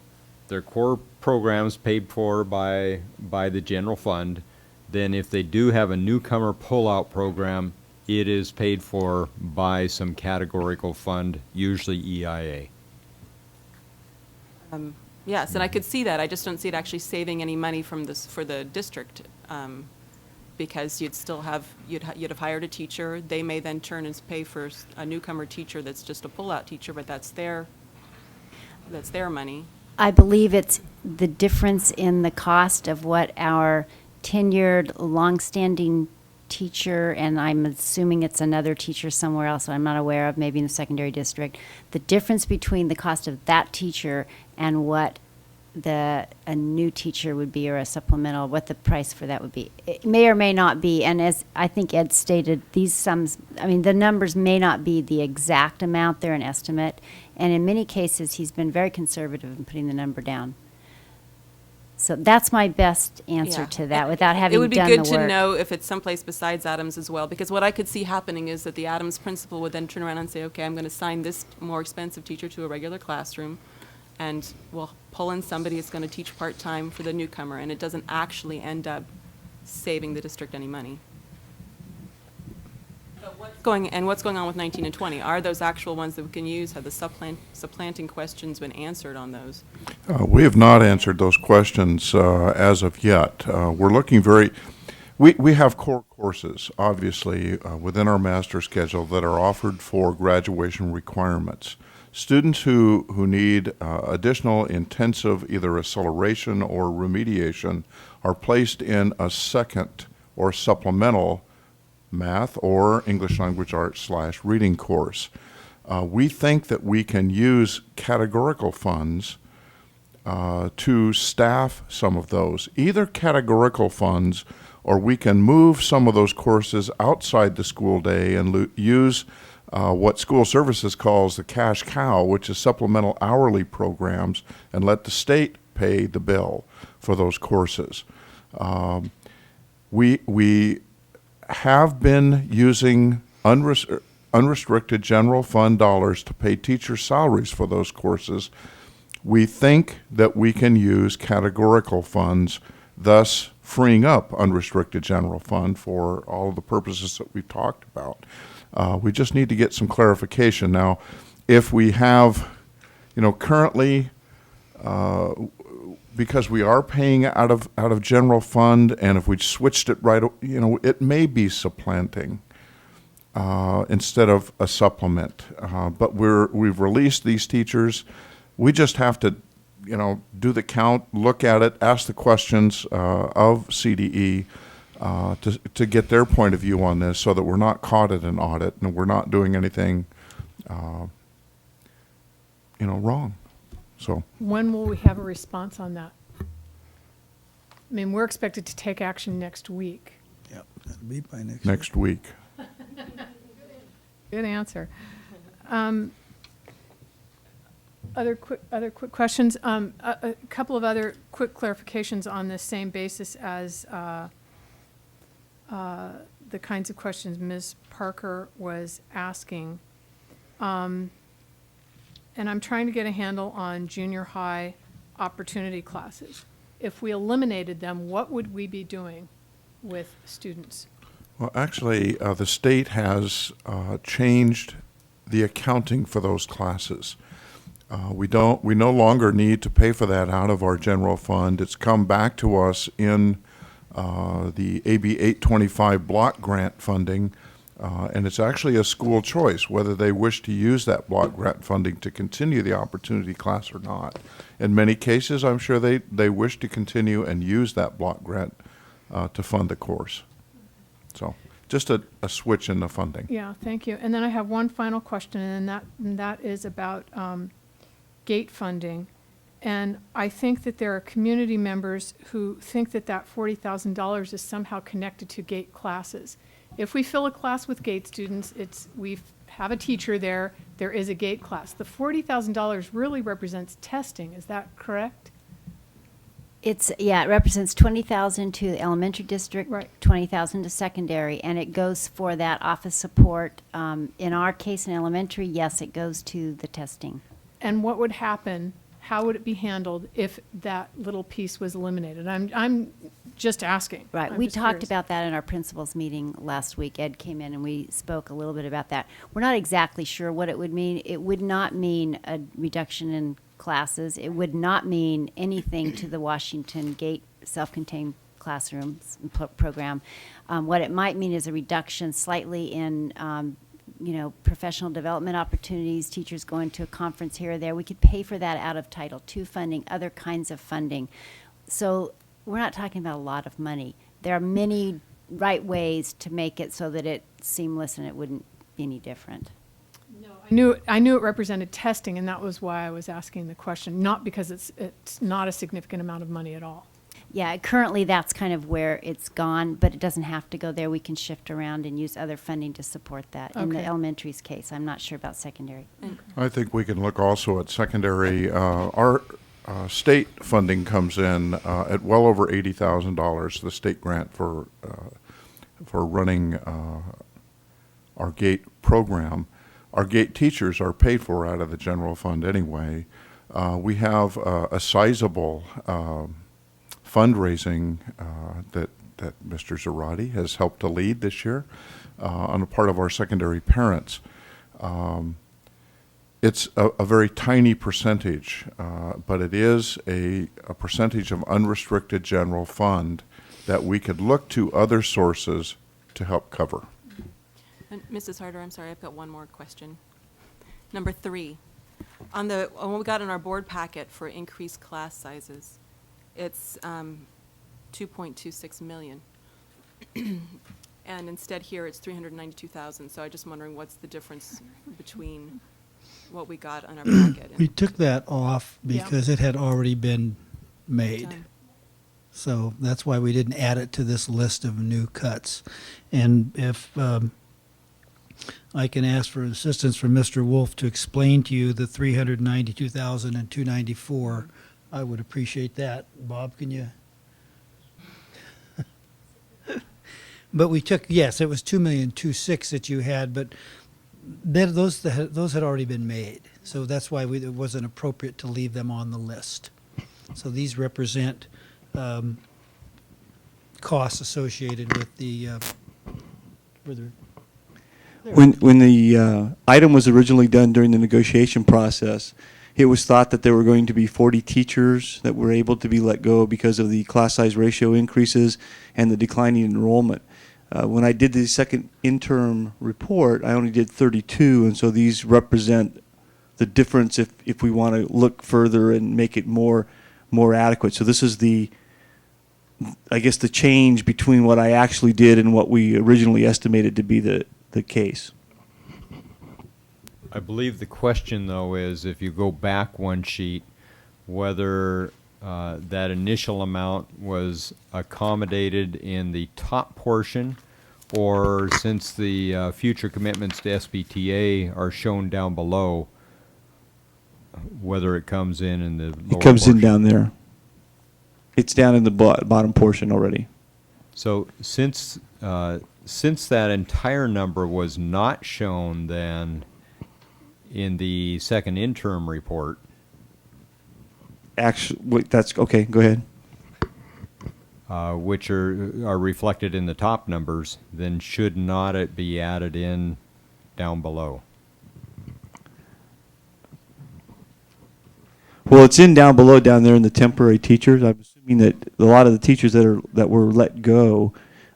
their core programs paid for by the general fund. Then if they do have a newcomer pull-out program, it is paid for by some categorical fund, usually EIA. Yes, and I could see that. I just don't see it actually saving any money from this, for the district, because you'd still have, you'd have hired a teacher. They may then turn and pay for a newcomer teacher that's just a pull-out teacher, but that's their money. I believe it's the difference in the cost of what our tenured, longstanding teacher, and I'm assuming it's another teacher somewhere else I'm not aware of, maybe in the secondary district, the difference between the cost of that teacher and what a new teacher would be, or a supplemental, what the price for that would be. It may or may not be, and as I think Ed stated, these sums, I mean, the numbers may not be the exact amount, they're an estimate, and in many cases, he's been very conservative in putting the number down. So that's my best answer Yeah. to that, without having It would be done the good work. to know if it's someplace besides Adams as well, because what I could see happening is that the Adams principal would then turn around and say, okay, I'm going to assign this more expensive teacher to a regular classroom, and we'll pull in somebody that's going to teach part-time for the newcomer, and it doesn't actually end up saving the district any money. What's going on with 19 and 20? Are those actual ones that we can use? Have the supplanting questions been answered on those? We have not answered those questions as of yet. We're looking we have core courses, obviously, within our master schedule that are offered for graduation requirements. Students who need additional intensive either acceleration or remediation are placed in a second or supplemental math or English language arts / reading course. We think that we can use categorical funds to staff some of those, either categorical funds, or we can move some of those courses outside the school day and use what school services calls the cash cow, which is supplemental hourly programs, and let the state pay the bill for those courses. We have been using unrestricted general fund dollars to pay teacher salaries for those courses. We think that we can use categorical funds, thus freeing up unrestricted general fund for all of the purposes that we've talked about. We just need to get some clarification. Now, if we have, currently, because we are paying out of general fund, and if we switched it right, it may be supplanting instead of a supplement. But we've released these teachers. We just have to, do the count, look at it, ask the questions of CDE to get their point of view on this, so that we're not caught at an audit and we're not doing anything, wrong. So. When will we have a response on that? I mean, we're expected to take action next week. Yep, that'll be by Next week. Good answer. Other quick questions. A couple of other quick clarifications on this same basis as the kinds of questions Ms. Parker was asking. And I'm trying to get a handle on junior high opportunity classes. If we eliminated them, what would we be doing with students? Well, actually, the state has changed the accounting for those classes. We no longer need to pay for that out of our general fund. It's come back to us in the AB 825 block grant funding, and it's actually a school choice whether they wish to use that block grant funding to continue the opportunity class or not. In many cases, I'm sure they wish to continue and use that block grant to fund the course. So just a switch in the funding. Yeah, thank you. And then I have one final question, and that is about GATE funding. And I think that there are community members who think that $40,000 is somehow connected to GATE classes. If we fill a class with GATE students, we have a teacher there is a GATE class. The $40,000 really represents testing, is that correct? It represents 20,000 to the elementary district, Right. 20,000 to secondary, and it goes for that office support. In our case in elementary, yes, it goes to the testing. And what would happen, how would it be handled if that little piece was eliminated? I'm just asking. Right, I'm we just talked curious. about that in our principals meeting last week. Ed came in and we spoke a little bit about that. We're not exactly sure what it would mean. It would not mean a reduction in classes. It would not mean anything to the Washington Gate self-contained classrooms program. What it might mean is a reduction slightly in, professional development opportunities, teachers going to a conference here or there. We could pay for that out of Title II funding, other kinds of funding. So we're not talking about a lot of money. There are many right ways to make it so that it's seamless and it wouldn't be any different. I knew it represented testing, and that was why I was asking the question, not because it's not a significant amount of money at all. Yeah, currently that's kind of where it's gone, but it doesn't have to go there. We can shift around and use other funding to support that. In the Okay. elementary's case, I'm not sure about secondary. I think we can look also at secondary. Our state funding comes in at well over $80,000, the state grant for running our GATE program. Our GATE teachers are paid for out of the general fund anyway. We have a sizable fundraising that Mr. Zarate has helped to lead this year on the part of our secondary parents. It's a very tiny percentage, but it is a percentage of unrestricted general fund that we could look to other sources to help cover. And Mrs. Harder, I'm sorry, I've got one more question. Number 3, on what we got in our board packet for increased class sizes, it's 2.26 million. And instead here, it's 392,000. So I'm just wondering what's the difference between what we got on our packet We and took that off Yeah. because it had already been made. done? So that's why we didn't add it to this list of new cuts. And if I can ask for assistance from Mr. Wolf to explain to you the 392,000 and 294, I would appreciate that. Bob, can you? But we took, yes, it was 2,260,000 that you had, but then those had already been made. So that's why it wasn't appropriate to leave them on the list. So these represent costs associated with the further. When the item was originally done during the negotiation process, it was thought that there were going to be 40 teachers that were able to be let go because of the class size ratio increases and the declining enrollment. When I did the second interim report, I only did 32, and so these represent the difference if we want to look further and make it more adequate. So this is I guess the change between what I actually did and what we originally estimated to be the case. I believe the question, though, is if you go back one sheet, whether that initial amount was accommodated in the top portion, or since the future commitments to SBTA are shown down below, whether it comes in the lower It comes in portion. down there. It's down in the bottom portion already. So since that entire number was not shown then in the second interim report, Actually, wait, that's okay. Go ahead. which are reflected in the top numbers, then should not it be added in down below? Well, it's in down below down there in the temporary teachers. I'm assuming that a lot of the teachers that were let go,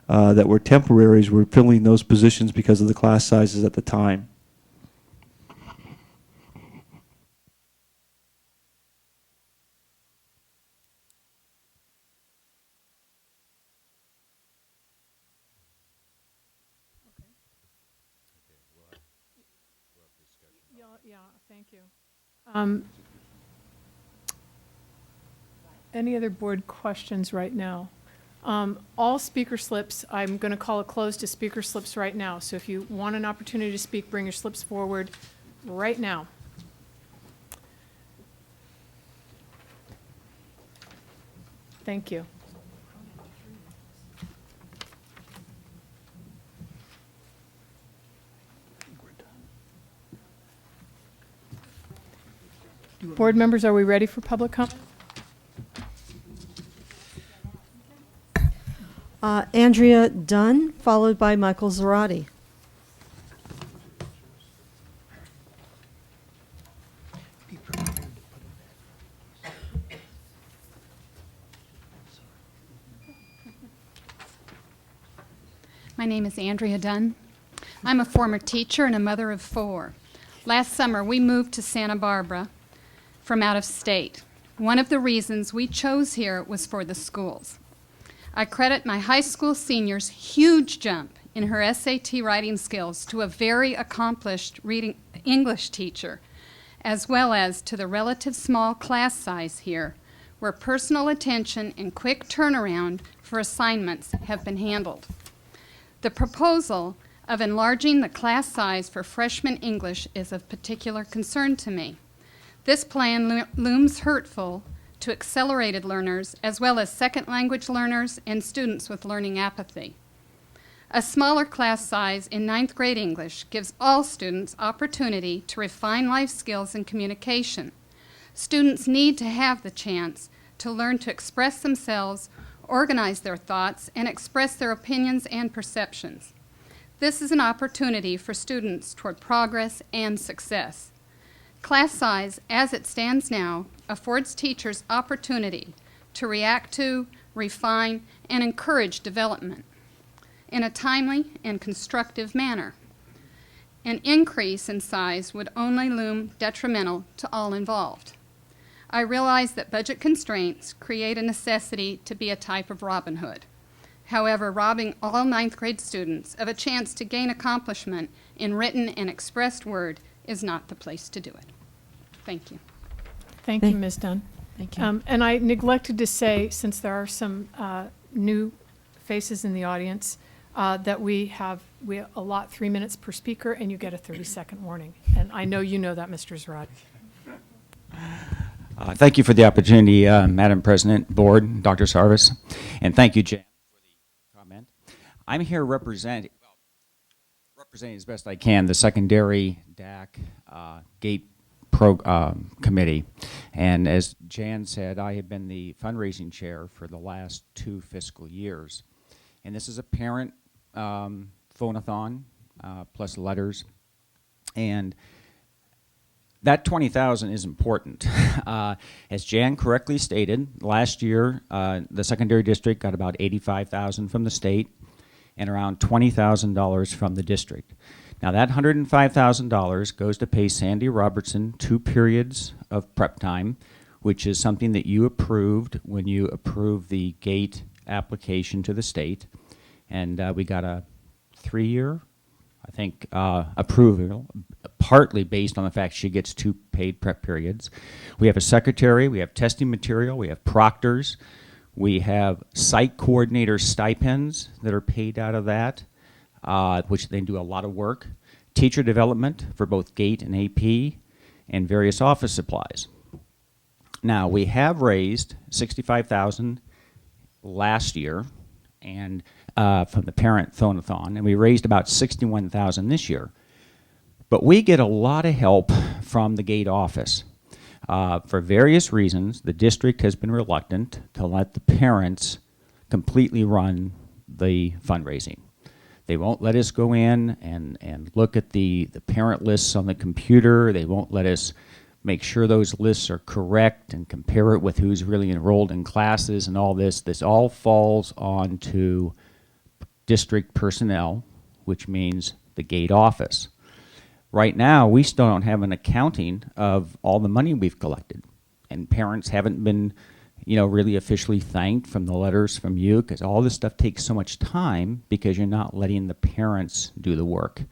that were temporaries, were filling those positions because of the class sizes at the time. Yeah, thank you. Any other board questions right now? All speaker slips, I'm going to call a close to speaker slips right now. So if you want an opportunity to speak, bring your slips forward right now. Thank you. Board members, are we ready for public comment? Andrea Dunn, followed by Michael Zarate. My name is Andrea Dunn. I'm a former teacher and a mother of 4. Last summer, we moved to Santa Barbara from out of state. One of the reasons we chose here was for the schools. I credit my high school senior's huge jump in her SAT writing skills to a very accomplished reading English teacher, as well as to the relative small class size here, where personal attention and quick turnaround for assignments have been handled. The proposal of enlarging the class size for freshman English is of particular concern to me. This plan looms hurtful to accelerated learners as well as second language learners and students with learning apathy. A smaller class size in 9th grade English gives all students opportunity to refine life skills and communication. Students need to have the chance to learn to express themselves, organize their thoughts, and express their opinions and perceptions. This is an opportunity for students toward progress and success. Class size, as it stands now, affords teachers opportunity to react to, refine, and encourage development in a timely and constructive manner. An increase in size would only loom detrimental to all involved. I realize that budget constraints create a necessity to be a type of Robin Hood. However, robbing all 9th grade students of a chance to gain accomplishment in written and expressed word is not the place to do it. Thank you. Thank you, Ms. Dunn. Thank you. And I neglected to say, since there are some new faces in the audience, that we allot 3 minutes per speaker, and you get a 30-second warning. And I know you know that, Mr. Zarad. Thank you for the opportunity, Madam President, Board, Dr. Sarvis, and thank you, Jan, for the comment. I'm here representing as best I can the secondary DAC gate committee. And as Jan said, I have been the fundraising chair for the last 2 fiscal years. And this is a parent phone-a-thon plus letters. And that $20,000 is important. As Jan correctly stated, last year the secondary district got about $85,000 from the state and around $20,000 from the district. Now that $105,000 goes to pay Sandy Robertson 2 periods of prep time, which is something that you approved when you approved the GATE application to the state. And we got a 3-year, I think, approval, partly based on the fact she gets 2 paid prep periods. We have a secretary, we have testing material, we have proctors, we have site coordinator stipends that are paid out of that, which they do a lot of work, teacher development for both GATE and AP, and various office supplies. Now, we have raised $65,000 last year and from the parent phone-a-thon, and we raised about $61,000 this year. But we get a lot of help from the GATE office. For various reasons, the district has been reluctant to let the parents completely run the fundraising. They won't let us go in and look at the parent lists on the computer. They won't let us make sure those lists are correct and compare it with who's really enrolled in classes and all this. This all falls onto district personnel, which means the GATE office. Right now, we still don't have an accounting of all the money we've collected. And parents haven't been, really officially thanked from the letters from you, because all this stuff takes so much time because you're not letting the parents do the work.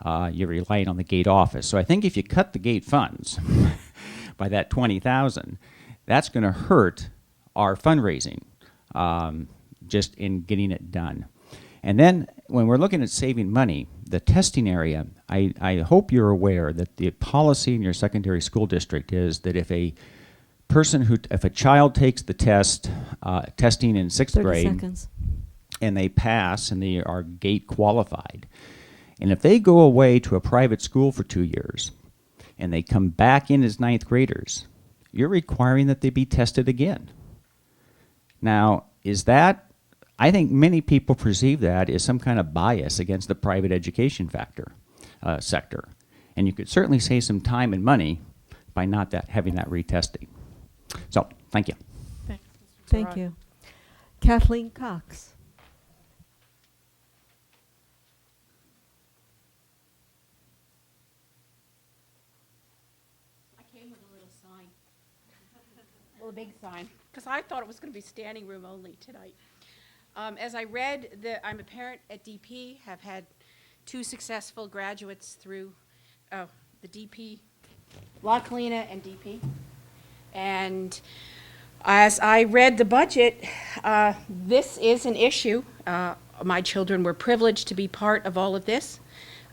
You're relying on the GATE office. So I think if you cut the GATE funds by that $20,000, that's going to hurt our fundraising just in getting it done. And then when we're looking at saving money, the testing area, I hope you're aware that the policy in your secondary school district is that if a child takes the testing in 6th 30 grade, seconds. and they pass and they are GATE qualified, and if they go away to a private school for 2 years and they come back in as 9th graders, you're requiring that they be tested again. Now, I think many people perceive that as some kind of bias against the private education sector. And you could certainly save some time and money by not having that retesting. So, thank you. Thanks, Mr. Thank Zarad. you. Kathleen Cox. a big sign, because I thought it was going to be standing room only tonight. As I read, I'm a parent at DP, have had 2 successful graduates through the DP, La Colina and DP. And as I read the budget, this is an issue. My children were privileged to be part of all of this.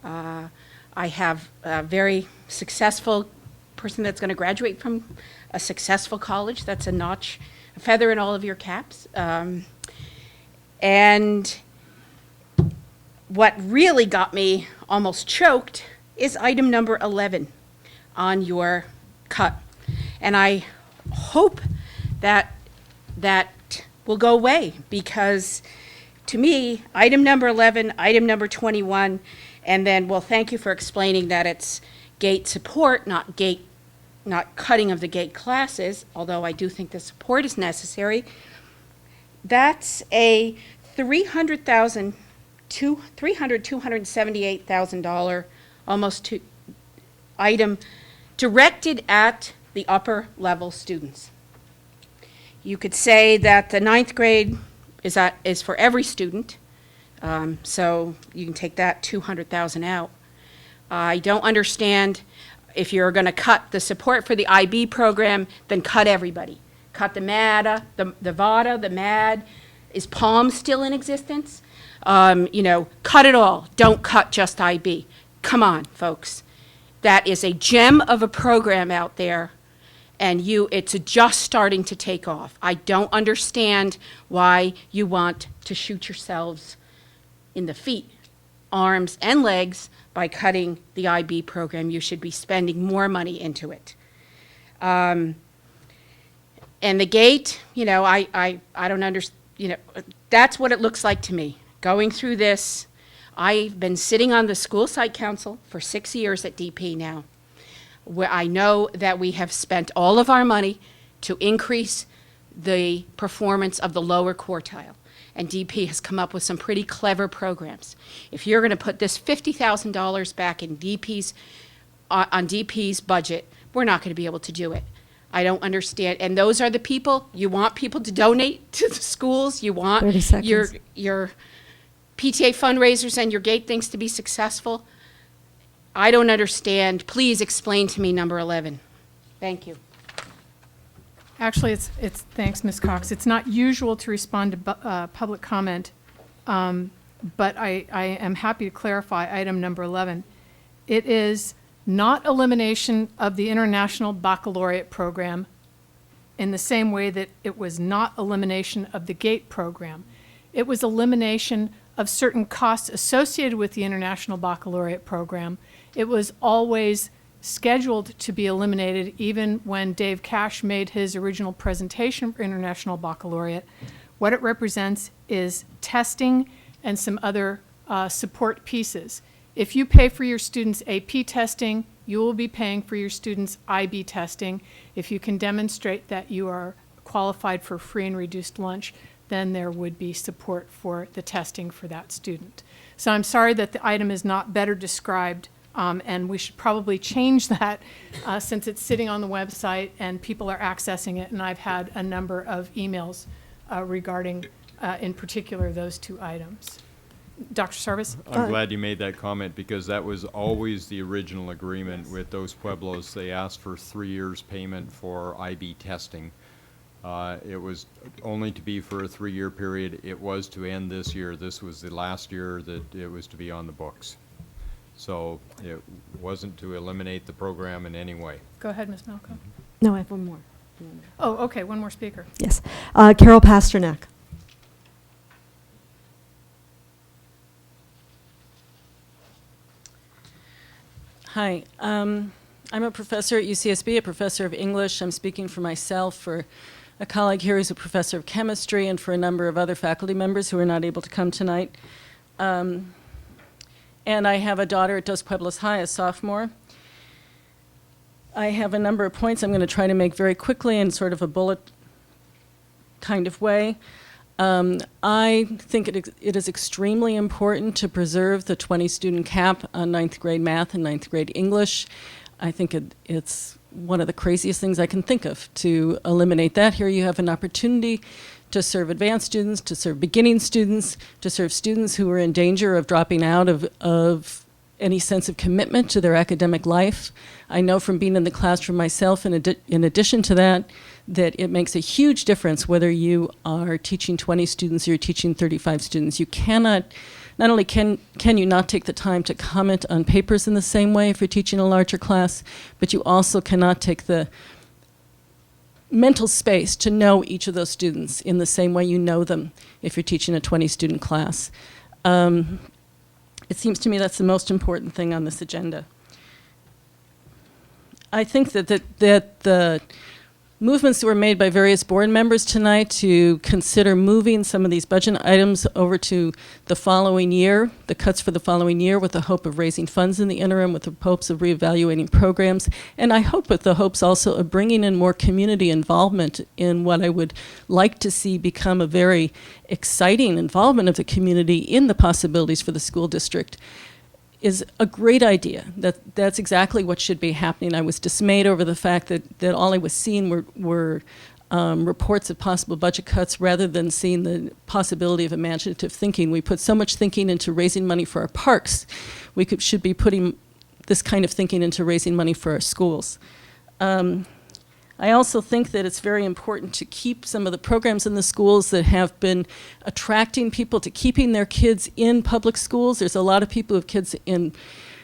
I have a very successful person that's going to graduate from a successful college. That's a notch, a feather in all of your caps. And what really got me almost choked is item number 11 on your cut. And I hope that that will go away, because to me, item number 11, item number 21, and then, well, thank you for explaining that it's GATE support, not cutting of the GATE classes, although I do think the support is necessary. That's a $278,000 almost item directed at the upper level students. You could say that the 9th grade is for every student, so you can take that 200,000 out. I don't understand, if you're going to cut the support for the IB program, then cut everybody. Cut the MADA, the VADA, the MAD. Is PALM still in existence? You know, cut it all. Don't cut just IB. Come on, folks. That is a gem of a program out there, and it's just starting to take off. I don't understand why you want to shoot yourselves in the feet, arms, and legs by cutting the IB program. You should be spending more money into it. And the GATE, you know, I don't understand. You know, that's what it looks like to me. Going through this, I've been sitting on the school site council for 6 years at DP now, where I know that we have spent all of our money to increase the performance of the lower quartile. And DP has come up with some pretty clever programs. If you're going to put this $50,000 back in on DP's budget, we're not going to be able to do it. I don't understand. And those are the people, you want people to donate to the schools, you want 30 seconds. your PTA fundraisers and your GATE things to be successful. I don't understand. Please explain to me number 11. Thank you. Actually, thanks, Ms. Cox. It's not usual to respond to public comment, but I am happy to clarify item number 11. It is not elimination of the International Baccalaureate program in the same way that it was not elimination of the GATE program. It was elimination of certain costs associated with the International Baccalaureate program. It was always scheduled to be eliminated even when Dave Cash made his original presentation for International Baccalaureate. What it represents is testing and some other support pieces. If you pay for your students' AP testing, you will be paying for your students' IB testing. If you can demonstrate that you are qualified for free and reduced lunch, then there would be support for the testing for that student. So I'm sorry that the item is not better described, and we should probably change that since it's sitting on the website and people are accessing it, and I've had a number of emails regarding, in particular, those 2 items. Dr. Sarvis? I'm glad you made that comment, because that was always the original agreement with those pueblos. They asked for 3 years payment for IB testing. It was only to be for a 3-year period. It was to end this year. This was the last year that it was to be on the books. So it wasn't to eliminate the program in any way. Go ahead, Ms. Malcolm. No, I have one more. Oh, okay, one more speaker. Yes. Carol Pasternak. Hi. I'm a professor at UCSB, a professor of English. I'm speaking for myself, for a colleague here who's a professor of chemistry, and for a number of other faculty members who are not able to come tonight. And I have a daughter at Dos Pueblos High, a sophomore. I have a number of points I'm going to try to make very quickly in sort of a bullet kind of way. I think it is extremely important to preserve the 20-student cap on 9th grade math and 9th grade English. I think it's one of the craziest things I can think of to eliminate that. Here you have an opportunity to serve advanced students, to serve beginning students, to serve students who are in danger of dropping out of any sense of commitment to their academic life. I know from being in the classroom myself, in addition to that it makes a huge difference whether you are teaching 20 students or you're teaching 35 students. You cannot, not only can you not take the time to comment on papers in the same way if you're teaching a larger class, but you also cannot take the mental space to know each of those students in the same way you know them if you're teaching a 20-student class. It seems to me that's the most important thing on this agenda. I think that the movements that were made by various board members tonight to consider moving some of these budget items over to the following year, the cuts for the following year, with the hope of raising funds in the interim, with the hopes of reevaluating programs, and I hope with the hopes also of bringing in more community involvement in what I would like to see become a very exciting involvement of the community in the possibilities for the school district, is a great idea. That's exactly what should be happening. I was dismayed over the fact that all I was seeing were reports of possible budget cuts rather than seeing the possibility of imaginative thinking. We put so much thinking into raising money for our parks. We should be putting this kind of thinking into raising money for our schools. I also think that it's very important to keep some of the programs in the schools that have been attracting people to keeping their kids in public schools. There's a lot of people who have kids in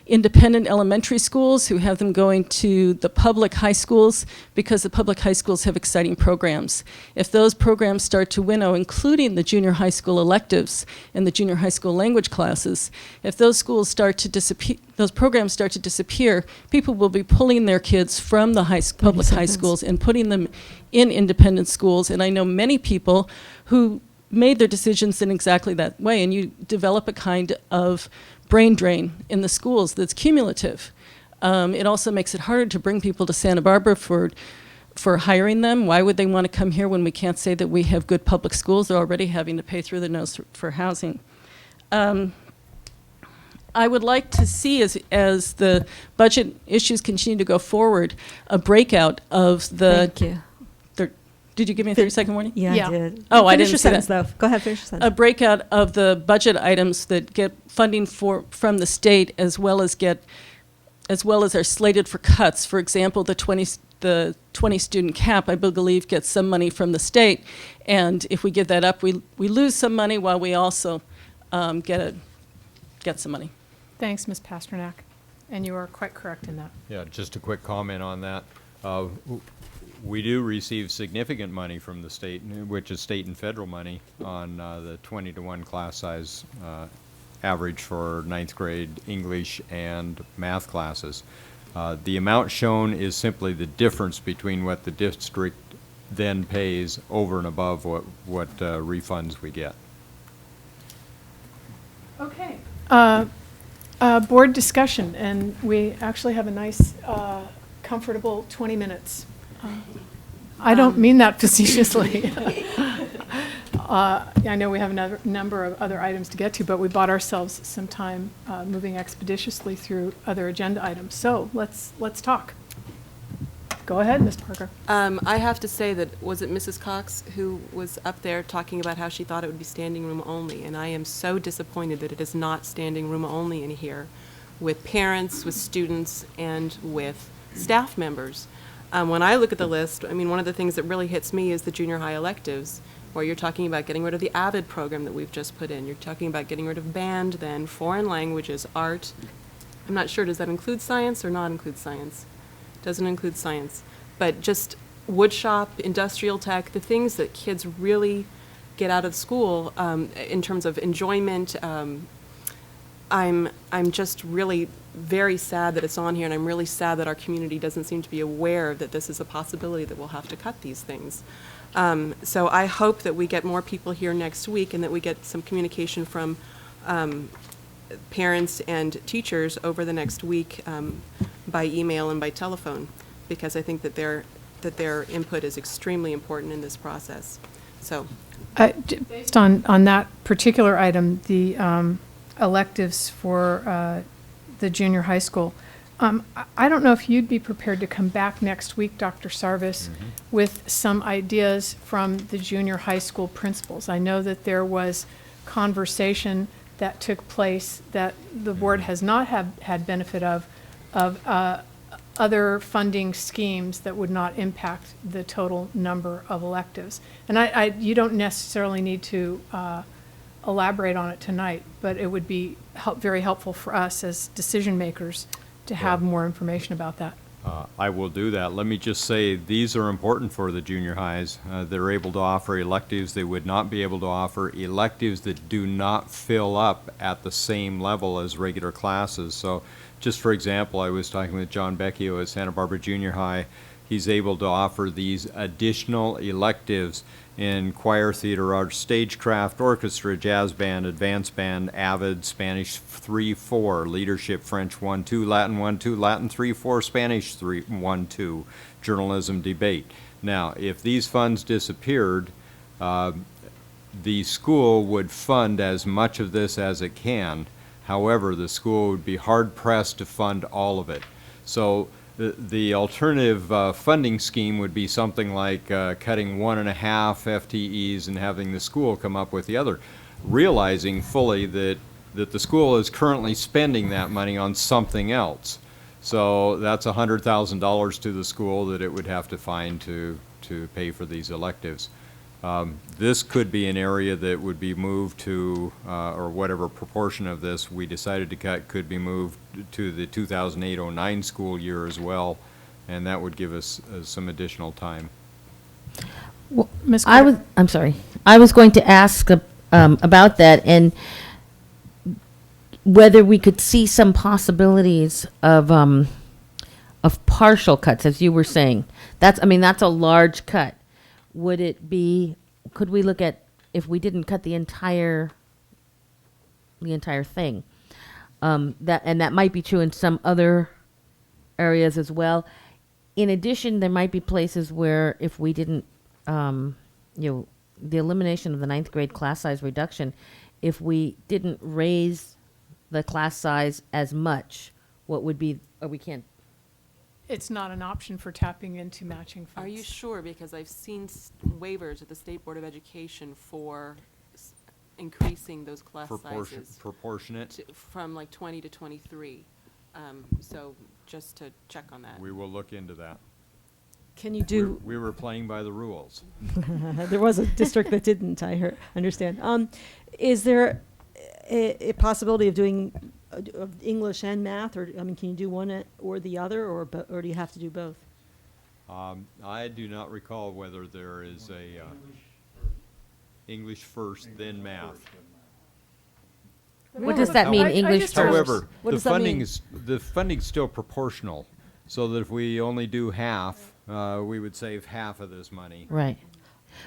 independent elementary schools who have them going to the public high schools because the public high schools have exciting programs. If those programs start to winnow, including the junior high school electives and the junior high school language classes, if those schools start to disappear, those programs start to disappear, people will be pulling their kids from the public high schools and putting them in independent schools. And I know many people who made their decisions in exactly that way, and you develop a kind of brain drain in the schools that's cumulative. It also makes it harder to bring people to Santa Barbara for hiring them. Why would they want to come here when we can't say that we have good public schools? They're already having to pay through the nose for housing. I would like to see, as the budget issues continue to go forward, a breakout of the... Thank you. Did you give me a 30-second warning? Yeah, I did. Oh, I Finish didn't your see sentence, that. though. Go ahead, finish your sentence. A breakout of the budget items that get funding from the state, as well as are slated for cuts. For example, the 20 student cap, I believe, gets some money from the state, and if we give that up, we lose some money while we also get some money. Thanks, Ms. Pasternak. And you are quite correct in that. Yeah, just a quick comment on that. We do receive significant money from the state, which is state and federal money, on the 20-to-1 class size average for 9th grade English and math classes. The amount shown is simply the difference between what the district then pays over and above what refunds we get. Okay. Board discussion, and we actually have a nice, comfortable 20 minutes. I don't mean that facetiously. I know we have another number of other items to get to, but we bought ourselves some time moving expeditiously through other agenda items. So let's talk. Go ahead, Ms. Parker. I have to say that, was it Mrs. Cox who was up there talking about how she thought it would be standing room only? And I am so disappointed that it is not standing room only in here, with parents, with students, and with staff members. When I look at the list, I mean, one of the things that really hits me is the junior high electives, where you're talking about getting rid of the AVID program that we've just put in. You're talking about getting rid of band, then foreign languages, art. I'm not sure, does that include science or not include science? Doesn't include science. But just wood shop, industrial tech, the things that kids really get out of school in terms of enjoyment. I'm just really very sad that it's on here, and I'm really sad that our community doesn't seem to be aware that this is a possibility that we'll have to cut these things. So I hope that we get more people here next week and that we get some communication from parents and teachers over the next week by email and by telephone, because I think that their input is extremely important in this process. So, based on that particular item, the electives for the junior high school, I don't know if you'd be prepared to come back next week, Dr. Sarvis, with some ideas from the junior high school principals. I know that there was conversation that took place that the board has not had benefit of other funding schemes that would not impact the total number of electives. And you don't necessarily need to elaborate on it tonight, but it would be very helpful for us as decision makers to have more information about that. I will do that. Let me just say, these are important for the junior highs. They're able to offer electives they would not be able to offer, electives that do not fill up at the same level as regular classes. So just for example, I was talking with John Becchio at Santa Barbara Junior High. He's able to offer these additional electives in choir, theater, art, stagecraft, orchestra, jazz band, advanced band, AVID, Spanish 3-4, leadership, French 1-2, Latin 1-2, Latin 3-4, Spanish 1-2, journalism, debate. Now, if these funds disappeared, the school would fund as much of this as it can. However, the school would be hard-pressed to fund all of it. So the alternative funding scheme would be something like cutting 1.5 FTEs and having the school come up with the other, realizing fully that the school is currently spending that money on something else. So that's $100,000 to the school that it would have to find to pay for these electives. This could be an area that would be moved to, or whatever proportion of this we decided to cut could be moved to the 2008-09 school year as well, and that would give us some additional time. Well, I'm sorry. I was going to ask about that and whether we could see some possibilities of partial cuts, as you were saying. That's a large cut. Would it be, could we look at, if we didn't cut the entire thing? That might be true in some other areas as well. In addition, there might be places where if we didn't, the elimination of the 9th grade class size reduction, if we didn't raise the class size as much, what would be, or we can't. It's not an option for tapping into matching funds. Are you sure? Because I've seen waivers at the State Board of Education for increasing those class sizes. Proportionate? From like 20 to 23. So just to check on that. We will look into that. Can you do? We were playing by the rules. There was a district that didn't, I understand. Is there a possibility of doing of English and math, or can you do one or the other, or do you have to do both? I do not recall whether there is a English first, then math. What does that mean, English first? However, What the does that mean? funding's still proportional, so that if we only do half, we would save half of this money. Right.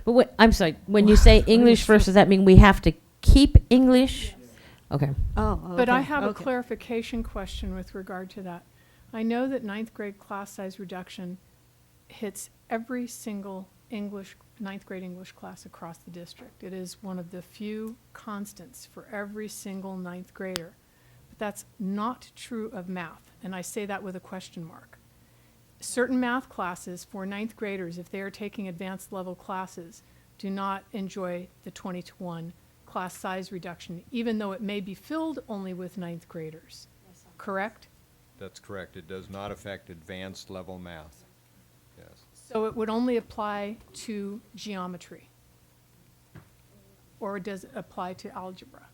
But I'm sorry, when you say English first, does that mean we have to keep English? Okay. Oh, But I okay, have a okay. clarification question with regard to that. I know that 9th grade class size reduction hits every single 9th grade English class across the district. It is one of the few constants for every single 9th grader. But that's not true of math, and I say that with a question mark. Certain math classes for 9th graders, if they are taking advanced level classes, do not enjoy the 20-to-1 class size reduction, even though it may be filled only with 9th graders. Correct? That's correct. It does not affect advanced level math. Yes. So it would only apply to geometry? Or does it apply to algebra?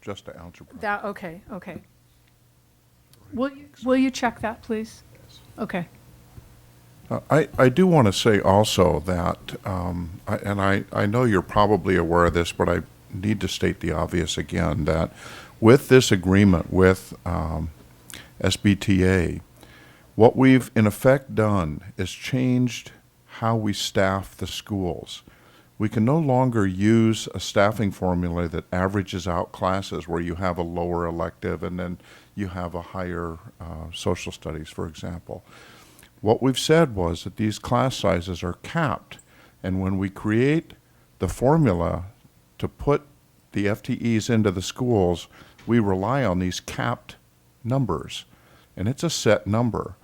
Just to algebra. Okay. Will you check that, please? Okay. I do want to say also that, I know you're probably aware of this, but I need to state the obvious again, that with this agreement with SBTA, what we've in effect done is changed how we staff the schools. We can no longer use a staffing formula that averages out classes where you have a lower elective and then you have a higher social studies, for example. What we've said was that these class sizes are capped, and when we create the formula to put the FTEs into the schools, we rely on these capped numbers, and it's a set number.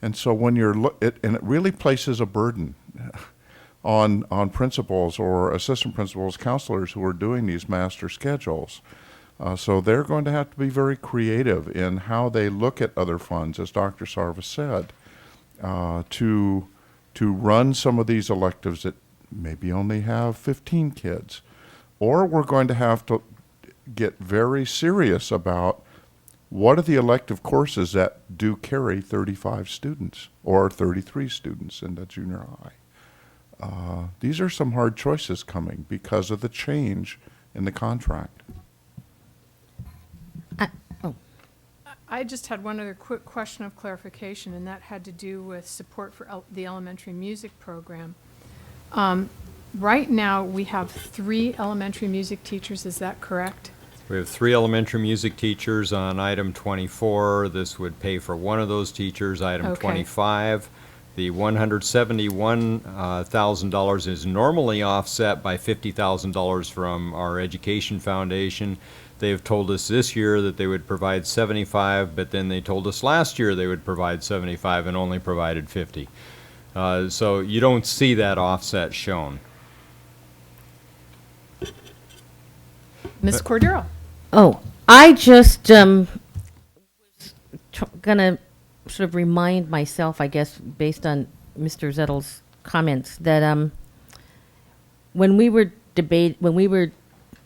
And so when it really places a burden on principals or assistant principals, counselors who are doing these master schedules. So they're going to have to be very creative in how they look at other funds, as Dr. Sarvis said, to run some of these electives that maybe only have 15 kids. Or we're going to have to get very serious about what are the elective courses that do carry 35 students or 33 students in the junior high. These are some hard choices coming because of the change in the contract. I just had one other quick question of clarification, and that had to do with support for the elementary music program. Right now, we have 3 elementary music teachers, is that correct? We have 3 elementary music teachers on item 24. This would pay for one of those teachers. Item Okay. 25, the $171,000 is normally offset by $50,000 from our education foundation. They've told us this year that they would provide 75, but then they told us last year they would provide 75 and only provided 50. So you don't see that offset shown. Ms. Cordero? Oh, I just was gonna sort of remind myself, I guess, based on Mr. Zettel's comments, that when we were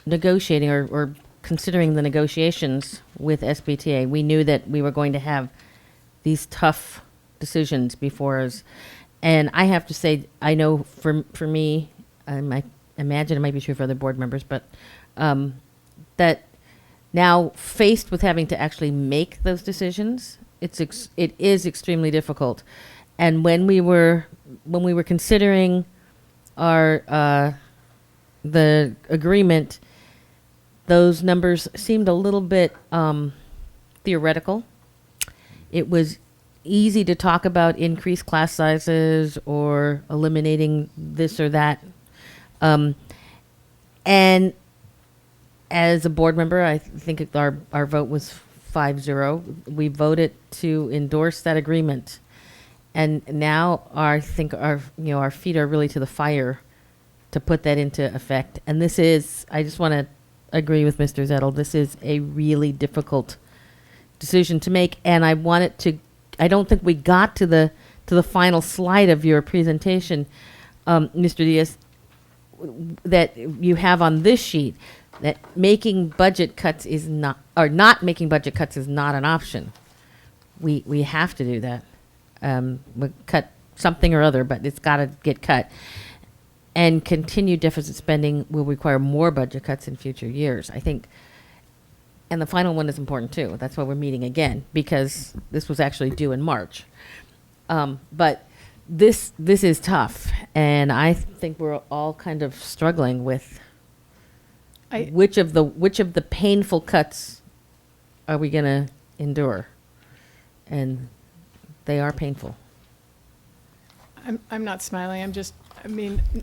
negotiating or considering the negotiations with SBTA, we knew that we were going to have these tough decisions before us. And I have to say, I know for me, I imagine it might be true for other board members, but that now faced with having to actually make those decisions, it is extremely difficult. And when we were considering our the agreement, those numbers seemed a little bit theoretical. It was easy to talk about increased class sizes or eliminating this or that. And as a board member, I think our vote was 5-0. We voted to endorse that agreement. And now I think our feet are really to the fire to put that into effect. And this is, I just want to agree with Mr. Zettel, this is a really difficult decision to make. And I don't think we got to the final slide of your presentation, Mr. Diaz, that you have on this sheet, that making budget cuts is not, or not making budget cuts is not an option. We have to do that. We cut something or other, but it's got to get cut. And continued deficit spending will require more budget cuts in future years, I think. And the final one is important too. That's why we're meeting again, because this was actually due in March. But this is tough, and I think we're all kind of struggling with which of the painful cuts are we going to endure, and they are painful. I'm not smiling.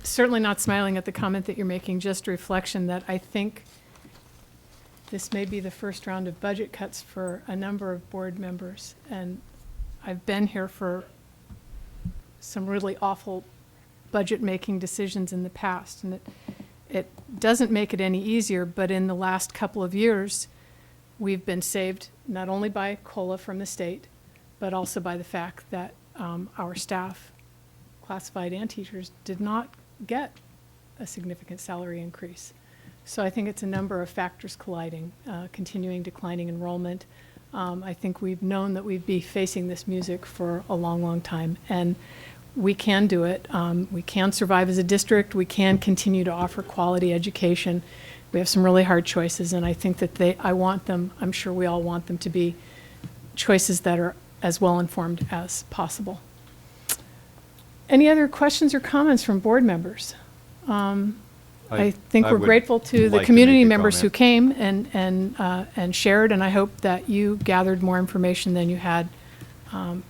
Certainly not smiling at the comment that you're making, just a reflection that I think this may be the first round of budget cuts for a number of board members. And I've been here for some really awful budget-making decisions in the past. And it doesn't make it any easier, but in the last couple of years, we've been saved not only by COLA from the state, but also by the fact that our staff, classified and teachers, did not get a significant salary increase. So I think it's a number of factors colliding, continuing declining enrollment. I think we've known that we'd be facing this music for a long, long time, and we can do it. We can survive as a district. We can continue to offer quality education. We have some really hard choices, and I think that I want them, I'm sure we all want them to be choices that are as well informed as possible. Any other questions or comments from board members? I think we're grateful to the community members who came and shared, and I hope that you gathered more information than you had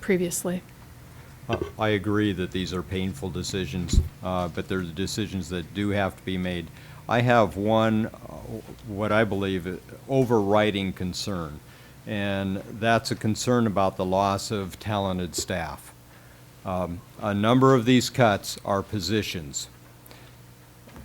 previously. I agree that these are painful decisions, but they're the decisions that do have to be made. I have one, what I believe, overriding concern, and that's a concern about the loss of talented staff. A number of these cuts are positions,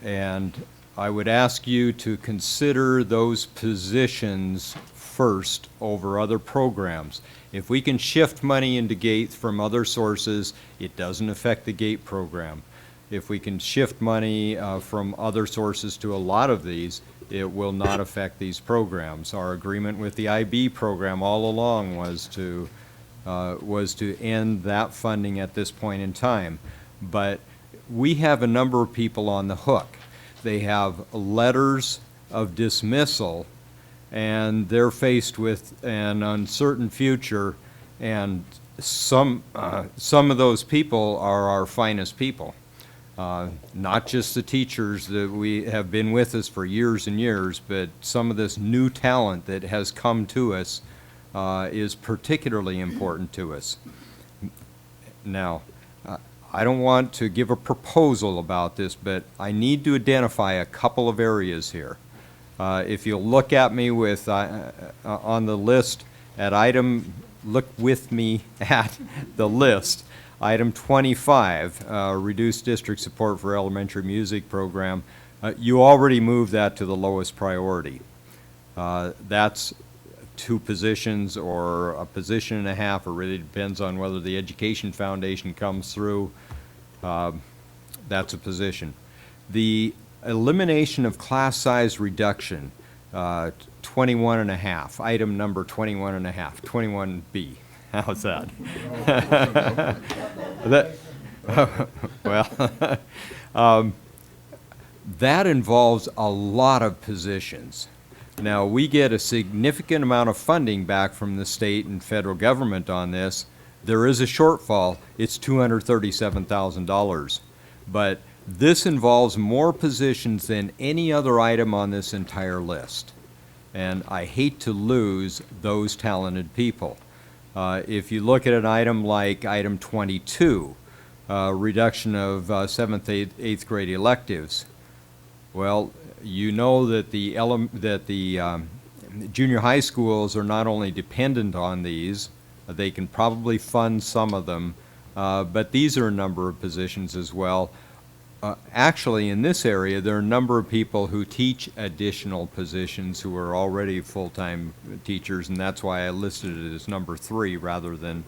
and I would ask you to consider those positions first over other programs. If we can shift money into GATE from other sources, it doesn't affect the GATE program. If we can shift money from other sources to a lot of these, it will not affect these programs. Our agreement with the IB program all along was to end that funding at this point in time. But we have a number of people on the hook. They have letters of dismissal, and they're faced with an uncertain future, and some of those people are our finest people. Not just the teachers that we have been with us for years and years, but some of this new talent that has come to us is particularly important to us. Now, I don't want to give a proposal about this, but I need to identify a couple of areas here. If you'll look at me with on the list at look with me at the list. Item 25, reduced district support for elementary music program. You already moved that to the lowest priority. That's 2 positions or a position and a half. It really depends on whether the Education Foundation comes through. That's a position. The elimination of class size reduction, 21 and a half, item number 21 and a half, 21B. How's that? That involves a lot of positions. Now, we get a significant amount of funding back from the state and federal government on this. There is a shortfall. It's $237,000. But this involves more positions than any other item on this entire list. And I hate to lose those talented people. If you look at an item like item 22, reduction of 7th, 8th grade electives, well, you know that the junior high schools are not only dependent on these, they can probably fund some of them, but these are a number of positions as well. Actually, in this area, there are a number of people who teach additional positions who are already full-time teachers, and that's why I listed it as number 3 rather than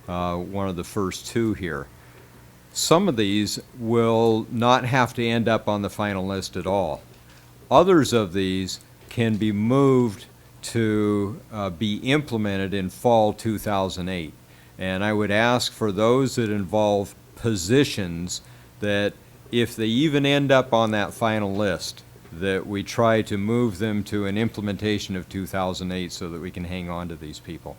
one of the first 2 here. Some of these will not have to end up on the final list at all. Others of these can be moved to be implemented in fall 2008. And I would ask for those that involve positions that if they even end up on that final list, that we try to move them to an implementation of 2008 so that we can hang on to these people.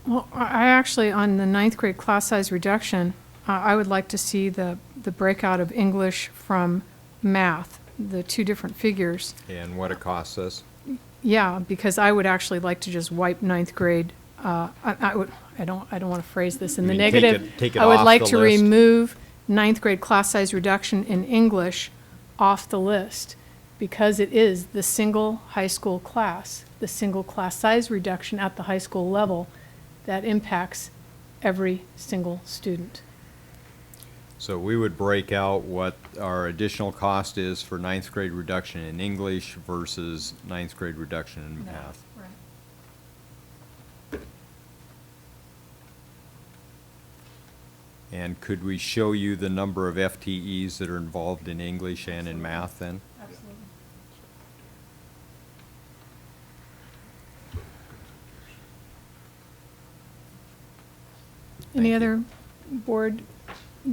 Well, I actually, on the 9th grade class size reduction, I would like to see the breakout of English from math, the 2 different figures. And what it costs us. Yeah, because I would actually like to just wipe 9th grade. I don't want to phrase this in the negative. Take it I would off like the to list. remove 9th grade class size reduction in English off the list because it is the single high school class, the single class size reduction at the high school level that impacts every single student. So we would break out what our additional cost is for 9th grade reduction in English versus 9th grade reduction in math. Right. And could we show you the number of FTEs that are involved in English and in math then? Absolutely. Any other board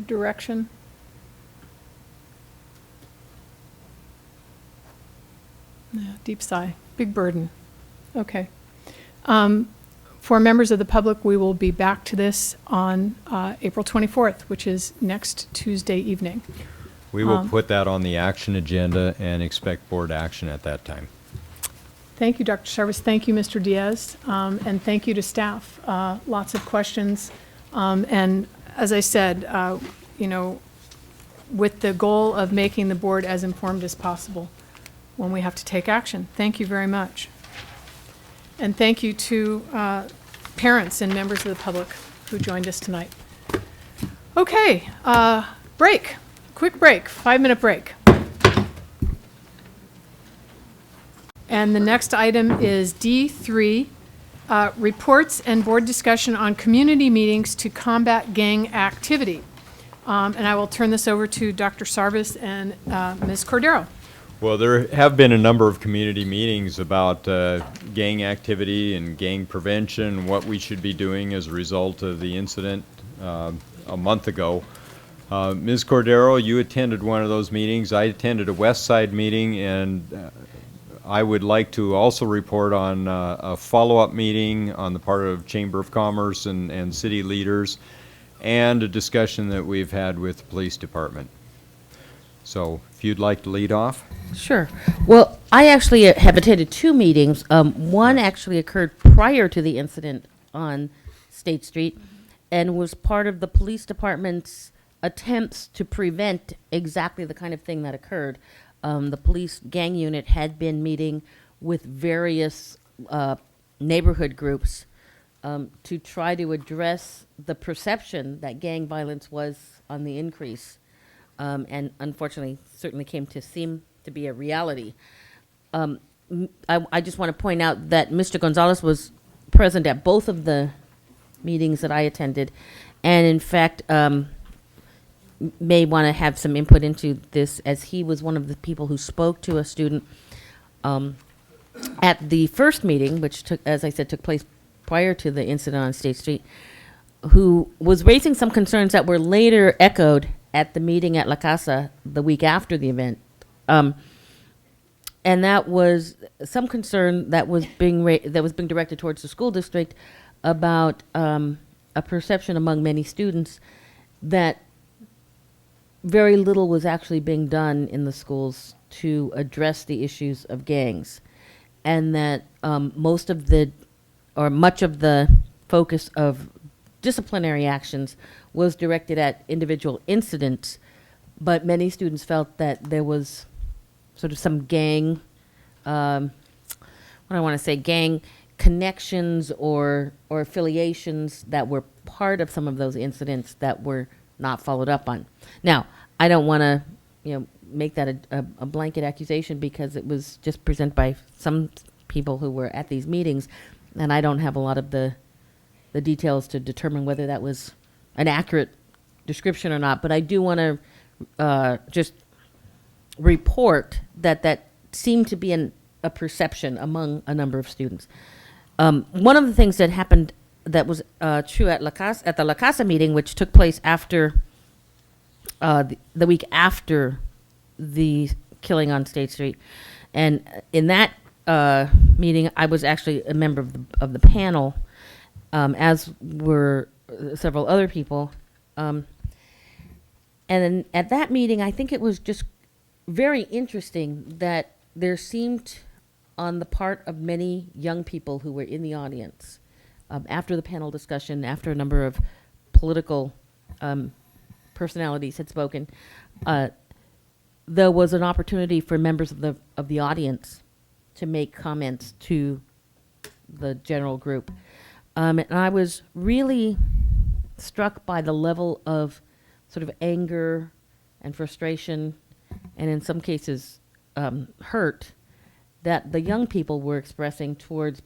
direction? Yeah, deep sigh, big burden. Okay. For members of the public, we will be back to this on April 24th, which is next Tuesday evening. We will put that on the action agenda and expect board action at that time. Thank you, Dr. Sarvis. Thank you, Mr. Diaz. And thank you to staff. Lots of questions. And as I said, you know, with the goal of making the board as informed as possible when we have to take action. Thank you very much. And thank you to parents and members of the public who joined us tonight. Okay, break. Quick break, 5-minute break. And the next item is D3, reports and board discussion on community meetings to combat gang activity. And I will turn this over to Dr. Sarvis and Ms. Cordero. Well, there have been a number of community meetings about gang activity and gang prevention, what we should be doing as a result of the incident a month ago. Ms. Cordero, you attended one of those meetings. I attended a West Side meeting, and I would like to also report on a follow-up meeting on the part of Chamber of Commerce and city leaders, and a discussion that we've had with the police department. So if you'd like to lead off. Sure. Well, I actually have attended 2 meetings. One actually occurred prior to the incident on State Street and was part of the police department's attempts to prevent exactly the kind of thing that occurred. The police gang unit had been meeting with various neighborhood groups to try to address the perception that gang violence was on the increase. And unfortunately, certainly came to seem to be a reality. I just want to point out that Mr. Gonzalez was present at both of the meetings that I attended, and in fact, may want to have some input into this, as he was one of the people who spoke to a student at the first meeting, which took, as I said, took place prior to the incident on State Street, who was raising some concerns that were later echoed at the meeting at La Casa the week after the event. And that was some concern that was being directed towards the school district about a perception among many students that very little was actually being done in the schools to address the issues of gangs, and that much of the focus of disciplinary actions was directed at individual incidents, but many students felt that there was sort of some gang, gang connections or affiliations that were part of some of those incidents that were not followed up on. Now, I don't want to, make that a blanket accusation, because it was just presented by some people who were at these meetings, and I don't have a lot of the details to determine whether that was an accurate description or not. But I do want to just report that seemed to be a perception among a number of students. One of the things that happened that was true at the La Casa meeting, which took place after the week after the killing on State Street, and in that meeting, I was actually a member of the panel, as were several other people. And then at that meeting, I think it was just very interesting that there seemed, on the part of many young people who were in the audience, after the panel discussion, after a number of political personalities had spoken, there was an opportunity for members of the audience to make comments to the general group. And I was really struck by the level of sort of anger and frustration, and in some cases hurt, that the young people were expressing towards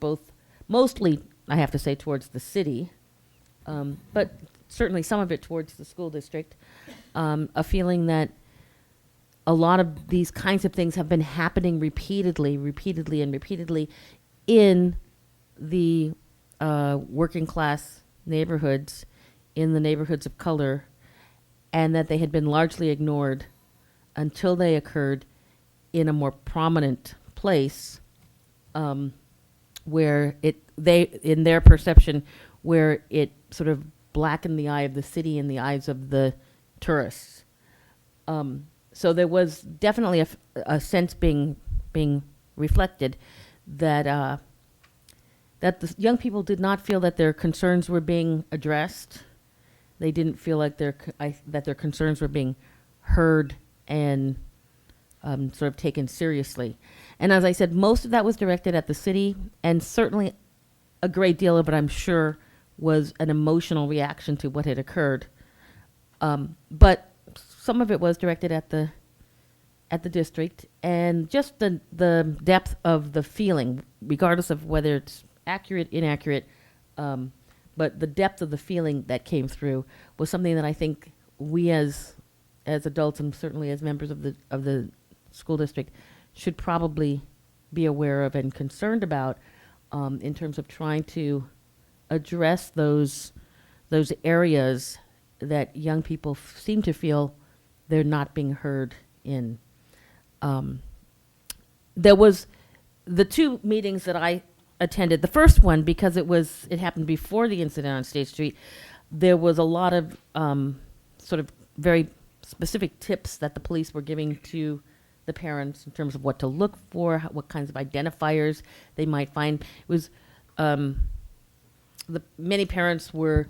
mostly, I have to say, towards the city, but certainly some of it towards the school district, a feeling that a lot of these kinds of things have been happening repeatedly in the working class neighborhoods, in the neighborhoods of color, and that they had been largely ignored until they occurred in a more prominent place, where in their perception, where it sort of blackened the eye of the city in the eyes of the tourists. So there was definitely a sense being reflected that that the young people did not feel that their concerns were being addressed. They didn't feel like that their concerns were being heard and sort of taken seriously. And as I said, most of that was directed at the city, and certainly a great deal of it, I'm sure, was an emotional reaction to what had occurred. But some of it was directed at the district, and just the depth of the feeling, regardless of whether it's accurate, inaccurate, but the depth of the feeling that came through was something that I think we as adults, and certainly as members of the school district, should probably be aware of and concerned about, in terms of trying to address those areas that young people seem to feel they're not being heard in. There was the two meetings that I attended. The first one, because it happened before the incident on State Street, there was a lot of sort of very specific tips that the police were giving to the parents in terms of what to look for, what kinds of identifiers they might find. It was many parents were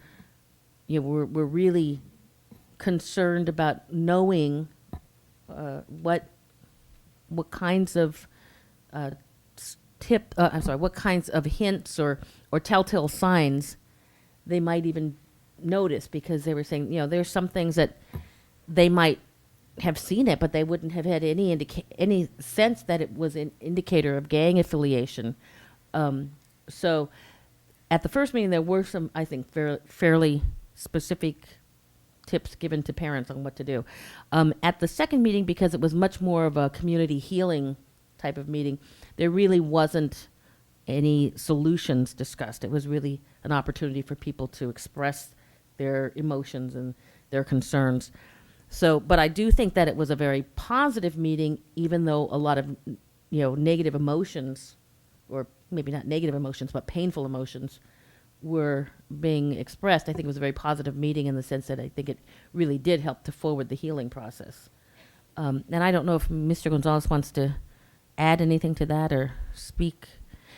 really concerned about knowing what kinds of what kinds of hints or telltale signs they might even notice, because they were saying, there's some things that they might have seen it, but they wouldn't have had any sense that it was an indicator of gang affiliation. So at the first meeting, there were some, I think, fairly specific tips given to parents on what to do. At the second meeting, because it was much more of a community healing type of meeting, there really wasn't any solutions discussed. It was really an opportunity for people to express their emotions and their concerns. So, but I do think that it was a very positive meeting, even though a lot of, negative emotions, or maybe not negative emotions, but painful emotions, were being expressed. I think it was a very positive meeting in the sense that I think it really did help to forward the healing process. And I don't know if Mr. Gonzalez wants to add anything to that or speak.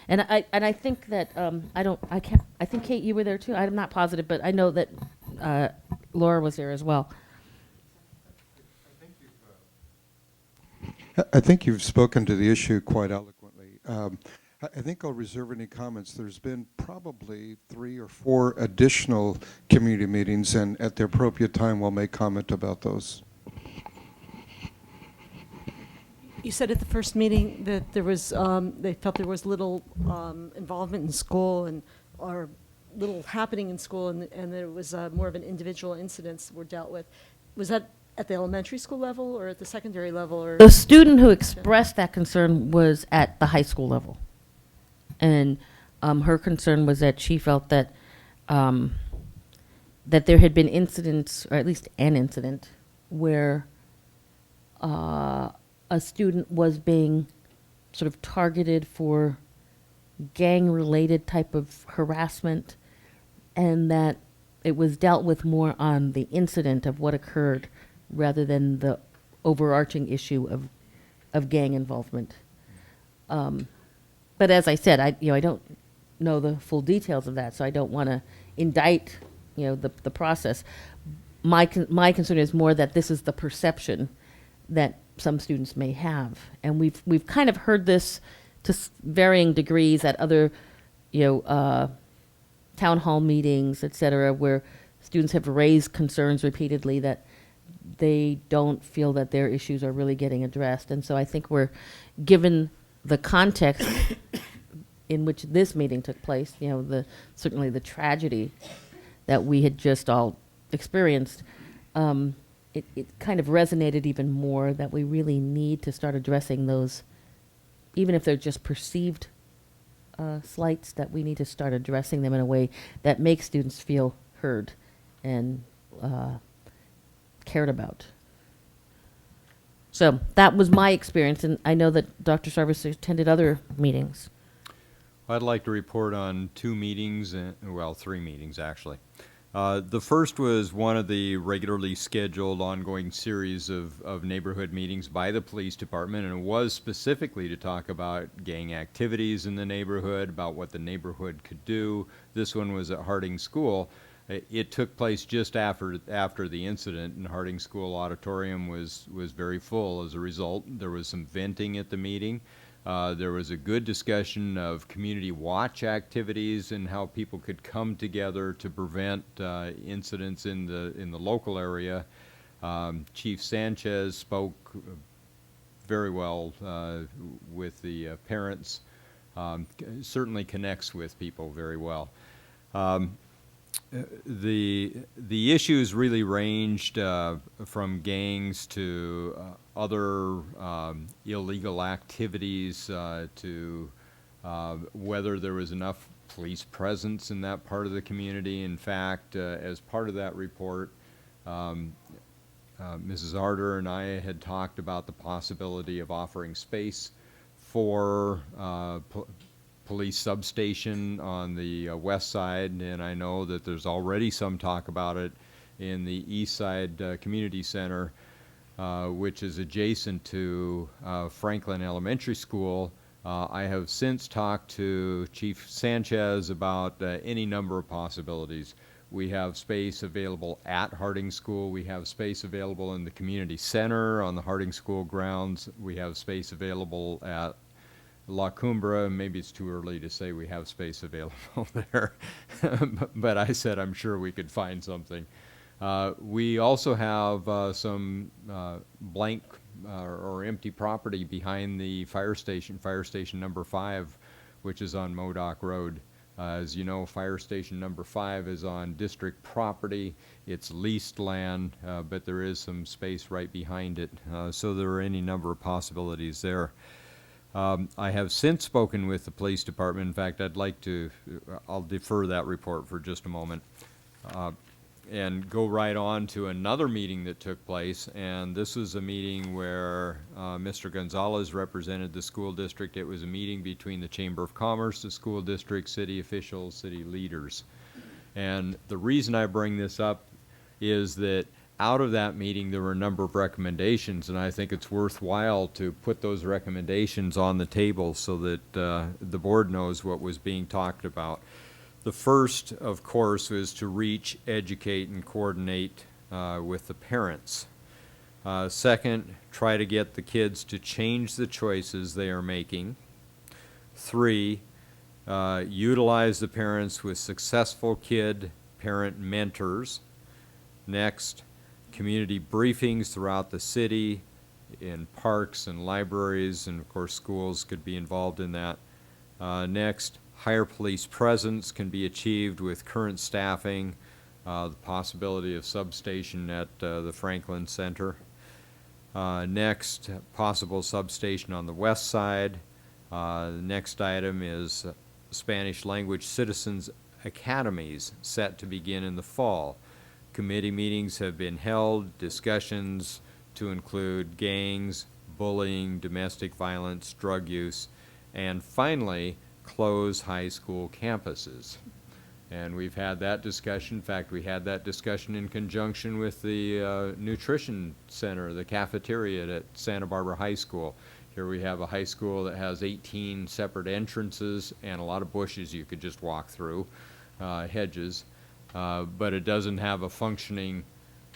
And I think that I think Kate, you were there too. I'm not positive, but I know that Laura was there as well. I think you've spoken to the issue quite eloquently. I think I'll reserve any comments. There's been probably 3 or 4 additional community meetings, and at the appropriate time, we'll make comment about those. You said at the first meeting that there was, they felt there was little involvement in school or little happening in school, and there was more of an individual incidents were dealt with. Was that at the elementary school level or at the secondary level? Or the student who expressed that concern was at the high school level. And her concern was that she felt that that there had been incidents, or at least an incident, where a student was being sort of targeted for gang-related type of harassment, and that it was dealt with more on the incident of what occurred rather than the overarching issue of gang involvement. But as I said, I don't know the full details of that, so I don't want to indict, the process. My concern is more that this is the perception that some students may have, and we've kind of heard this to varying degrees at other, town hall meetings, et cetera, where students have raised concerns repeatedly that they don't feel that their issues are really getting addressed. And so I think we're, given the context in which this meeting took place, certainly the tragedy that we had just all experienced, it kind of resonated even more that we really need to start addressing those, even if they're just perceived slights, that we need to start addressing them in a way that makes students feel heard and cared about. So that was my experience, and I know that Dr. Sarvis attended other meetings. I'd like to report on 2 meetings, 3 meetings actually. The first was one of the regularly scheduled ongoing series of neighborhood meetings by the police department, and it was specifically to talk about gang activities in the neighborhood, about what the neighborhood could do. This one was at Harding School. It took place just after the incident, and Harding School Auditorium was very full as a result. There was some venting at the meeting. There was a good discussion of community watch activities and how people could come together to prevent incidents in the local area. Chief Sanchez spoke very well with the parents. Certainly connects with people very well. The issues really ranged from gangs to other illegal activities to whether there was enough police presence in that part of the community. In fact, as part of that report, Mrs. Arter and I had talked about the possibility of offering space for police substation on the west side, and I know that there's already some talk about it in the east side community center, which is adjacent to Franklin Elementary School. I have since talked to Chief Sanchez about any number of possibilities. We have space available at Harding School. We have space available in the community center on the Harding School grounds. We have space available at La Cumbra. Maybe it's too early to say we have space available there, but I said I'm sure we could find something. We also have some blank or empty property behind the fire station number 5, which is on Modoc Road. As you know, fire station number 5 is on district property. It's leased land, but there is some space right behind it. So there are any number of possibilities there. I have since spoken with the police department. In fact, I'll defer that report for just a moment and go right on to another meeting that took place. And this was a meeting where Mr. Gonzalez represented the school district. It was a meeting between the Chamber of Commerce, the school district, city officials, city leaders. And the reason I bring this up is that out of that meeting, there were a number of recommendations, and I think it's worthwhile to put those recommendations on the table so that the board knows what was being talked about. The first, of course, was to reach, educate, and coordinate with the parents. Second, try to get the kids to change the choices they are making. 3, utilize the parents with successful kid-parent mentors. Next, community briefings throughout the city, in parks and libraries, and of course schools could be involved in that. Next, higher police presence can be achieved with current staffing, the possibility of substation at the Franklin Center. Next, possible substation on the west side. The next item is Spanish language citizens academies set to begin in the fall. Committee meetings have been held, discussions to include gangs, bullying, domestic violence, drug use, and finally, close high school campuses. And we've had that discussion. In fact, we had that discussion in conjunction with the nutrition center, the cafeteria at Santa Barbara High School. Here we have a high school that has 18 separate entrances and a lot of bushes you could just walk through, hedges. But it doesn't have a functioning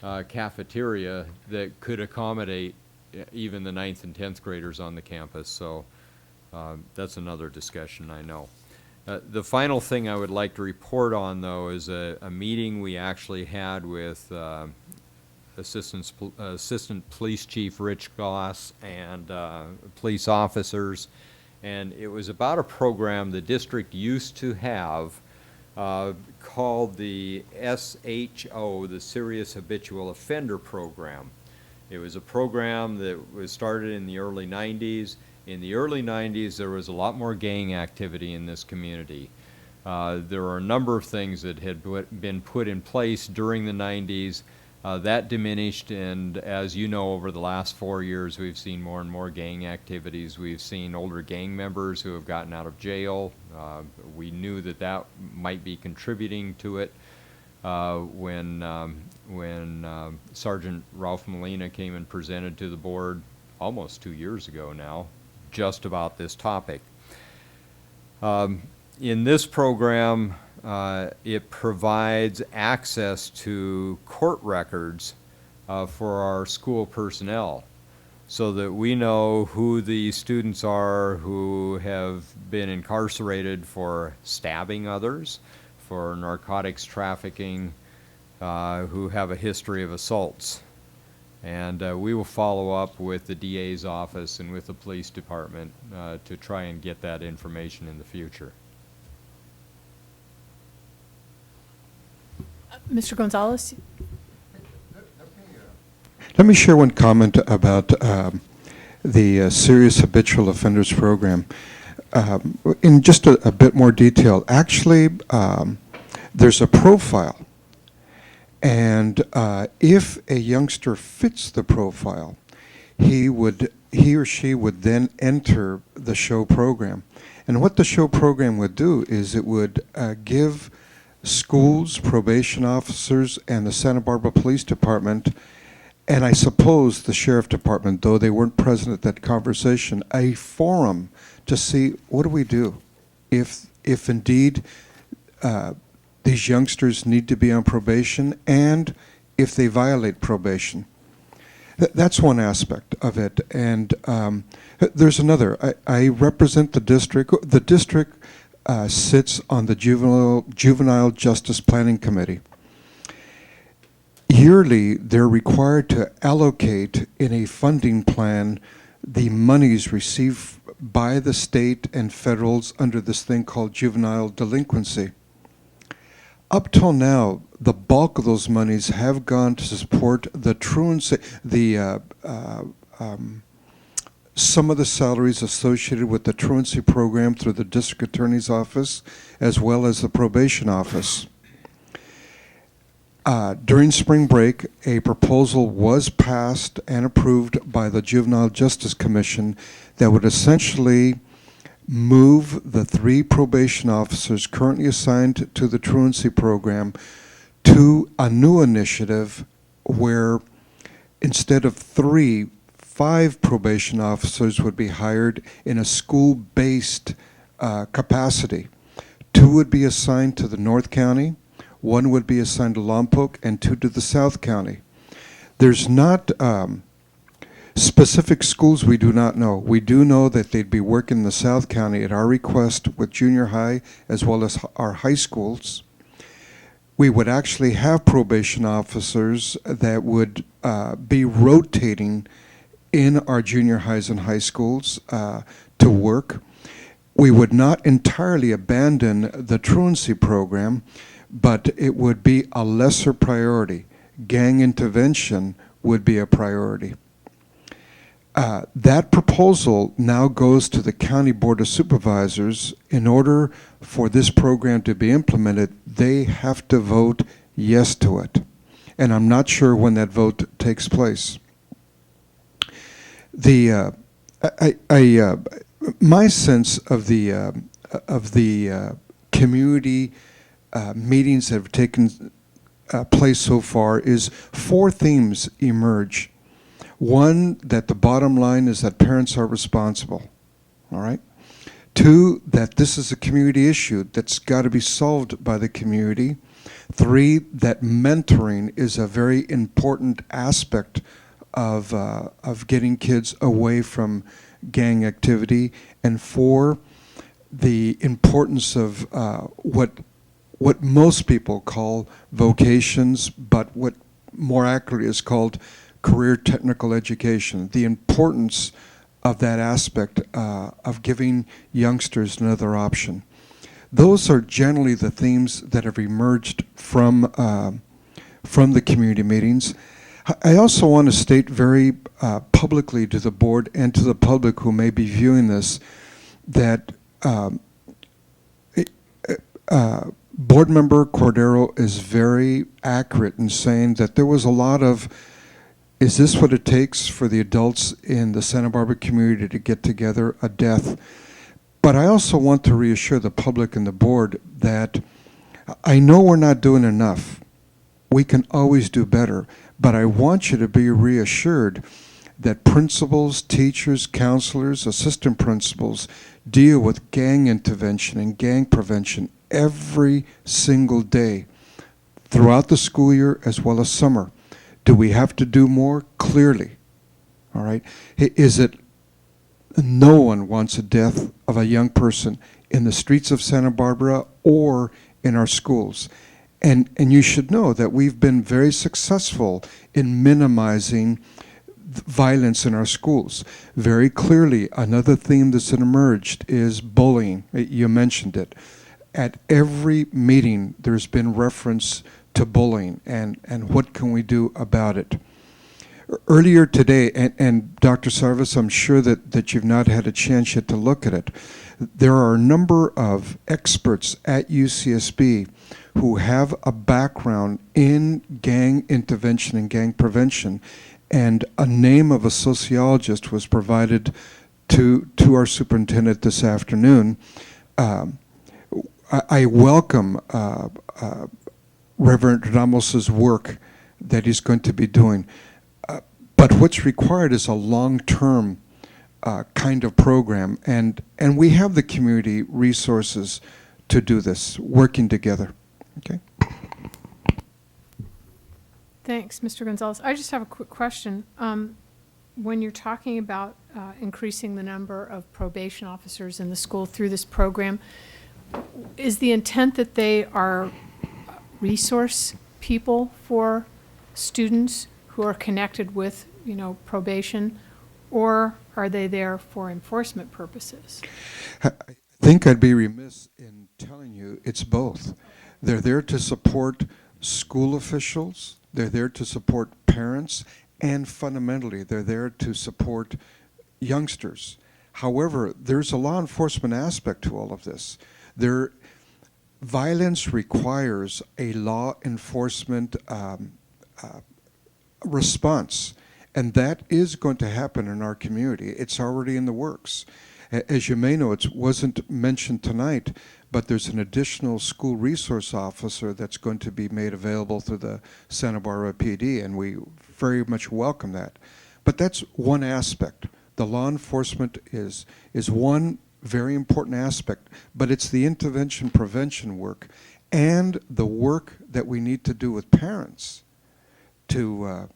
cafeteria that could accommodate even the 9th and 10th graders on the campus. So that's another discussion, I know. The final thing I would like to report on, though, is a meeting we actually had with Assistant Police Chief Rich Goss and police officers. And it was about a program the district used to have called the SHO, the Serious Habitual Offender Program. It was a program that was started in the early 90s. In the early 90s, there was a lot more gang activity in this community. There were a number of things that had been put in place during the 90s. That diminished, and as you know, over the last 4 years, we've seen more and more gang activities. We've seen older gang members who have gotten out of jail. We knew that that might be contributing to it when Sergeant Ralph Molina came and presented to the board almost 2 years ago now, just about this topic. In this program, it provides access to court records for our school personnel, so that we know who the students are who have been incarcerated for stabbing others, for narcotics trafficking, who have a history of assaults. And we will follow up with the DA's office and with the police department to try and get that information in the future. Mr. Gonzalez? Let me share one comment about the Serious Habitual Offenders Program. In just a bit more detail, actually, there's a profile. And if a youngster fits the profile, he or she would then enter the SHOW program. And what the SHOW program would do is it would give schools, probation officers, and the Santa Barbara Police Department, and I suppose the Sheriff Department, though they weren't present at that conversation, a forum to see what do we do if indeed these youngsters need to be on probation, and if they violate probation. That's one aspect of it. And there's another. I represent the district. The district sits on the Juvenile Justice Planning Committee. Yearly, they're required to allocate in a funding plan the monies received by the state and federals under this thing called juvenile delinquency. Up till now, the bulk of those monies have gone to support the truancy, some of the salaries associated with the truancy program through the district attorney's office, as well as the probation office. During spring break, a proposal was passed and approved by the Juvenile Justice Commission that would essentially move the 3 probation officers currently assigned to the truancy program to a new initiative where instead of 3, 5 probation officers would be hired in a school-based capacity. 2 would be assigned to the North County, 1 would be assigned to Lompoc, and 2 to the South County. There's not specific schools we do not know. We do know that they'd be working in the South County at our request with junior high as well as our high schools. We would actually have probation officers that would be rotating in our junior highs and high schools to work. We would not entirely abandon the truancy program, but it would be a lesser priority. Gang intervention would be a priority. That proposal now goes to the County Board of Supervisors. In order for this program to be implemented, they have to vote yes to it. And I'm not sure when that vote takes place. My sense of the community meetings that have taken place so far is 4 themes emerge. One, that the bottom line is that parents are responsible, all right? 2, that this is a community issue that's got to be solved by the community. 3, that mentoring is a very important aspect of getting kids away from gang activity. And 4, the importance of what most people call vocations, but what more accurately is called career technical education, the importance of that aspect of giving youngsters another option. Those are generally the themes that have emerged from the community meetings. I also want to state very publicly to the board and to the public who may be viewing this that Board Member Cordero is very accurate in saying that there was a lot of, is this what it takes for the adults in the Santa Barbara community to get together, a death? But I also want to reassure the public and the board that I know we're not doing enough. We can always do better, but I want you to be reassured that principals, teachers, counselors, assistant principals deal with gang intervention and gang prevention every single day throughout the school year as well as summer. Do we have to do more? Clearly. All right. Is it no one wants a death of a young person in the streets of Santa Barbara or in our schools. And you should know that we've been very successful in minimizing violence in our schools. Very clearly, another theme that's emerged is bullying. You mentioned it. At every meeting, there's been reference to bullying and what can we do about it. Earlier today, and Dr. Sarvis, I'm sure that you've not had a chance yet to look at it, there are a number of experts at UCSB who have a background in gang intervention and gang prevention, and a name of a sociologist was provided to our superintendent this afternoon. I welcome Reverend Ramos's work that he's going to be doing. But what's required is a long-term kind of program, and we have the community resources to do this, working together. Okay. Thanks, Mr. Gonzalez. I just have a quick question. When you're talking about increasing the number of probation officers in the school through this program, is the intent that they are resource people for students who are connected with, probation, or are they there for enforcement purposes? I think I'd be remiss in telling you it's both. They're there to support school officials, they're there to support parents, and fundamentally, they're there to support youngsters. However, there's a law enforcement aspect to all of this. Violence requires a law enforcement response, and that is going to happen in our community. It's already in the works. As you may know, it wasn't mentioned tonight, but there's an additional school resource officer that's going to be made available through the Santa Barbara PD, and we very much welcome that. But that's one aspect. The law enforcement is one very important aspect, but it's the intervention prevention work and the work that we need to do with parents to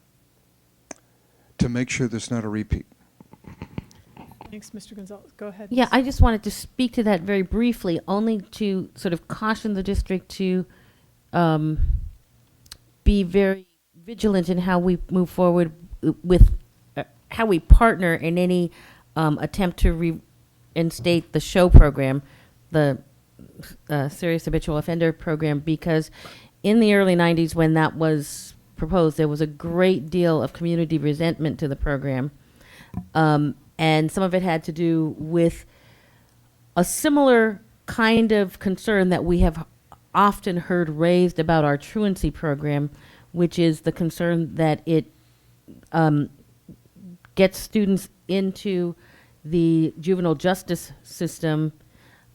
make sure there's not a repeat. Thanks, Mr. Gonzalez. Go ahead. Yeah, I just wanted to speak to that very briefly, only to sort of caution the district to be very vigilant in how we move forward with how we partner in any attempt to reinstate the SHOW program, the Serious Habitual Offender program, because in the early 90s when that was proposed, there was a great deal of community resentment to the program. And some of it had to do with a similar kind of concern that we have often heard raised about our truancy program, which is the concern that it gets students into the juvenile justice system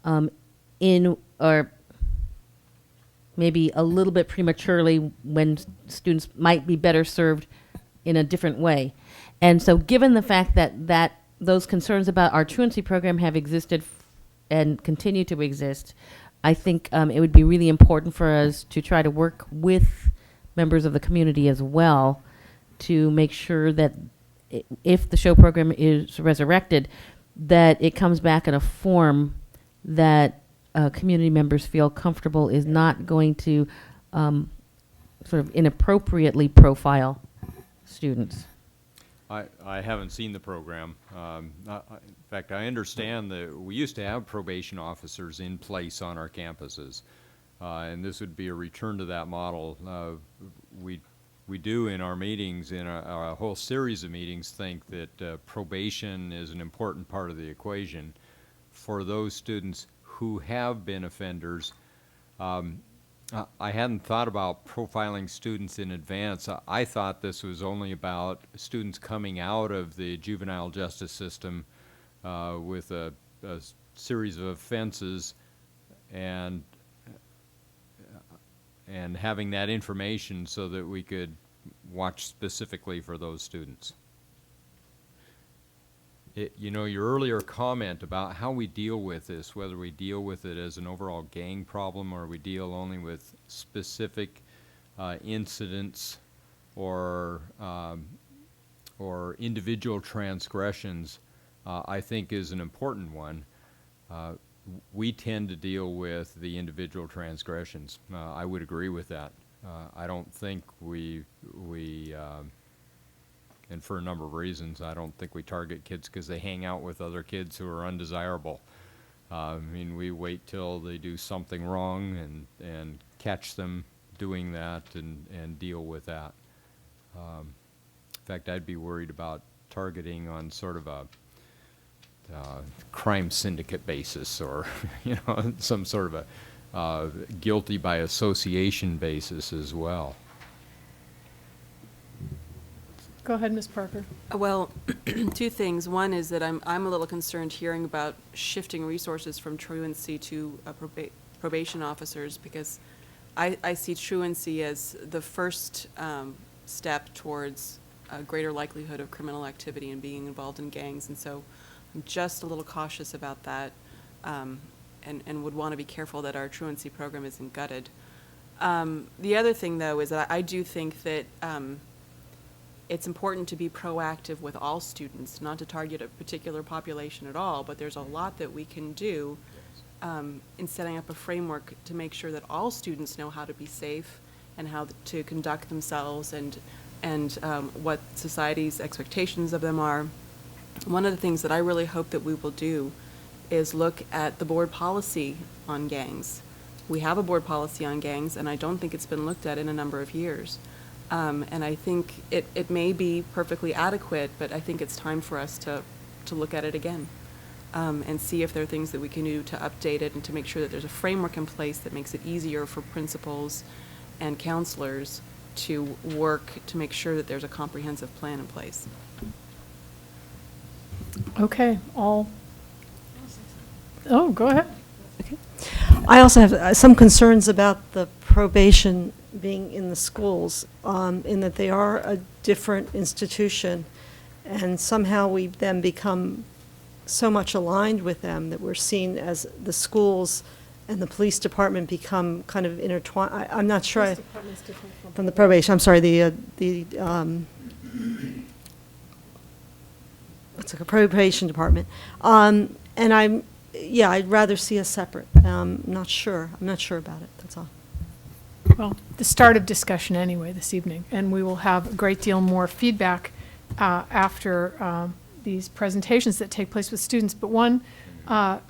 or maybe a little bit prematurely when students might be better served in a different way. And so given the fact that those concerns about our truancy program have existed and continue to exist, I think it would be really important for us to try to work with members of the community as well to make sure that if the SHOW program is resurrected, that it comes back in a form that community members feel comfortable is not going to sort of inappropriately profile students. I haven't seen the program. In fact, I understand that we used to have probation officers in place on our campuses, and this would be a return to that model. We do in our meetings, in a whole series of meetings, think that probation is an important part of the equation for those students who have been offenders. I hadn't thought about profiling students in advance. I thought this was only about students coming out of the juvenile justice system with a series of offenses and having that information so that we could watch specifically for those students. You know, your earlier comment about how we deal with this, whether we deal with it as an overall gang problem or we deal only with specific incidents or individual transgressions, I think is an important one. We tend to deal with the individual transgressions. I would agree with that. I don't think and for a number of reasons, I don't think we target kids because they hang out with other kids who are undesirable. I mean, we wait till they do something wrong and catch them doing that and deal with that. In fact, I'd be worried about targeting on sort of a crime syndicate basis or, you know, some sort of a guilty by association basis as well. Go ahead, Ms. Parker. Well, two things. One is that I'm a little concerned hearing about shifting resources from truancy to probation officers, because I see truancy as the first step towards a greater likelihood of criminal activity and being involved in gangs, and so I'm just a little cautious about that, and would want to be careful that our truancy program isn't gutted. The other thing, though, is that I do think that it's important to be proactive with all students, not to target a particular population at all, but there's a lot that we can do in setting up a framework to make sure that all students know how to be safe and how to conduct themselves and what society's expectations of them are. One of the things that I really hope that we will do is look at the board policy on gangs. We have a board policy on gangs, and I don't think it's been looked at in a number of years. And I think it may be perfectly adequate, but I think it's time for us to look at it again and see if there are things that we can do to update it and to make sure that there's a framework in place that makes it easier for principals and counselors to work to make sure that there's a comprehensive plan in place. Okay, oh, go ahead. Okay. I also have some concerns about the probation being in the schools, in that they are a different institution, and somehow we then become so much aligned with them that we're seen as the schools and the police department become kind of intertwined. I'm not sure. Police department's different From the probation, I'm sorry, it's like a probation department. And I'd rather see us separate. I'm not sure about it, that's all. Well, the start of discussion anyway this evening, and we will have a great deal more feedback after these presentations that take place with students. But one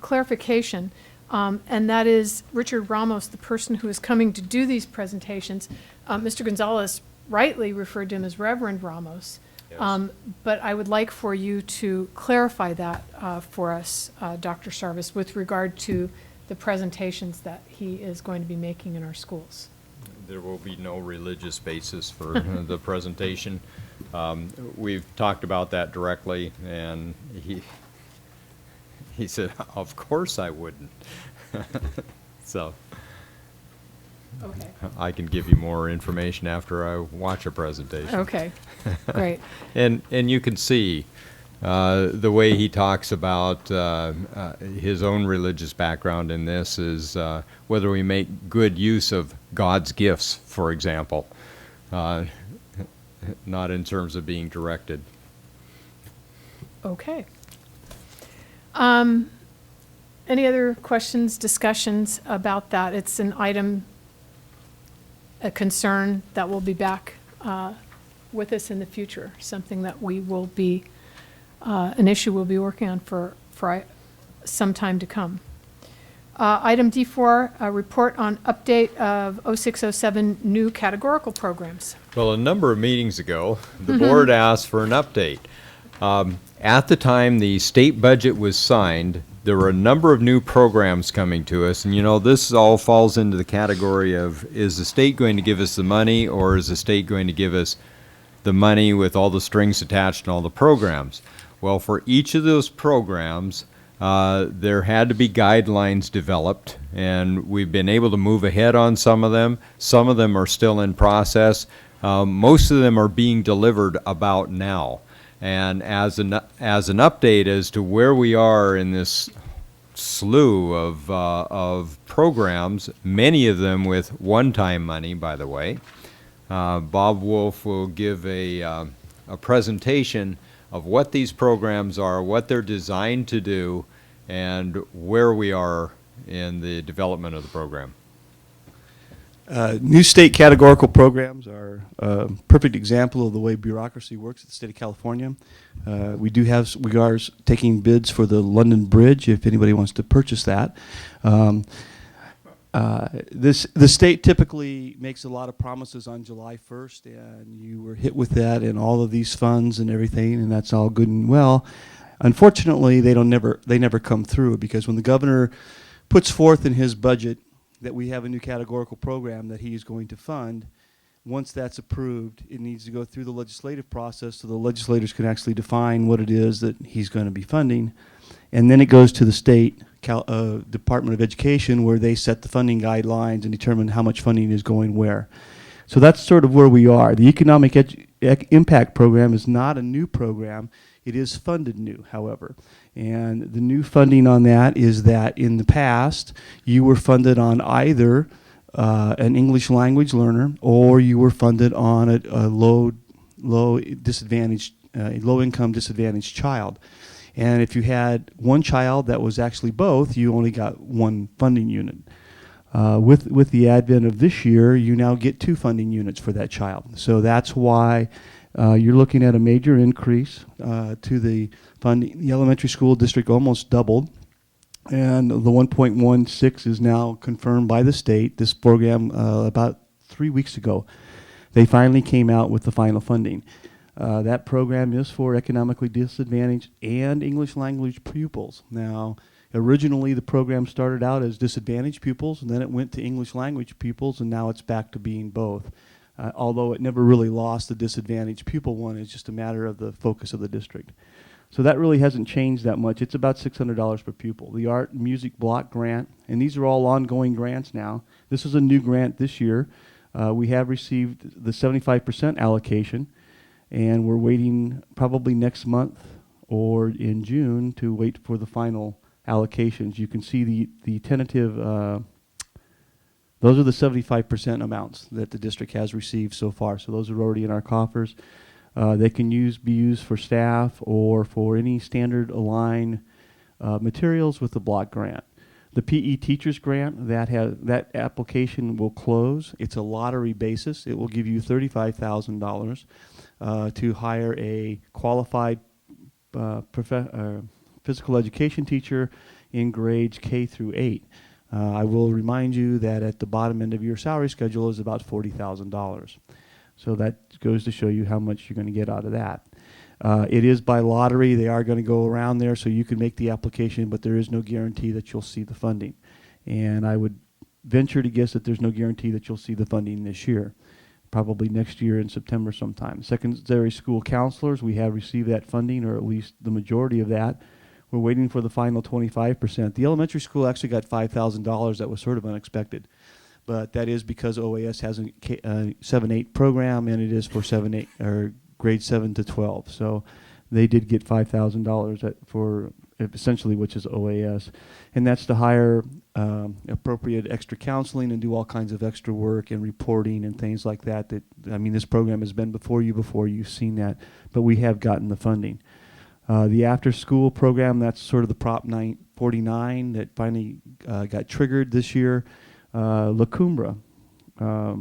clarification, and that is Richard Ramos, the person who is coming to do these presentations. Mr. Gonzalez rightly referred to him as Reverend Ramos. Yes. But I would like for you to clarify that for us, Dr. Sarvis, with regard to the presentations that he is going to be making in our schools. There will be no religious basis for the presentation. We've talked about that directly, and he said, of course I wouldn't. So okay. I can give you more information after I watch a presentation. Okay, great. And you can see the way he talks about his own religious background in this is whether we make good use of God's gifts, for example, not in terms of being directed. Okay. Any other questions, discussions about that? It's an item, a concern that will be back with us in the future, something that we will be, an issue we'll be working on for some time to come. Item D4, a report on update of 0607 new categorical programs. Well, a number of meetings ago, the board asked for an update. At the time the state budget was signed, there were a number of new programs coming to us, and you know, this all falls into the category of, is the state going to give us the money, or is the state going to give us the money with all the strings attached and all the programs? Well, for each of those programs, there had to be guidelines developed, and we've been able to move ahead on some of them. Some of them are still in process. Most of them are being delivered about now. And as an update as to where we are in this slew of programs, many of them with one-time money, by the way, Bob Wolf will give a presentation of what these programs are, what they're designed to do, and where we are in the development of the program. New state categorical programs are a perfect example of the way bureaucracy works at the state of California. We are taking bids for the London Bridge if anybody wants to purchase that. The state typically makes a lot of promises on July 1st, and you were hit with that and all of these funds and everything, and that's all good and well. Unfortunately, they never come through, because when the governor puts forth in his budget that we have a new categorical program that he is going to fund, once that's approved, it needs to go through the legislative process so the legislators can actually define what it is that he's going to be funding. And then it goes to the state Department of Education, where they set the funding guidelines and determine how much funding is going where. So that's sort of where we are. The Economic Impact Program is not a new program. It is funded new, however. And the new funding on that is that in the past, you were funded on either an English language learner, or you were funded on a low-income disadvantaged child. And if you had one child that was actually both, you only got one funding unit. With the advent of this year, you now get two funding units for that child. So that's why you're looking at a major increase to the funding. The elementary school district almost doubled, and the 1.16 is now confirmed by the state. This program, about 3 weeks ago, they finally came out with the final funding. That program is for economically disadvantaged and English language pupils. Now, originally the program started out as disadvantaged pupils, and then it went to English language pupils, and now it's back to being both. Although it never really lost the disadvantaged pupil one, it's just a matter of the focus of the district. So that really hasn't changed that much. It's about $600 per pupil. The art and music block grant, and these are all ongoing grants now. This is a new grant this year. We have received the 75% allocation, and we're waiting probably next month or in June to wait for the final allocations. You can see the tentative, those are the 75% amounts that the district has received so far. So those are already in our coffers. They can be used for staff or for any standard align materials with the block grant. The PE teachers grant, that application will close. It's a lottery basis. It will give you $35,000 to hire a qualified physical education teacher in grades K through 8. I will remind you that at the bottom end of your salary schedule is about $40,000. So that goes to show you how much you're going to get out of that. It is by lottery. They are going to go around there, so you can make the application, but there is no guarantee that you'll see the funding. And I would venture to guess that there's no guarantee that you'll see the funding this year. Probably next year in September sometime. Secondary school counselors, we have received that funding, or at least the majority of that. We're waiting for the final 25%. The elementary school actually got $5,000. That was sort of unexpected. But that is because OAS has a 7-8 program, and it is for 7-8 or grade 7 to 12. So they did get $5,000 for essentially, which is OAS. And that's to hire appropriate extra counseling and do all kinds of extra work and reporting and things like that. I mean, this program has been before you've seen that, but we have gotten the funding. The after-school program, that's sort of the Prop 949 that finally got triggered this year. La Cumbra. La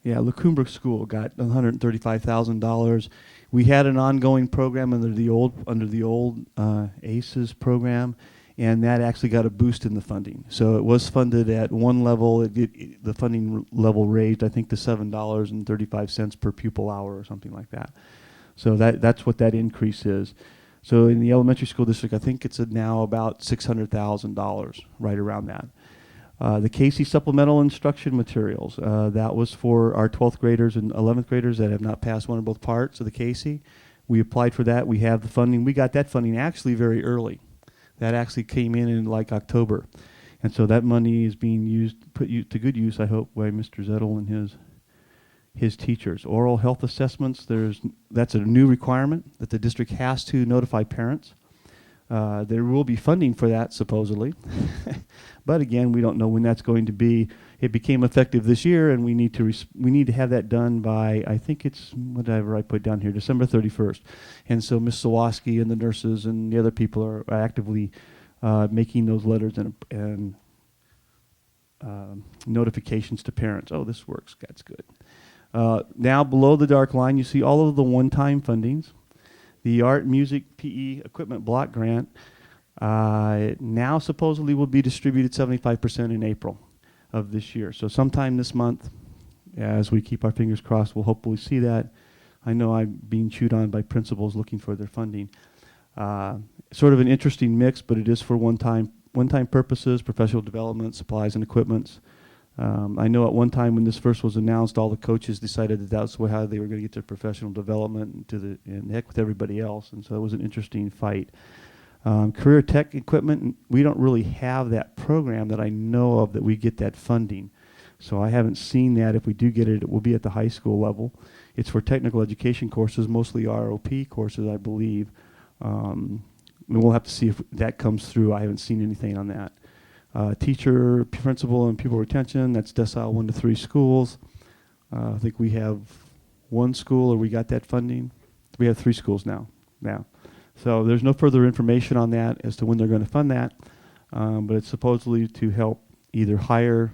Cumbra School got $135,000. We had an ongoing program under the old ACES program, and that actually got a boost in the funding. So it was funded at one level. The funding level raised, I think, to $7.35 per pupil hour or something like that. So that's what that increase is. So in the elementary school district, I think it's now about $600,000, right around that. The Casey supplemental instruction materials, that was for our 12th graders and 11th graders that have not passed one or both parts of the Casey. We applied for that. We have the funding. We got that funding actually very early. That actually came in like October. And so that money is being put to good use, I hope, by Mr. Zettel and his teachers. Oral health assessments, that's a new requirement that the district has to notify parents. There will be funding for that, supposedly. But again, we don't know when that's going to be. It became effective this year, and we need to have that done by, I think it's, whatever I put down here, December 31st. And so Ms. Sawaski and the nurses and the other people are actively making those letters and notifications to parents. Oh, this works. That's good. Now below the dark line, you see all of the one-time fundings. The art, music, PE equipment block grant now supposedly will be distributed 75% in April of this year. So sometime this month, as we keep our fingers crossed, we'll hopefully see that. I know I'm being chewed on by principals looking for their funding. Sort of an interesting mix, but it is for one-time purposes, professional development, supplies and equipments. I know at one time when this first was announced, all the coaches decided that that's how they were going to get their professional development and heck with everybody else, and so it was an interesting fight. Career tech equipment, we don't really have that program that I know of that we get that funding. So I haven't seen that. If we do get it, it will be at the high school level. It's for technical education courses, mostly ROP courses, I believe. And we'll have to see if that comes through. I haven't seen anything on that. Teacher, principal, and pupil retention, that's decile 1 to 3 schools. I think we have one school, or we got that funding. We have 3 schools now. So there's no further information on that as to when they're going to fund that, but it's supposedly to help either hire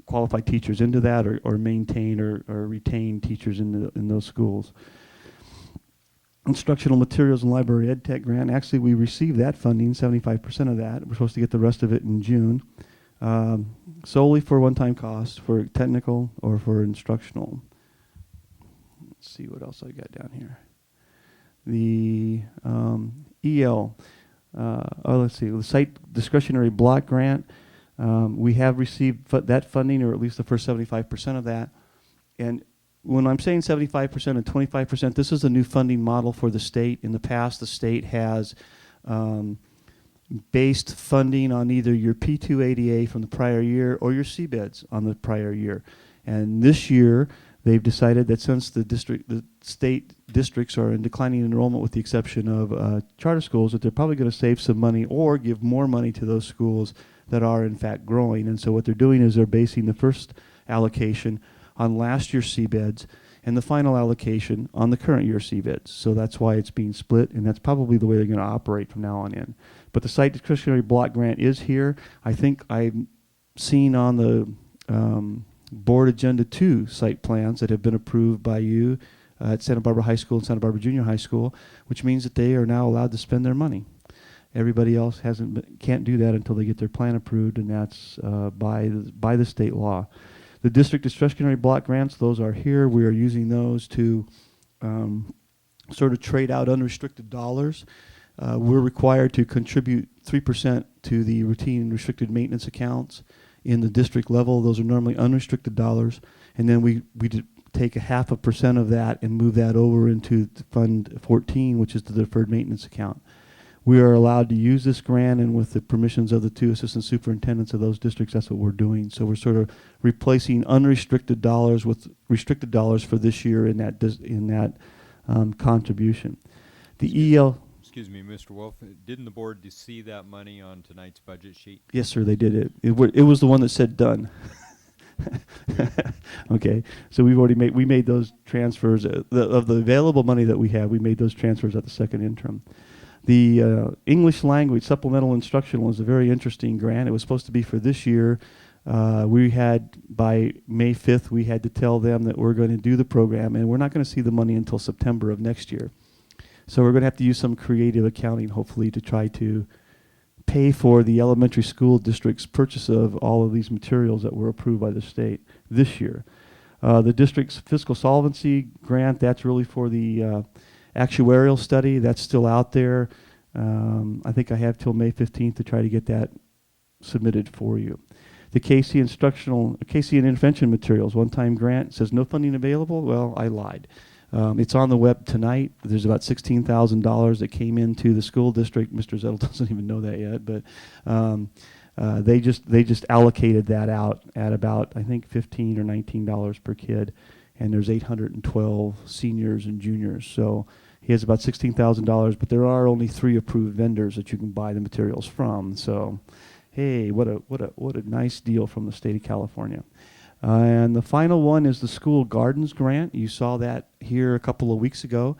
qualified teachers into that or maintain or retain teachers in those schools. Instructional materials and library ed tech grant. Actually, we received that funding, 75% of that. We're supposed to get the rest of it in June, solely for one-time costs, for technical or for instructional. Let's see what else I got down here. The EL, let's see, the site discretionary block grant. We have received that funding, or at least the first 75% of that. And when I'm saying 75% and 25%, this is a new funding model for the state. In the past, the state has based funding on either your P2 ADA from the prior year or your CBEDS on the prior year. And this year, they've decided that since the state districts are in declining enrollment with the exception of charter schools, that they're probably going to save some money or give more money to those schools that are in fact growing. And so what they're doing is they're basing the first allocation on last year's CBEDS and the final allocation on the current year CBEDS. So that's why it's being split, and that's probably the way they're going to operate from now on in. But the site discretionary block grant is here. I think I've seen on the board agenda 2 site plans that have been approved by you at Santa Barbara High School and Santa Barbara Junior High School, which means that they are now allowed to spend their money. Everybody else can't do that until they get their plan approved, and that's by the state law. The district discretionary block grants, those are here. We are using those to sort of trade out unrestricted dollars. We're required to contribute 3% to the routine and restricted maintenance accounts in the district level. Those are normally unrestricted dollars. And then we take 0.5% of that and move that over into Fund 14, which is the deferred maintenance account. We are allowed to use this grant, and with the permissions of the 2 assistant superintendents of those districts, that's what we're doing. So we're sort of replacing unrestricted dollars with restricted dollars for this year in that contribution. The EL. Excuse me, Mr. Wolf, didn't the board see that money on tonight's budget sheet? Yes, sir, they did it. It was the one that said done. Okay, so we made those transfers of the available money that we have. We made those transfers at the second interim. The English language supplemental instructional was a very interesting grant. It was supposed to be for this year. We had, by May 5th, we had to tell them that we're going to do the program, and we're not going to see the money until September of next year. So we're going to have to use some creative accounting, hopefully, to try to pay for the elementary school district's purchase of all of these materials that were approved by the state this year. The district's fiscal solvency grant, that's really for the actuarial study. That's still out there. I think I have till May 15th to try to get that submitted for you. The Casey and intervention materials, one-time grant, says no funding available. Well, I lied. It's on the web tonight. There's about $16,000 that came into the school district. Mr. Zettel doesn't even know that yet, but they just allocated that out at about, I think, $15 or $19 per kid. and there's 812 seniors and juniors. So he has about $16,000, but there are only 3 approved vendors that you can buy the materials from. So, hey, what a nice deal from the state of California. And the final one is the School Gardens Grant. You saw that here a couple of weeks ago.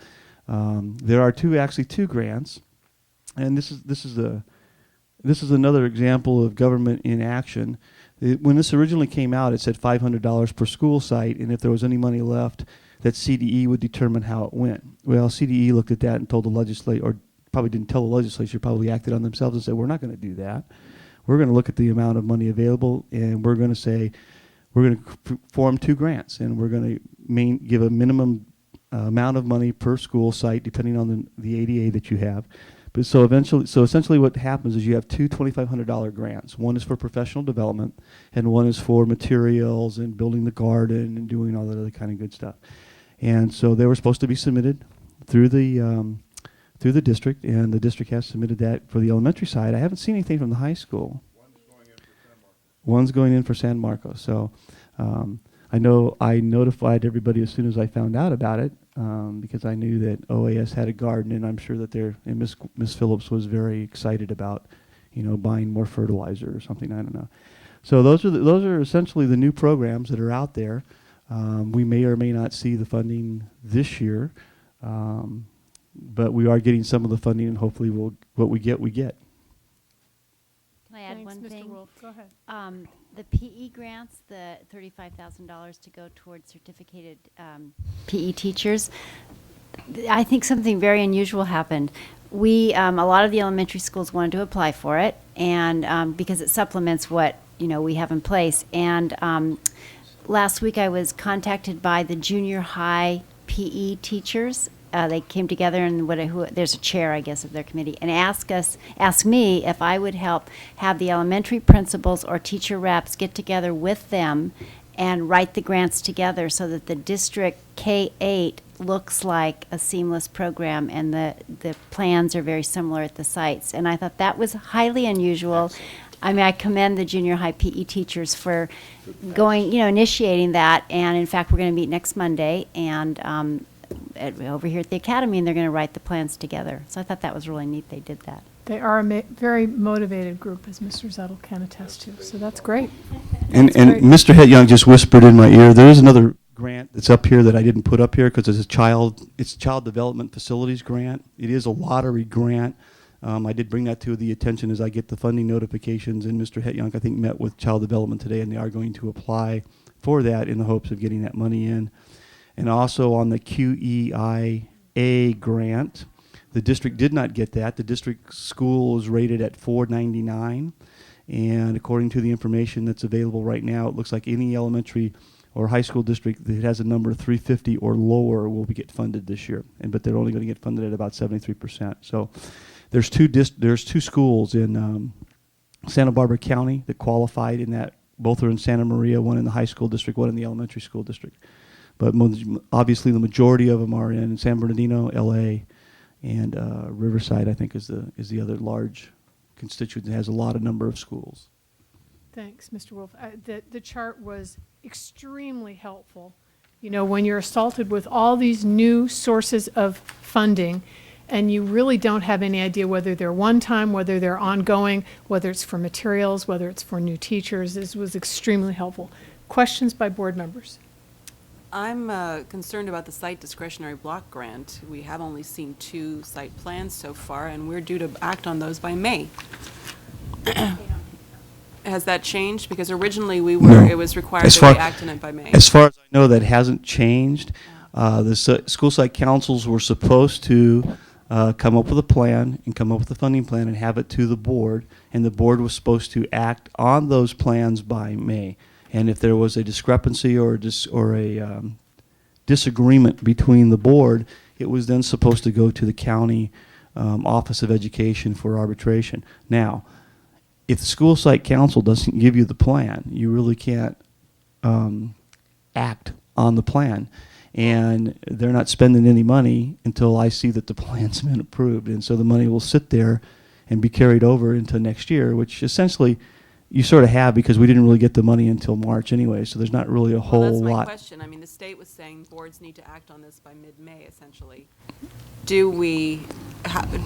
There are actually two grants, and this is another example of government in action. When this originally came out, it said $500 per school site, and if there was any money left, that CDE would determine how it went. Well, CDE looked at that and told the legislature, or probably didn't tell the legislature, probably acted on themselves and said, we're not going to do that. We're going to look at the amount of money available, and we're going to say, we're going to form 2 grants, and we're going to give a minimum amount of money per school site, depending on the ADA that you have. But so essentially what happens is you have 2 $2,500 grants. One is for professional development, and one is for materials and building the garden and doing all that other kind of good stuff. And so they were supposed to be submitted through the district, and the district has submitted that for the elementary side. I haven't seen anything from the high school. One's going in for San Marcos. So I know I notified everybody as soon as I found out about it, because I knew that OAS had a garden, and I'm sure that and Miss Phillips was very excited about, buying more fertilizer or something. I don't know. So those are essentially the new programs that are out there. We may or may not see the funding this year, but we are getting some of the funding, and hopefully what we get, we get. Can I add Thanks, one Mr. thing? Wolf. Go ahead. The PE grants, the $35,000 to go towards certificated PE teachers, I think something very unusual happened. A lot of the elementary schools wanted to apply for it, and because it supplements what we have in place. And last week I was contacted by the junior high PE teachers. They came together, and there's a chair, I guess, of their committee, and asked me if I would help have the elementary principals or teacher reps get together with them and write the grants together so that the district K-8 looks like a seamless program, and the plans are very similar at the sites. And I thought that was highly unusual. I mean, I commend the junior high PE teachers for initiating that. And in fact, we're going to meet next Monday, and over here at the academy, and they're going to write the plans together. So I thought that was really neat they did that. They are a very motivated group, as Mr. Zettel can attest to, so that's great. And Mr. Hetyoung just whispered in my ear, there is another grant that's up here that I didn't put up here because it's a child development facilities grant. It is a lottery grant. I did bring that to the attention as I get the funding notifications, and Mr. Hetyoung, I think, met with child development today, and they are going to apply for that in the hopes of getting that money in. And also on the QEIA grant, the district did not get that. The district school is rated at 499, and according to the information that's available right now, it looks like any elementary or high school district that has a number of 350 or lower will get funded this year. But they're only going to get funded at about 73%. So there's two schools in Santa Barbara County that qualified in that. Both are in Santa Maria, one in the high school district, one in the elementary school district. But obviously the majority of them are in San Bernardino, LA, and Riverside, I think, is the other large constituent that has a lot of number of schools. Thanks, Mr. Wolf. The chart was extremely helpful. When you're assaulted with all these new sources of funding, and you really don't have any idea whether they're one-time, whether they're ongoing, whether it's for materials, whether it's for new teachers, this was extremely helpful. Questions by board members? I'm concerned about the site discretionary block grant. We have only seen 2 site plans so far, and we're due to act on those by May. Has that changed? Because originally it was required that we act on it by May. As far as I know, that hasn't changed. The school site councils were supposed to come up with a plan and come up with a funding plan and have it to the board, and the board was supposed to act on those plans by May. And if there was a discrepancy or a disagreement between the board, it was then supposed to go to the county Office of Education for arbitration. Now, if the school site council doesn't give you the plan, you really can't act on the plan. And they're not spending any money until I see that the plan's been approved. And so the money will sit there and be carried over into next year, which essentially you sort of have, because we didn't really get the money until March anyway, so there's not really a Well, whole that's my lot. question. I mean, the state was saying boards need to act on this by mid-May, essentially. Do we,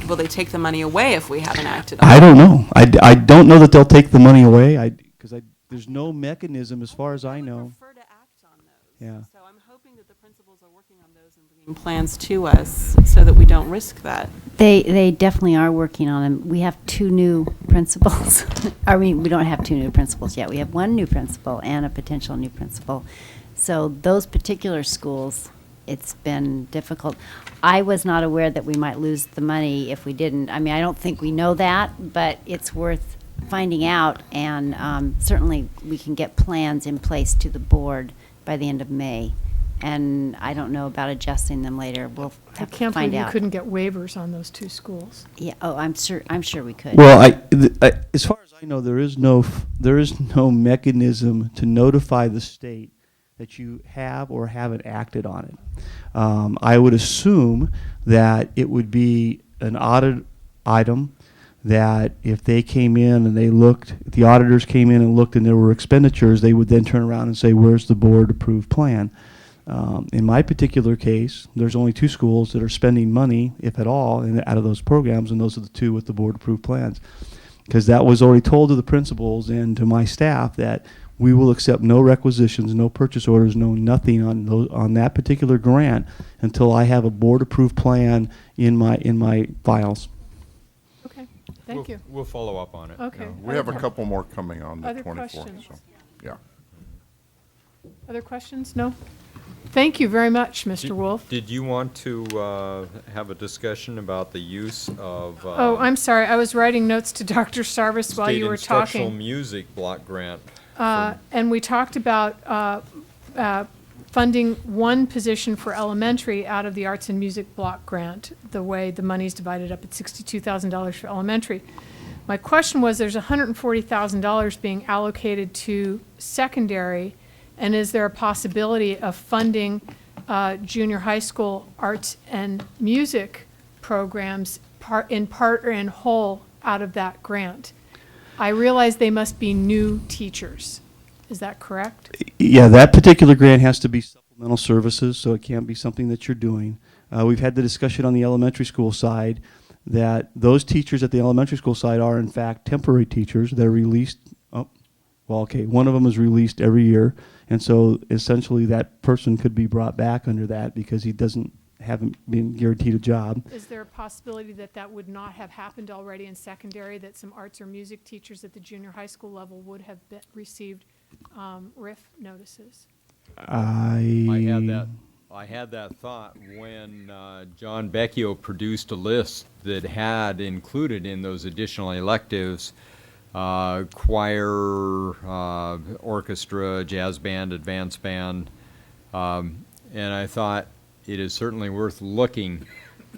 will they take the money away if we haven't acted on it? I don't know. I don't know that they'll take the money away, because there's no mechanism, as far as I know. Prefer to act on those. Yeah. So I'm hoping that the principals are working on those and bringing plans to us so that we don't risk that. They definitely are working on them. We have 2 new principals. I mean, we don't have 2 new principals yet. We have 1 new principal and a potential new principal. So those particular schools, it's been difficult. I was not aware that we might lose the money if we didn't. I mean, I don't think we know that, but it's worth finding out, and certainly we can get plans in place to the board by the end of May. And I don't know about adjusting them later. We'll I have to can't find believe you out. couldn't get waivers on those 2 schools. Yeah, oh, I'm sure we could. Well, as far as I know, there is no mechanism to notify the state that you have or haven't acted on it. I would assume that it would be an audit item, that if they came in and they looked, if the auditors came in and looked and there were expenditures, they would then turn around and say, where's the board approved plan? In my particular case, there's only 2 schools that are spending money, if at all, out of those programs, and those are the 2 with the board approved plans. Because that was already told to the principals and to my staff that we will accept no requisitions, no purchase orders, no nothing on that particular grant until I have a board approved plan in my files. Okay, thank you. We'll follow up on it. Okay. We have a couple more coming on the Other 24th. questions? So, yeah. Other questions? No? Thank you very much, Mr. Wolf. Did you want to have a discussion about the use of Oh, I'm sorry. I was writing notes to Dr. Sarvis while state you were instructional talking. music block grant? And we talked about funding 1 position for elementary out of the Arts and Music Block Grant, the way the money's divided up at $62,000 for elementary. My question was, there's $140,000 being allocated to secondary, and is there a possibility of funding junior high school arts and music programs in part or in whole out of that grant? I realize they must be new teachers. Is that correct? Yeah, that particular grant has to be supplemental services, so it can't be something that you're doing. We've had the discussion on the elementary school side that those teachers at the elementary school side are in fact temporary teachers. They're released, one of them is released every year, and so essentially that person could be brought back under that because he haven't been guaranteed a job. Is there a possibility that that would not have happened already in secondary, that some arts or music teachers at the junior high school level would have received RIF notices? I had that thought when John Vecchio produced a list that had included in those additional electives choir, orchestra, jazz band, advanced band, and I thought it is certainly worth looking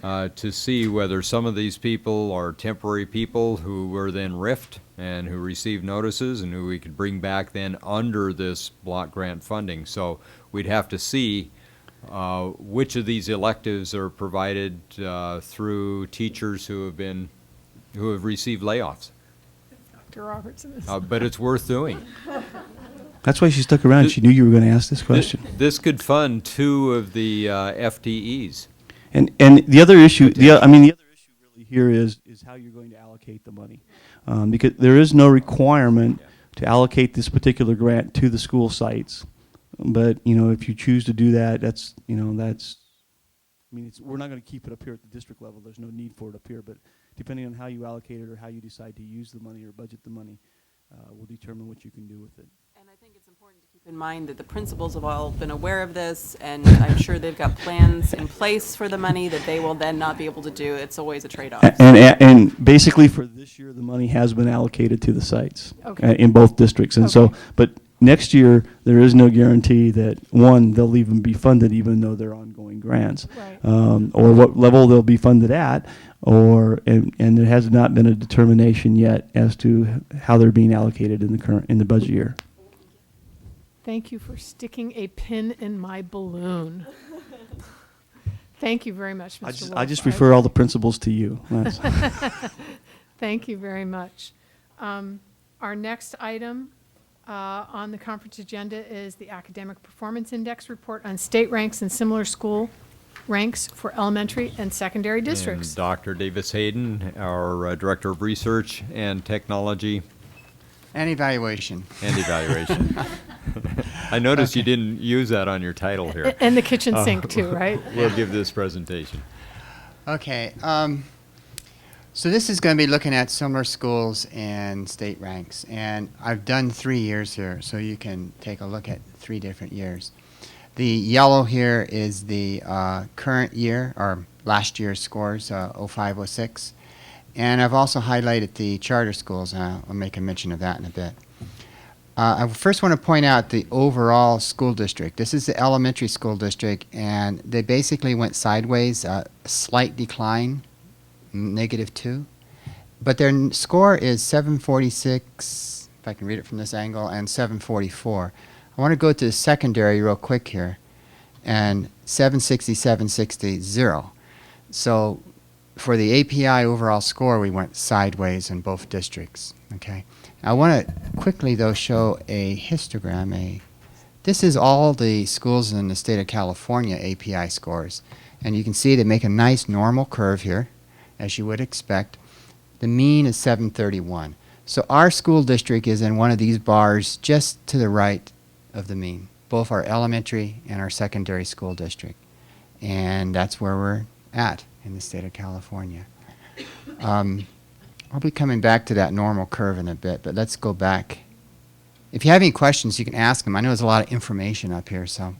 to see whether some of these people are temporary people who were then RIFed and who received notices and who we could bring back then under this block grant funding. So we'd have to see which of these electives are provided through teachers who have received layoffs. Dr. Robertson is. But it's worth doing. That's why she stuck around. She knew you were going to ask this question. This could fund 2 of the FTEs. And the other issue, the other issue really here is how you're going to allocate the money, because there is no requirement to allocate this particular grant to the school sites. But if you choose to do that, we're not going to keep it up here at the district level. There's no need for it up here. But depending on how you allocate it or how you decide to use the money or budget the money, will determine what you can do with it. And I think it's important to keep in mind that the principals have all been aware of this, and I'm sure they've got plans in place for the money that they will then not be able to do. It's always a trade-off. And basically for this year, the money has been allocated to the sites in both districts. And so, but next year, there is no guarantee that, one, they'll even be funded even though they're ongoing grants, or what level they'll be funded at, and there has not been a determination yet as to how they're being allocated in the budget year. Thank you for sticking a pin in my balloon. Thank you very much, Mr. Wolf. I just refer all the principals to you. Thank you very much. Are Our next item on the conference agenda is the Academic Performance Index report on state ranks and similar school ranks for elementary and secondary districts. And Dr. Davis Hayden, our Director of Research and Technology And evaluation. and Evaluation. I noticed you didn't use that on your title here. And the kitchen sink too, right? We'll give this presentation. Okay. So this is going to be looking at similar schools and state ranks. And I've done 3 years here, so you can take a look at 3 different years. The yellow here is the current year, or last year's scores, 05, 06. And I've also highlighted the charter schools, and I'll make a mention of that in a bit. I first want to point out the overall school district. This is the elementary school district, and they basically went sideways, a slight decline, -2. But their score is 746, if I can read it from this angle, and 744. I want to go to the secondary real quick here, and 760, 760, 0. So for the API overall score, we went sideways in both districts. Okay. I want to quickly, though, show a histogram. This is all the schools in the state of California API scores. And you can see they make a nice normal curve here, as you would expect. The mean is 731. So our school district is in one of these bars just to the right of the mean, both our elementary and our secondary school district. And that's where we're at in the state of California. I'll be coming back to that normal curve in a bit, but let's go back. If you have any questions, you can ask them. I know there's a lot of information up here. So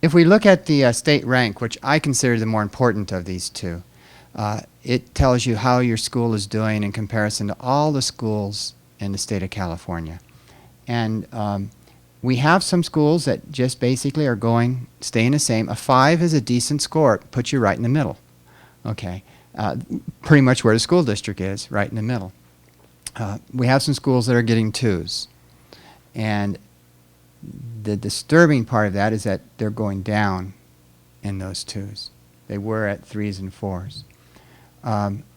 if we look at the state rank, which I consider the more important of these two, it tells you how your school is doing in comparison to all the schools in the state of California. And we have some schools that just basically are staying the same. A 5 is a decent score. It puts you right in the middle. Okay. Pretty much where the school district is, right in the middle. We have some schools that are getting 2s. And the disturbing part of that is that they're going down in those 2s. They were at 3s and 4s.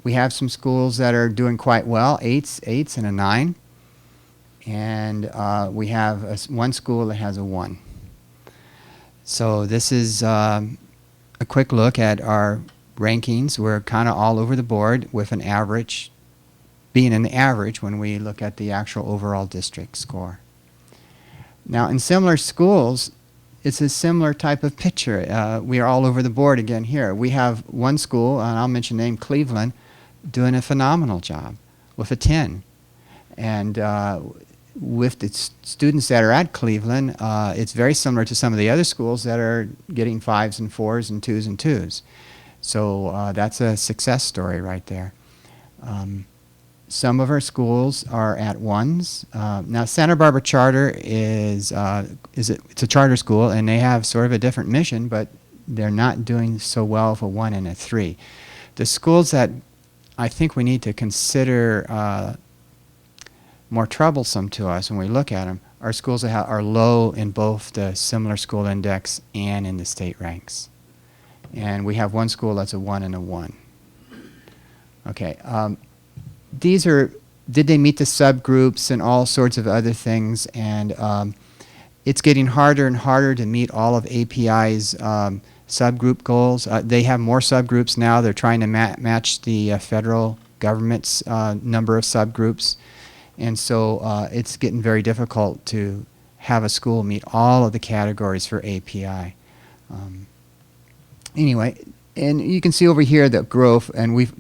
We have some schools that are doing quite well, 8s and a 9. And we have one school that has a 1. So this is a quick look at our rankings. We're kind of all over the board with an average, being an average when we look at the actual overall district score. Now in similar schools, it's a similar type of picture. We are all over the board again here. We have one school, and I'll mention the name, Cleveland, doing a phenomenal job with a 10. And with the students that are at Cleveland, it's very similar to some of the other schools that are getting 5s and 4s and 2s and 2s. So that's a success story right there. Some of our schools are at 1s. Now Santa Barbara Charter it's a charter school, and they have sort of a different mission, but they're not doing so well with a 1 and a 3. The schools that I think we need to consider more troublesome to us when we look at them are schools that are low in both the similar school index and in the state ranks. And we have one school that's a 1 and a 1. Okay. These are, did they meet the subgroups and all sorts of other things? And it's getting harder and harder to meet all of API's subgroup goals. They have more subgroups now. They're trying to match the federal government's number of subgroups. And so it's getting very difficult to have a school meet all of the categories for API. Anyway, and you can see over here the growth, and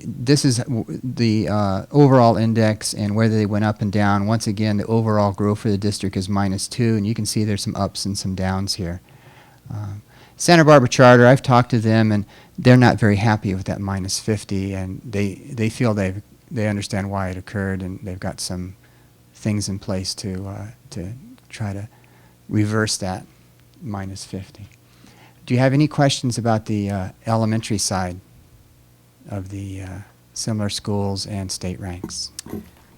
this is the overall index and whether they went up and down. Once again, the overall growth for the district is -2, and you can see there's some ups and some downs here. Santa Barbara Charter, I've talked to them, and they're not very happy with that -50, and they feel they understand why it occurred, and they've got some things in place to try to reverse that -50. Do you have any questions about the elementary side of the similar schools and state ranks?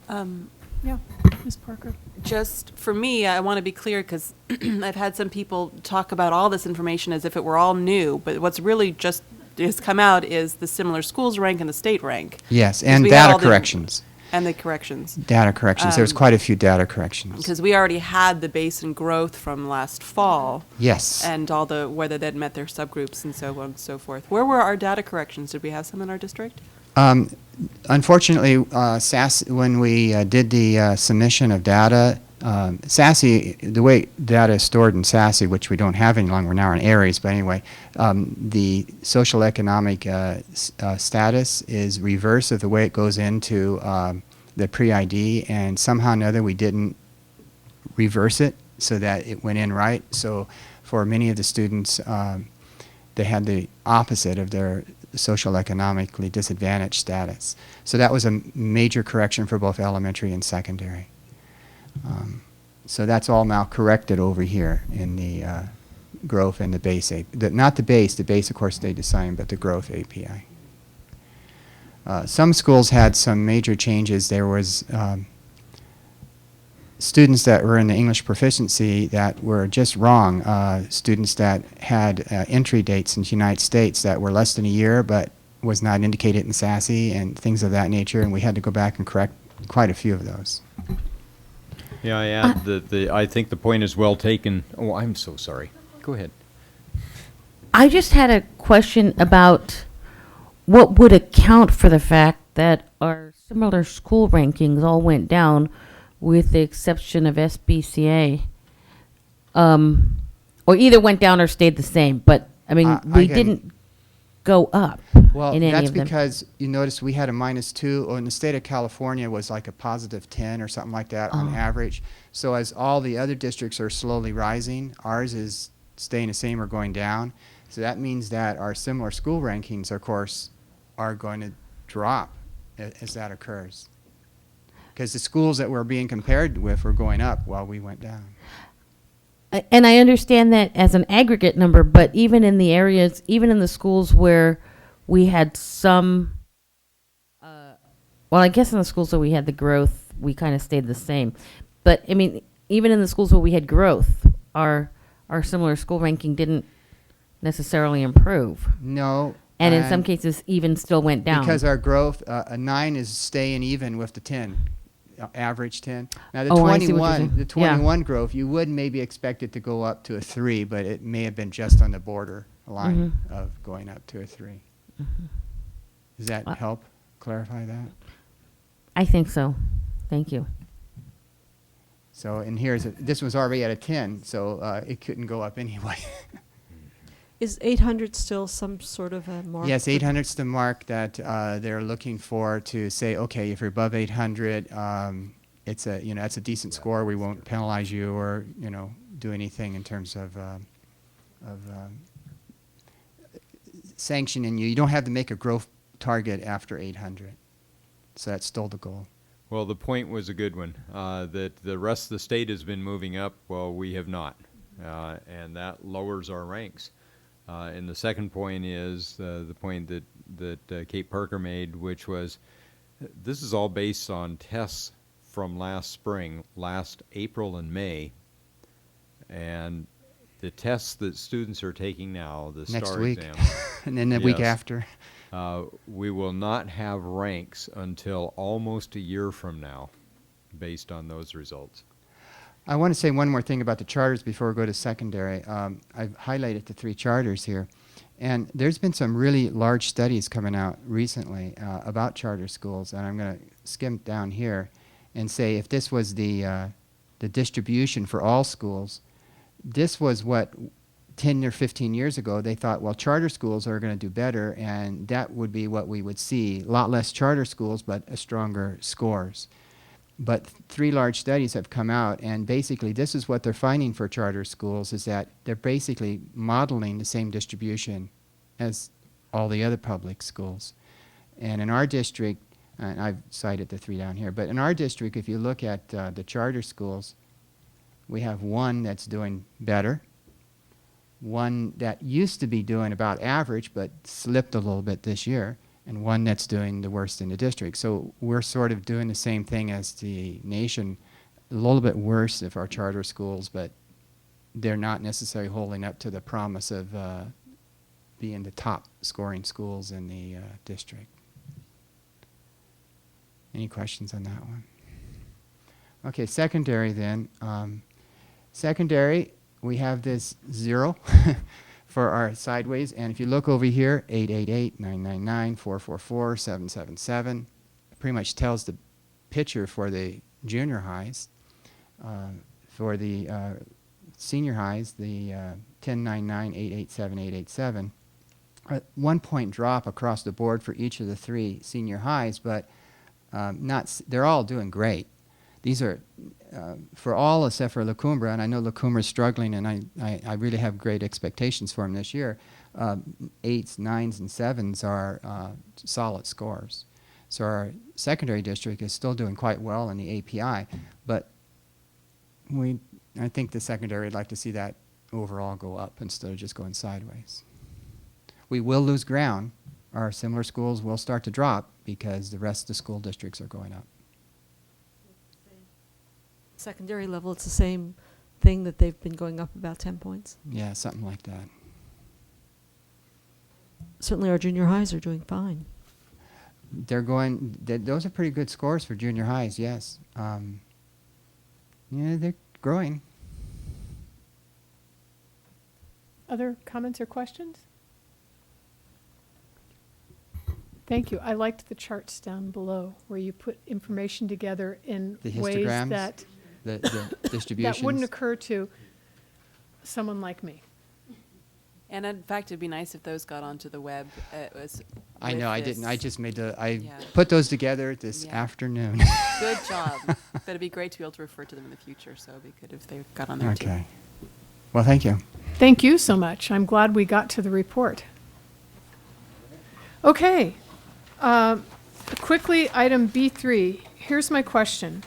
Yeah, Ms. Parker. Just for me, I want to be clear because I've had some people talk about all this information as if it were all new, but what's really just has come out is the similar schools rank and the state rank. Yes, Because and we had data all the- corrections. And the corrections. Data corrections. There was quite a few data corrections. Because we already had the base and growth from last fall. Yes. And all the, whether they'd met their subgroups and so on and so forth. Where were our data corrections? Did we have some in our district? Unfortunately, when we did the submission of data, SASE, the way data is stored in SASE, which we don't have any longer, we're now in ARES, but anyway, the social economic status is reverse of the way it goes into the pre-ID, and somehow or another we didn't reverse it so that it went in right. So for many of the students, they had the opposite of their social economically disadvantaged status. So that was a major correction for both elementary and secondary. So that's all now corrected over here in the growth and the base. Not the base of course stayed the same, but the growth API. Some schools had some major changes. There was students that were in the English proficiency that were just wrong. Students that had entry dates in the United States that were less than a year but was not indicated in SASE and things of that nature, and we had to go back and correct quite a few of those. Yeah, I add that I think the point is well taken. Oh, I'm so sorry. Go ahead. I just had a question about what would account for the fact that our similar school rankings all went down with the exception of SBCA. Or either went down or stayed the same, but I mean, we didn't go up well, in any that's of them. because you notice we had a -2, or in the state of California was like a +10 or something like that on average. So as all the other districts are slowly rising, ours is staying the same or going down. So that means that our similar school rankings, of course, are going to drop as that occurs. Because the schools that we're being compared with were going up while we went down. And I understand that as an aggregate number, but even in the areas, even in the schools where we had some, well, I guess in the schools where we had the growth, we kind of stayed the same. But I mean, even in the schools where we had growth, our similar school ranking didn't necessarily improve. No. And in some cases, even still went down. Because our growth, a 9 is staying even with the 10. Average 10. Now the I see what you're saying. the 21 growth, you would maybe expect it to go up to a 3, but it may have been just on the border line of going up to a 3. Does that help clarify that? I think so. Thank you. So, and this was already at a 10, so it couldn't go up anyway. Is 800 still some sort of a mark? Yes, 800's the mark that they're looking for to say, okay, if you're above 800, it's a that's a decent score. We won't penalize you or do anything in terms of sanctioning you. You don't have to make a growth target after 800. So that's still the goal. Well, the point was a good one, that the rest of the state has been moving up while we have not, and that lowers our ranks. And the second point is the point that Kate Parker made, which was this is all based on tests from last spring, last April and May, and the tests that students are taking now, the next STAR week, exam, and then the week after. We will not have ranks until almost a year from now, based on those results. I want to say one more thing about the charters before we go to secondary. I've highlighted the 3 charters here. And there's been some really large studies coming out recently about charter schools. And I'm going to skim down here and say if this was the distribution for all schools, this was what 10 or 15 years ago they thought, well, charter schools are going to do better, and that would be what we would see. A lot less charter schools, but stronger scores. But 3 large studies have come out, and basically this is what they're finding for charter schools, is that they're basically modeling the same distribution as all the other public schools. And in our district, and I've cited the 3 down here, but in our district, if you look at the charter schools, we have 1 that's doing better, 1 that used to be doing about average but slipped a little bit this year, and 1 that's doing the worst in the district. So we're sort of doing the same thing as the nation, a little bit worse if our charter schools, but they're not necessarily holding up to the promise of being the top scoring schools in the district. Any questions on that one? Okay, secondary then. Secondary, we have this 0 for our sideways. And if you look over here, 888, 999, 444, 777, it pretty much tells the picture for the junior highs. For the senior highs, the 1099, 887, 887. 1 point drop across the board for each of the 3 senior highs, but they're all doing great. These are for all except for La Cumbre, and I know La Cumbre is struggling, and I really have great expectations for him this year. 8s, 9s, and 7s are solid scores. So our secondary district is still doing quite well in the API, but I think the secondary would like to see that overall go up instead of just going sideways. We will lose ground. Our similar schools will start to drop because the rest of the school districts are going up. Secondary level, it's the same thing that they've been going up about 10 points. Yeah, something like that. Certainly our junior highs are doing fine. Those are pretty good scores for junior highs, yes. Yeah, they're growing. Other comments or questions? Thank you. I liked the charts down below where you put information together in The ways histograms, that the distributions. that wouldn't occur to someone like me. And in fact, it'd be nice if those got onto the web. I know, I didn't. I just Yeah. put those together this Yeah. afternoon. Good job. But it'd be great to be able to refer to them in the future, so it'd be good if they got on there too. Okay. Well, thank you. Thank you so much. I'm glad we got to the report. Okay. Quickly, item B3. Here's my question.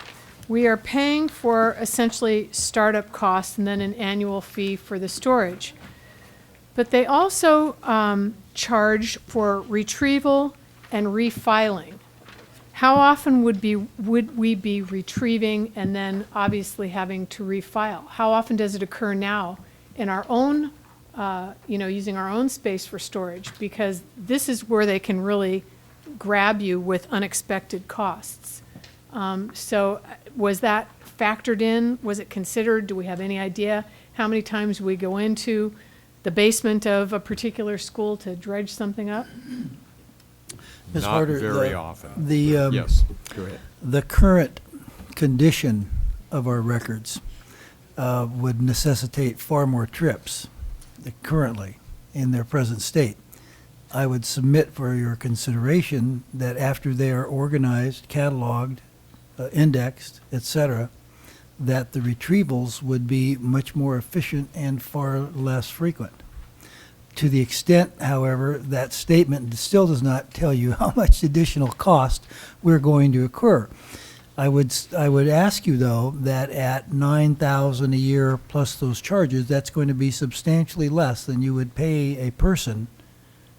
We are paying for essentially startup costs and then an annual fee for the storage. But they also charge for retrieval and refiling. How often would we be retrieving and then obviously having to refile? How often does it occur now in our own, using our own space for storage? Because this is where they can really grab you with unexpected costs. So was that factored in? Was it considered? Do we have any idea how many times we go into the basement of a particular school to dredge something up? Ms. Not Harder, very often. The, Yes, go ahead. the current condition of our records would necessitate far more trips currently in their present state. I would submit for your consideration that after they are organized, cataloged, indexed, etc., that the retrievals would be much more efficient and far less frequent. To the extent, however, that statement still does not tell you how much additional cost we're going to incur. I would ask you, though, that at $9,000 a year plus those charges, that's going to be substantially less than you would pay a person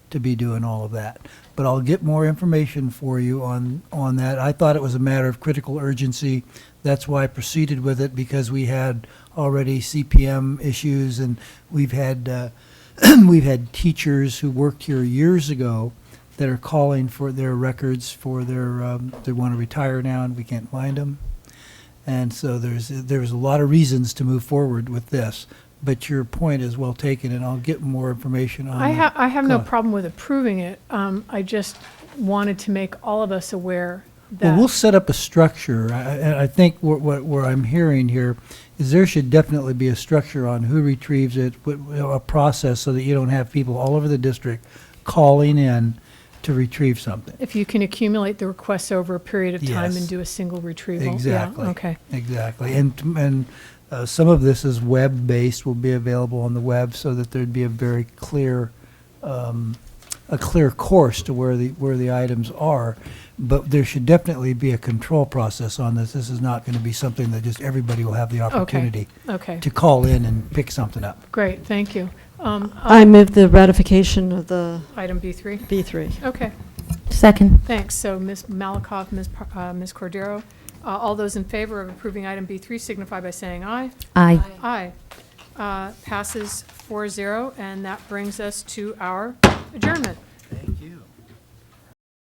to be doing all of that. But I'll get more information for you on that. I thought it was a matter of critical urgency. That's why I proceeded with it, because we had already CPM issues, and we've had we've had teachers who worked here years ago that are calling for their records for their they want to retire now and we can't find them. And so there's a lot of reasons to move forward with this. But your point is well taken, and I'll get more information on it. I have no problem with approving it. I just wanted to make all of us aware that. Well, we'll set up a structure. I think what I'm hearing here is there should definitely be a structure on who retrieves it, a process so that you don't have people all over the district calling in to retrieve something. If you can accumulate the requests over a period of time Yes. and do a single retrieval. Exactly. Yeah, okay. Exactly. And some of this is web-based, will be available on the web so that there'd be a very clear, a clear course to where the items are. But there should definitely be a control process on this. This is not going to be something that just everybody will have the opportunity Okay. to call in and pick something up. Great, thank you. I move the ratification of the Item B3? B3. Okay, Second. thanks. So Ms. Malakoff, Ms. Cordero, all those in favor of approving item B3 signify by saying aye. Aye. Aye. Passes 4-0, and that brings us to our adjournment.